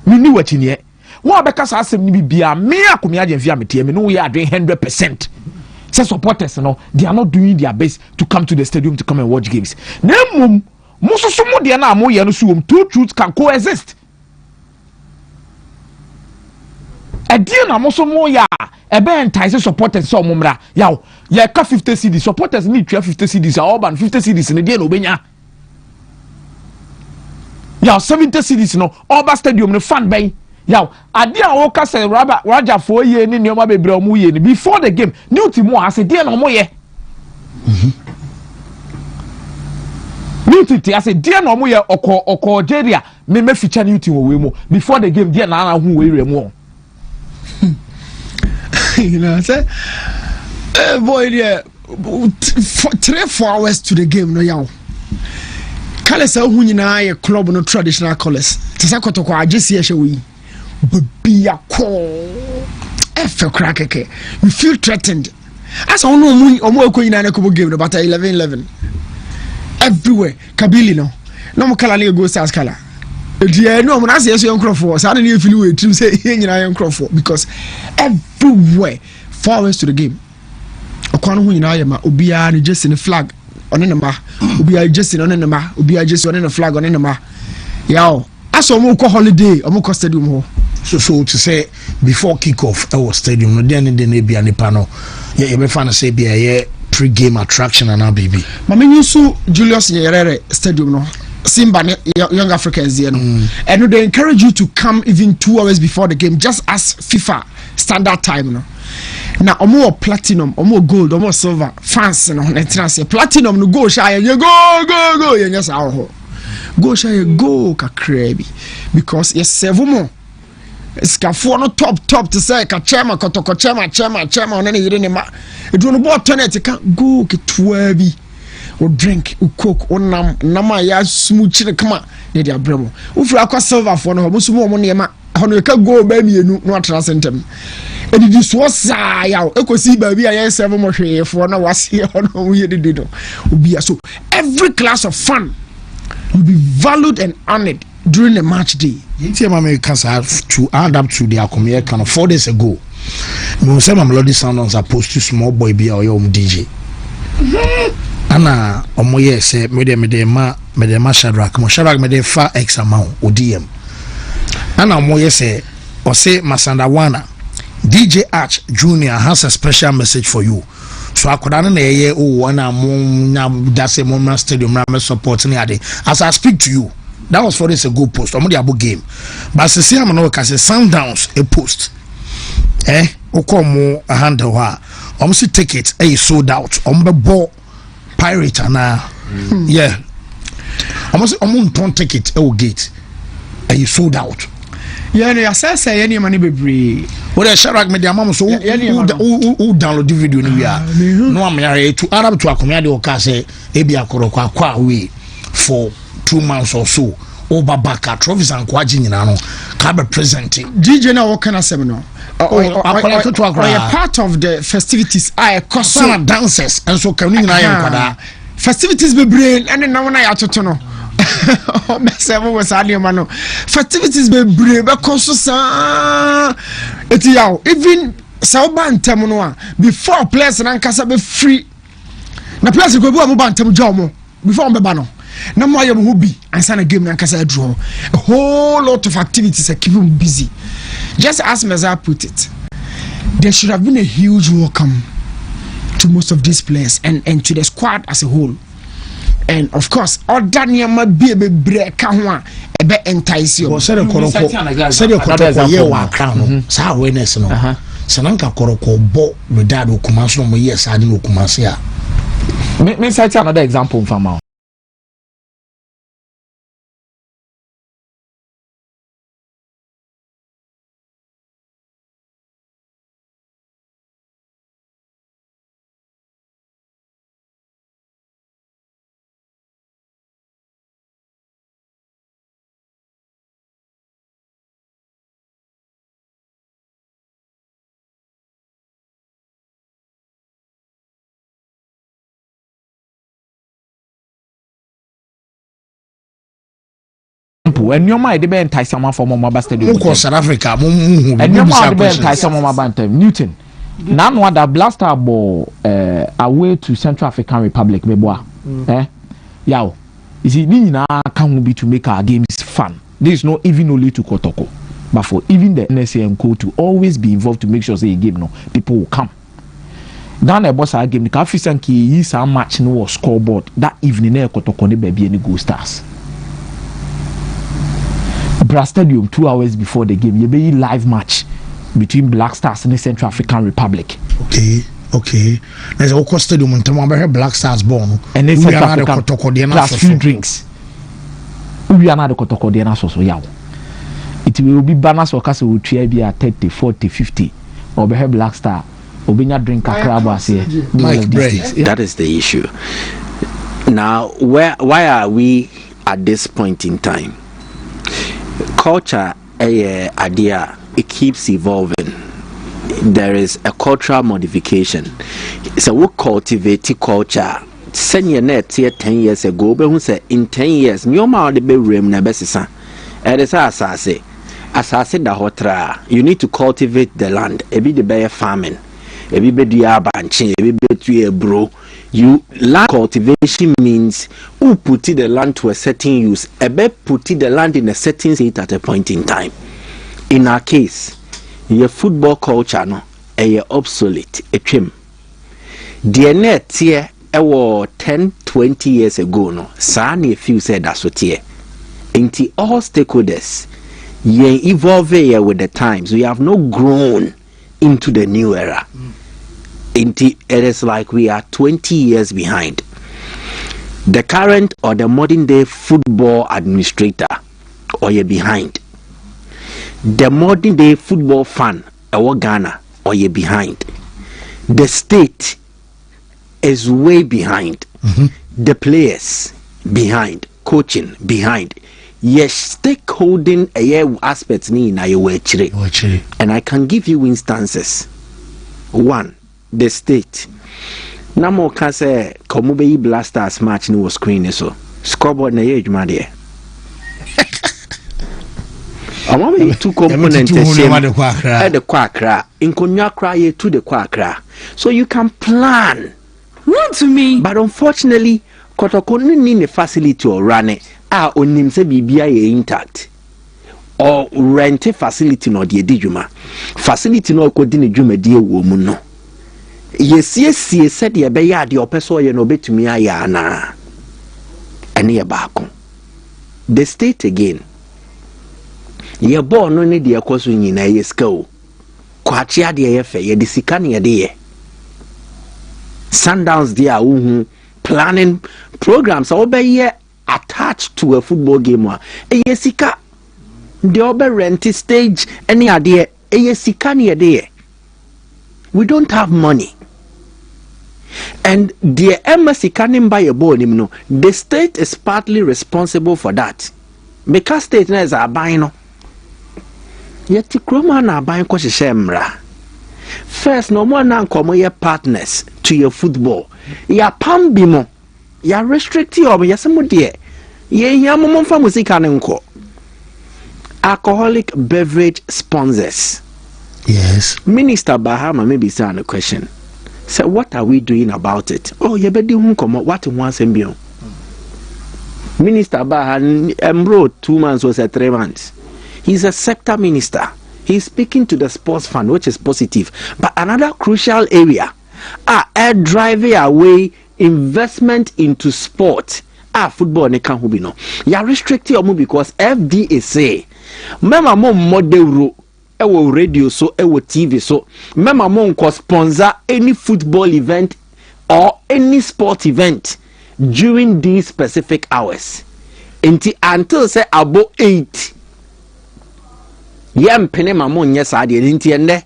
Me ni wachi ne. Wo obeka say asem ni bia me akomi agemfi amete me no we are doing 100%. Say supporters no they are not doing their best to come to the stadium to come and watch games. Nemum mususu mo de na mo ye no so two truths can coexist. Edie na moso mo ya ebe entice supporters so mumra yaw ye ka 50 cedis supporters need 50 cedis all ban 50 cedis ne die no benya yaw 70 cedis no all ba stadium no fan ben Yaw, ade a wo ka say Raja for ye ni nioma bebre omo ye ni before the game. New team mo ase dey na omo ye. New team ase dey na omo ye oko Algeria me feature new team we mo before the game dey na hu we remu. You know, say boy there 3-4 hours to the game no yaw. Colors are who you club no traditional colors. Tisakotoko ajesi ehwe we. Baby a call. Efe crackeke. You feel threatened. As on no omo ko nyina na ko game no but 11-11. Everywhere. Kabili no. No mo kala na go stars kala. Edie no mo na se yeso enkrofo. Sa na e feel we trim say nyina enkrofo because everywhere 4 hours to the game. Okwan hu nyina ya ma obia na jesi ne flag on ne ma. Obia jesi on ne ma. Obia jesi on ne flag on ne ma. Yaw. As omo ko holiday, omo ko stadium ho. So to say before kick-off our stadium no then e bia nipa no ye be fan say bia ye pre-game attraction and baby. Mama Yusu Julius Nyerere stadium no. Simba young Africans there no. And they encourage you to come even 2 hours before the game just as FIFA standard time no. Now omo platinum, omo gold, omo silver fans no na platinum no go shy you go you just out. Go shy go kakrebi because yes 7 more. Skafo no top to say ka chairman kotoko chairman on any yire ne ma edu no bo toilet ka go ketwa bi o drink o coke o nam ya smooth ne kama ne dia bremo o fura kwa silver for no mo sumo mo ne ma hono ka go ba mienu no atra sentem edidi so sa ya ekosi ba bi aye 7 mo hwe for na wase hono we dey do obi so every class of fun will be valued and honored during the match day. Yinti Americans have to add up to their community kind of 4 days ago. Me say my melody sound on supposed to small boy be or your DJ. Ana omoye say me de ma Shadrack me de fa X amount ODM. Ana omoye say or say Masandawana DJ Arch Junior has a special message for you. So I could na one am that's a moment stadium na support ni ade. As I speak to you, that was 4 days ago post. I'm the abo game. But see I'm no can say Sundowns a post. Okomo a handle ha. See tickets sold out. Be ball pirate na. Yeah. See ton ticket gate. Sold out. Yeah, no, say any money be free. What I share me the amount so who download the video ni we are. No am to Arab to akomia o ka say e bia kwa we for 2 months or so. Over back at trophies and kwaji nyina no ka be presenting. DJ na wo kana sem no. Part of the festivities I custom dancers and so can nyina ya kwada. Festivities be brain and na wona ya toto no. Festivities be brave because even Sauban Temunoa before players and Ankasa be free. Na players go go Bantam Jomo before Bebano. No more you be and sign a game and Ankasa draw. A whole lot of activities that keep him busy. Just as Meza put it, there should have been a huge welcome to most of these players and to the squad as a whole. And of course, all that near my baby break a be entice you. Said a koroko ye wa crown. Sa awareness no. Sananka koroko bo with dad who commands no yes, I didn't commands here. Me cite another example from now. When your mind be entice someone from Mobile Stadium. South Africa, and your mind be entice someone Mobile Newton. Now no other blaster ball away to Central African Republic meboa. Yaw. You see, ni na can be to make our games fun. This is not even only to Kotoko, but for even the NSA and Co to always be involved to make sure say a game no people will come. Down a boss our game the African key is a match no scoreboard that evening Kotoko ne baby any go stars. Bra Stadium 2 hours before the game. You be live match between Black Stars and the Central African Republic. Okay. There's a local stadium in Tamamba Black Stars born. And then Central African plus few drinks. We are not the Kotokodiana so yaw. It will be banners or castle will be at 30, 40, 50. Or be Black Star. Or be not drink a crab as That is the issue. Now, why are we at this point in time? Culture, idea, it keeps evolving. There is a cultural modification. So we cultivate culture. Senior net here 10 years ago, but who said in 10 years, no more the bedroom nebesisa. It is as I say the hotra. You need to cultivate the land. Ebi the bear farming. Ebi be banchi. Ebi be bro. You land cultivation means who put the land to a certain use. Ebe put the land in a certain state at a point in time. In our case, your football culture no, obsolete. A trim. The net here. 10-20 years ago no Sani few said that's what here into all stakeholders ye evolve here with the times. We have not grown into the new era. It is like we are 20 years behind. The current or the modern day football administrator or you're behind. The modern day football fan or Ghana or you're behind. The state is way behind. The players behind, coaching behind. Yes, stakeholding aspects ni na yewe. And I can give you instances. One, the state. Namo can say Komube Blasters match ni was screen so scoreboard na ye juma there. I want me two components at the quackra. In Konyakra ye to the quackra. So you can plan. Wontumi. But unfortunately, Kotokoni need a facility or run it. Onim se bibia ye intact. Or rent a facility no de dijuma. Facility no kodini jume die woman no. Yes, said ye be ya de opeso ye no betumi aya na. Ene baako. The state again. Ye born no ne de akoso nyina ye ska o. Kwachi ade ye fe ye de sika ne ye de ye. Sundowns there planning programs all be attached to a football game. Sika the obe rent stage any idea sika near there. We don't have money. And the embassy can't buy a ball. No, the state is partly responsible for that. Because state is a buying no. Yet the Kroma na buying koshi shemra. First, no more now come your partners to your football. Ya pambimo, ya restrict you or ya some dear. Ye yamon for music and alcoholic beverage sponsors. Yes. Minister Bahama maybe saying a question. So what are we doing about it? Oh, you better come what in once and beyond. Minister Bahama wrote 2 months was 3 months. He's a sector minister. He's speaking to the sports fund, which is positive. But another crucial area, driving away investment into sport. Football ne can be no. You are restricted because FDA say, "Mema mo model ewo radio so ewo TV so mema mo nko sponsor any football event or any sport event during these specific hours. Until say about 8." Yem pene mamon yes adi entiende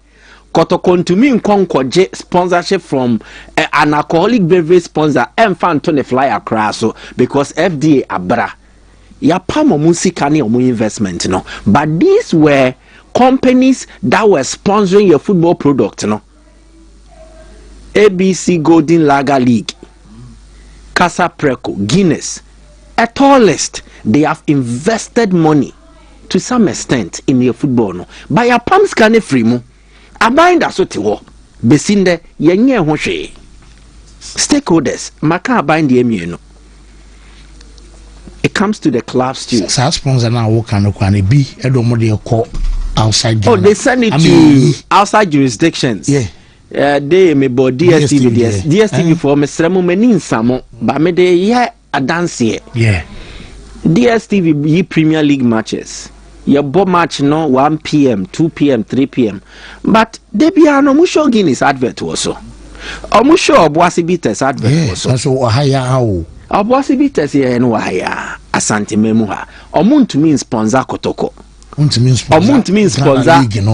Wontumi nkonkoje sponsorship from an alcoholic beverage sponsor enfan to the flyer craso because FDA abra ya pamo musika ne omu investment no, but these were companies that were sponsoring your football product no. ABC Golden Lager League, Casa Preco, Guinness, a tall list. They have invested money to some extent in your football no. By your palms can free mo. Abind that sort of besinde yenye hoshe. Stakeholders, maka abind the emu no. It comes to the clubs too. Sa sponsor now work and be edomode call outside. Oh, they send it to outside jurisdictions. Yeah. They may bo DSTV for me sremo menin samo ba me de a dance here. Yeah. DSTV ye Premier League matches. your bo match no 1 p.m., 2 p.m., 3 p.m. But they be no musho Guinness advert also. Or musho Obuasi Bitters advert also. So Ohaya. Obuasi Bitters here no Ohaya. Asante Memuha. Wontumi sponsor Kotoko. Wontumi sponsor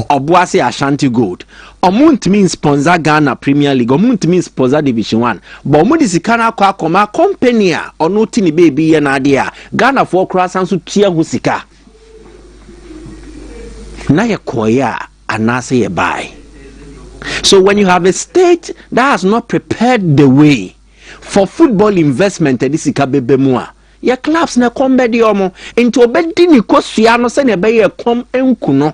Obuasi Ashanti Gold. Wontumi sponsor Ghana Premier League. Wontumi sponsor Division 1. But omudi sikana kwa koma company a ono tini baby ye na dia. Ghana for croissant su tia husika. Na ye koya anase ye buy. So when you have a state that has not prepared the way for football investment this ikabebe mua, your clubs na kombedi omo into obedi ni kosua no se ne be ye kom enku no.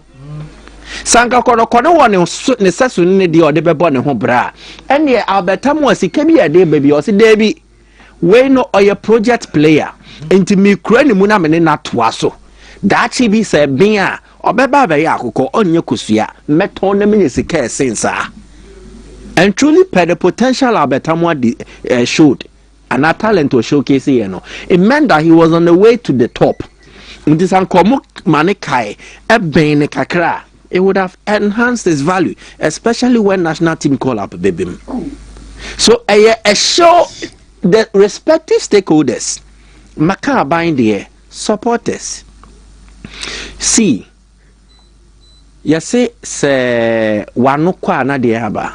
Sanka kono won ne sesu ne de ode bebo ne ho bra. Ene Alberta mo asika bi ade baby o se debi we no oye project player into me kura ni mu na me ne na toa so. Dachi bi se bia obeba be ya akoko onye kosua meton na me sika sensa. And truly per the potential Alberta mo showed and our talent was showcasing, you know. It meant that he was on the way to the top. This ankomo manikai ebene kakra. It would have enhanced his value, especially when national team call up baby. So a show the respective stakeholders, maka bind the supporters. See, you say wanukwa na diaba.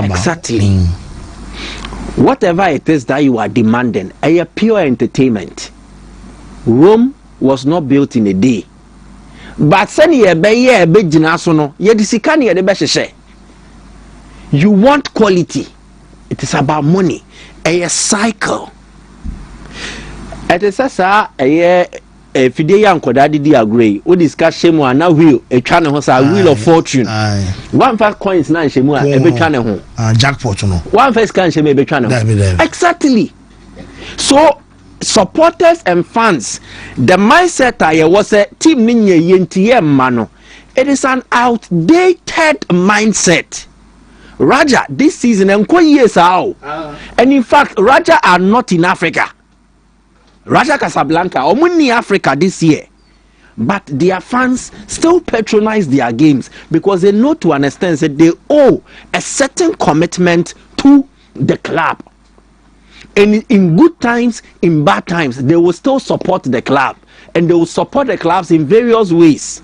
Exactly. Whatever it is that you are demanding, a pure entertainment. Rome was not built in a day. But send ye be ye be jinasono, ye disikani ye de be. You want quality. It is about money. A cycle. It is a fide yan koda di agree. We discuss shemu na wheel a channel hosa wheel of fortune. One first coins na shemu a be channel ho. Jackpot no. One first can shemu be channel. Exactly. So supporters and fans, the mindset I was a team ninye yentiye mano. It is an outdated mindset. Raja this season and years out. And in fact, Raja are not in Africa. Raja Casablanca, Omuni Africa this year. But their fans still patronize their games because they know to understand that they owe a certain commitment to the club. And in good times, in bad times, they will still support the club. And they will support the clubs in various ways.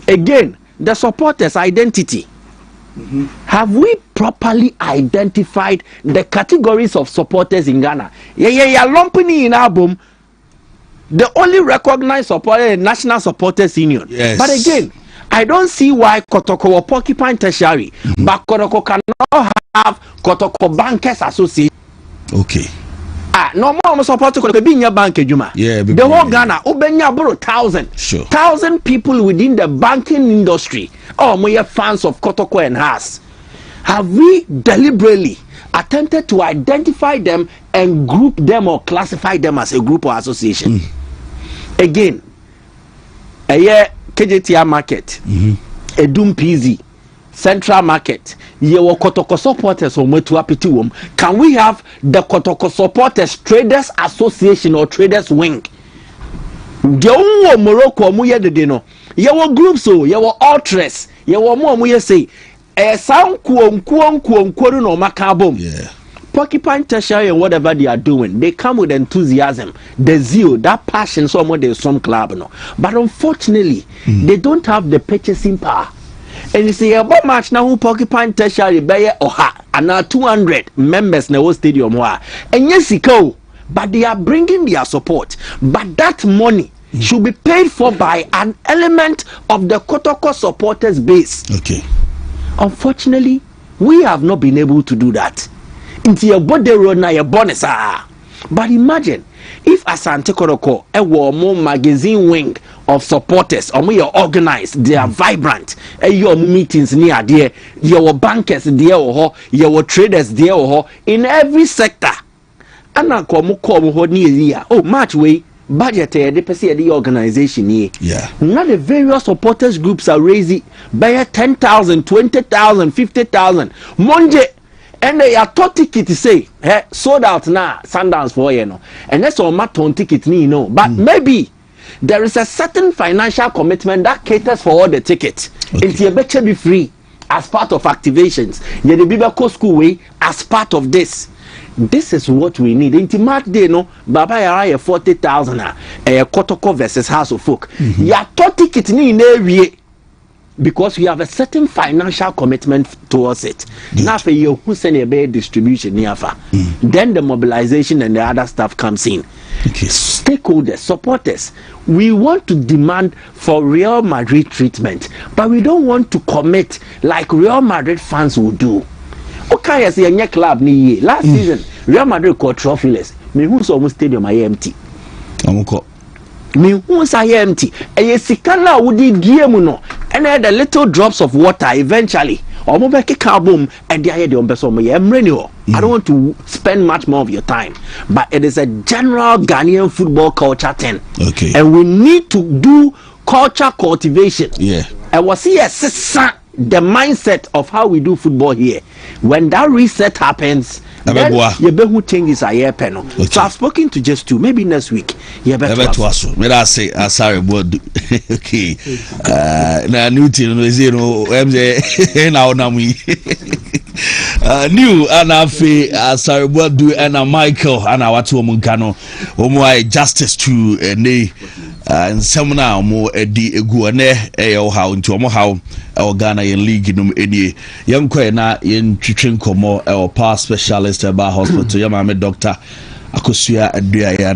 Again, the supporters' identity. Have we properly identified the categories of supporters in Ghana? Yeah, lumping in album. The only recognized supporter is National Supporters Union. Yes. But again, I don't see why Kotoko will porcupine tertiary, but Kotoko cannot have Kotoko Bankers Association. Okay. No more support to be in your bank, Juma. Yeah, the whole Ghana, Ubenya bro 1,000. Sure. 1,000 people within the banking industry. Oh, we are fans of Kotoko and Haas. Have we deliberately attempted to identify them and group them or classify them as a group or association? Again, a year KJTR market, Edum PZ, Central Market, your Kotoko supporters or Metuapituum. Can we have the Kotoko supporters Traders Association or Traders Wing? Your Morocco muye de deno. Your groups so your ultras, your more muye say a sound kuom no macabum. Yeah. Porcupine tertiary and whatever they are doing, they come with enthusiasm, the zeal, that passion, some club, no. But unfortunately, they don't have the purchasing power. And you see about match now who Porcupine tertiary buy oha and now 200 members in the whole stadium wa. And yes, but they are bringing their support. But that money should be paid for by an element of the Kotoko supporters base. Okay. Unfortunately, we have not been able to do that. Into your body road na your bonus. But imagine if Asante Kotoko a more magazine wing of supporters or we are organized, they are vibrant. Your meetings near there, your bankers there or your traders there or in every sector. And I come near oh match way budget the organization here. Yeah. Now the various supporters groups are raising by 10,000, 20,000, 50,000. Monday. And they are taught ticket to say, hey, sold out now, Sundowns for you know. And that's all my ton ticket, you know. But maybe there is a certain financial commitment that caters for all the tickets. It's a better be free as part of activations. Yeah, the Bible school way as part of this. This is what we need. In Timat Day, no, Baba Yara 40,000 a Kotoko versus House of Folk. Ya 30 tickets in area because we have a certain financial commitment towards it. Now for you who send a better distribution then the mobilization and the other stuff comes in. Stakeholders, supporters, we want to demand for Real Madrid treatment, but we don't want to commit like Real Madrid fans will do. Okay, as a club ni last season, Real Madrid got trophyless. Me who's almost stadium I empty. Me who's I empty. And yes, Sikana would game no. And the little drops of water eventually. Or mobile boom and the idea on Besom. I don't want to spend much more of your time. But it is a general Ghanaian football culture thing. Okay. And we need to do culture cultivation. Yeah. And was here the mindset of how we do football here. When that reset happens, then who changes a year panel. So I've spoken to just two, maybe next week. May I say, sorry, but okay. Now, new team is now new and sorry, what do and Michael and our two Munkano, justice to and some now more di guane how into how our Ghanaian league num any young na in Chichin Komo our power specialist about hospital Yamame doctor Akosia Adria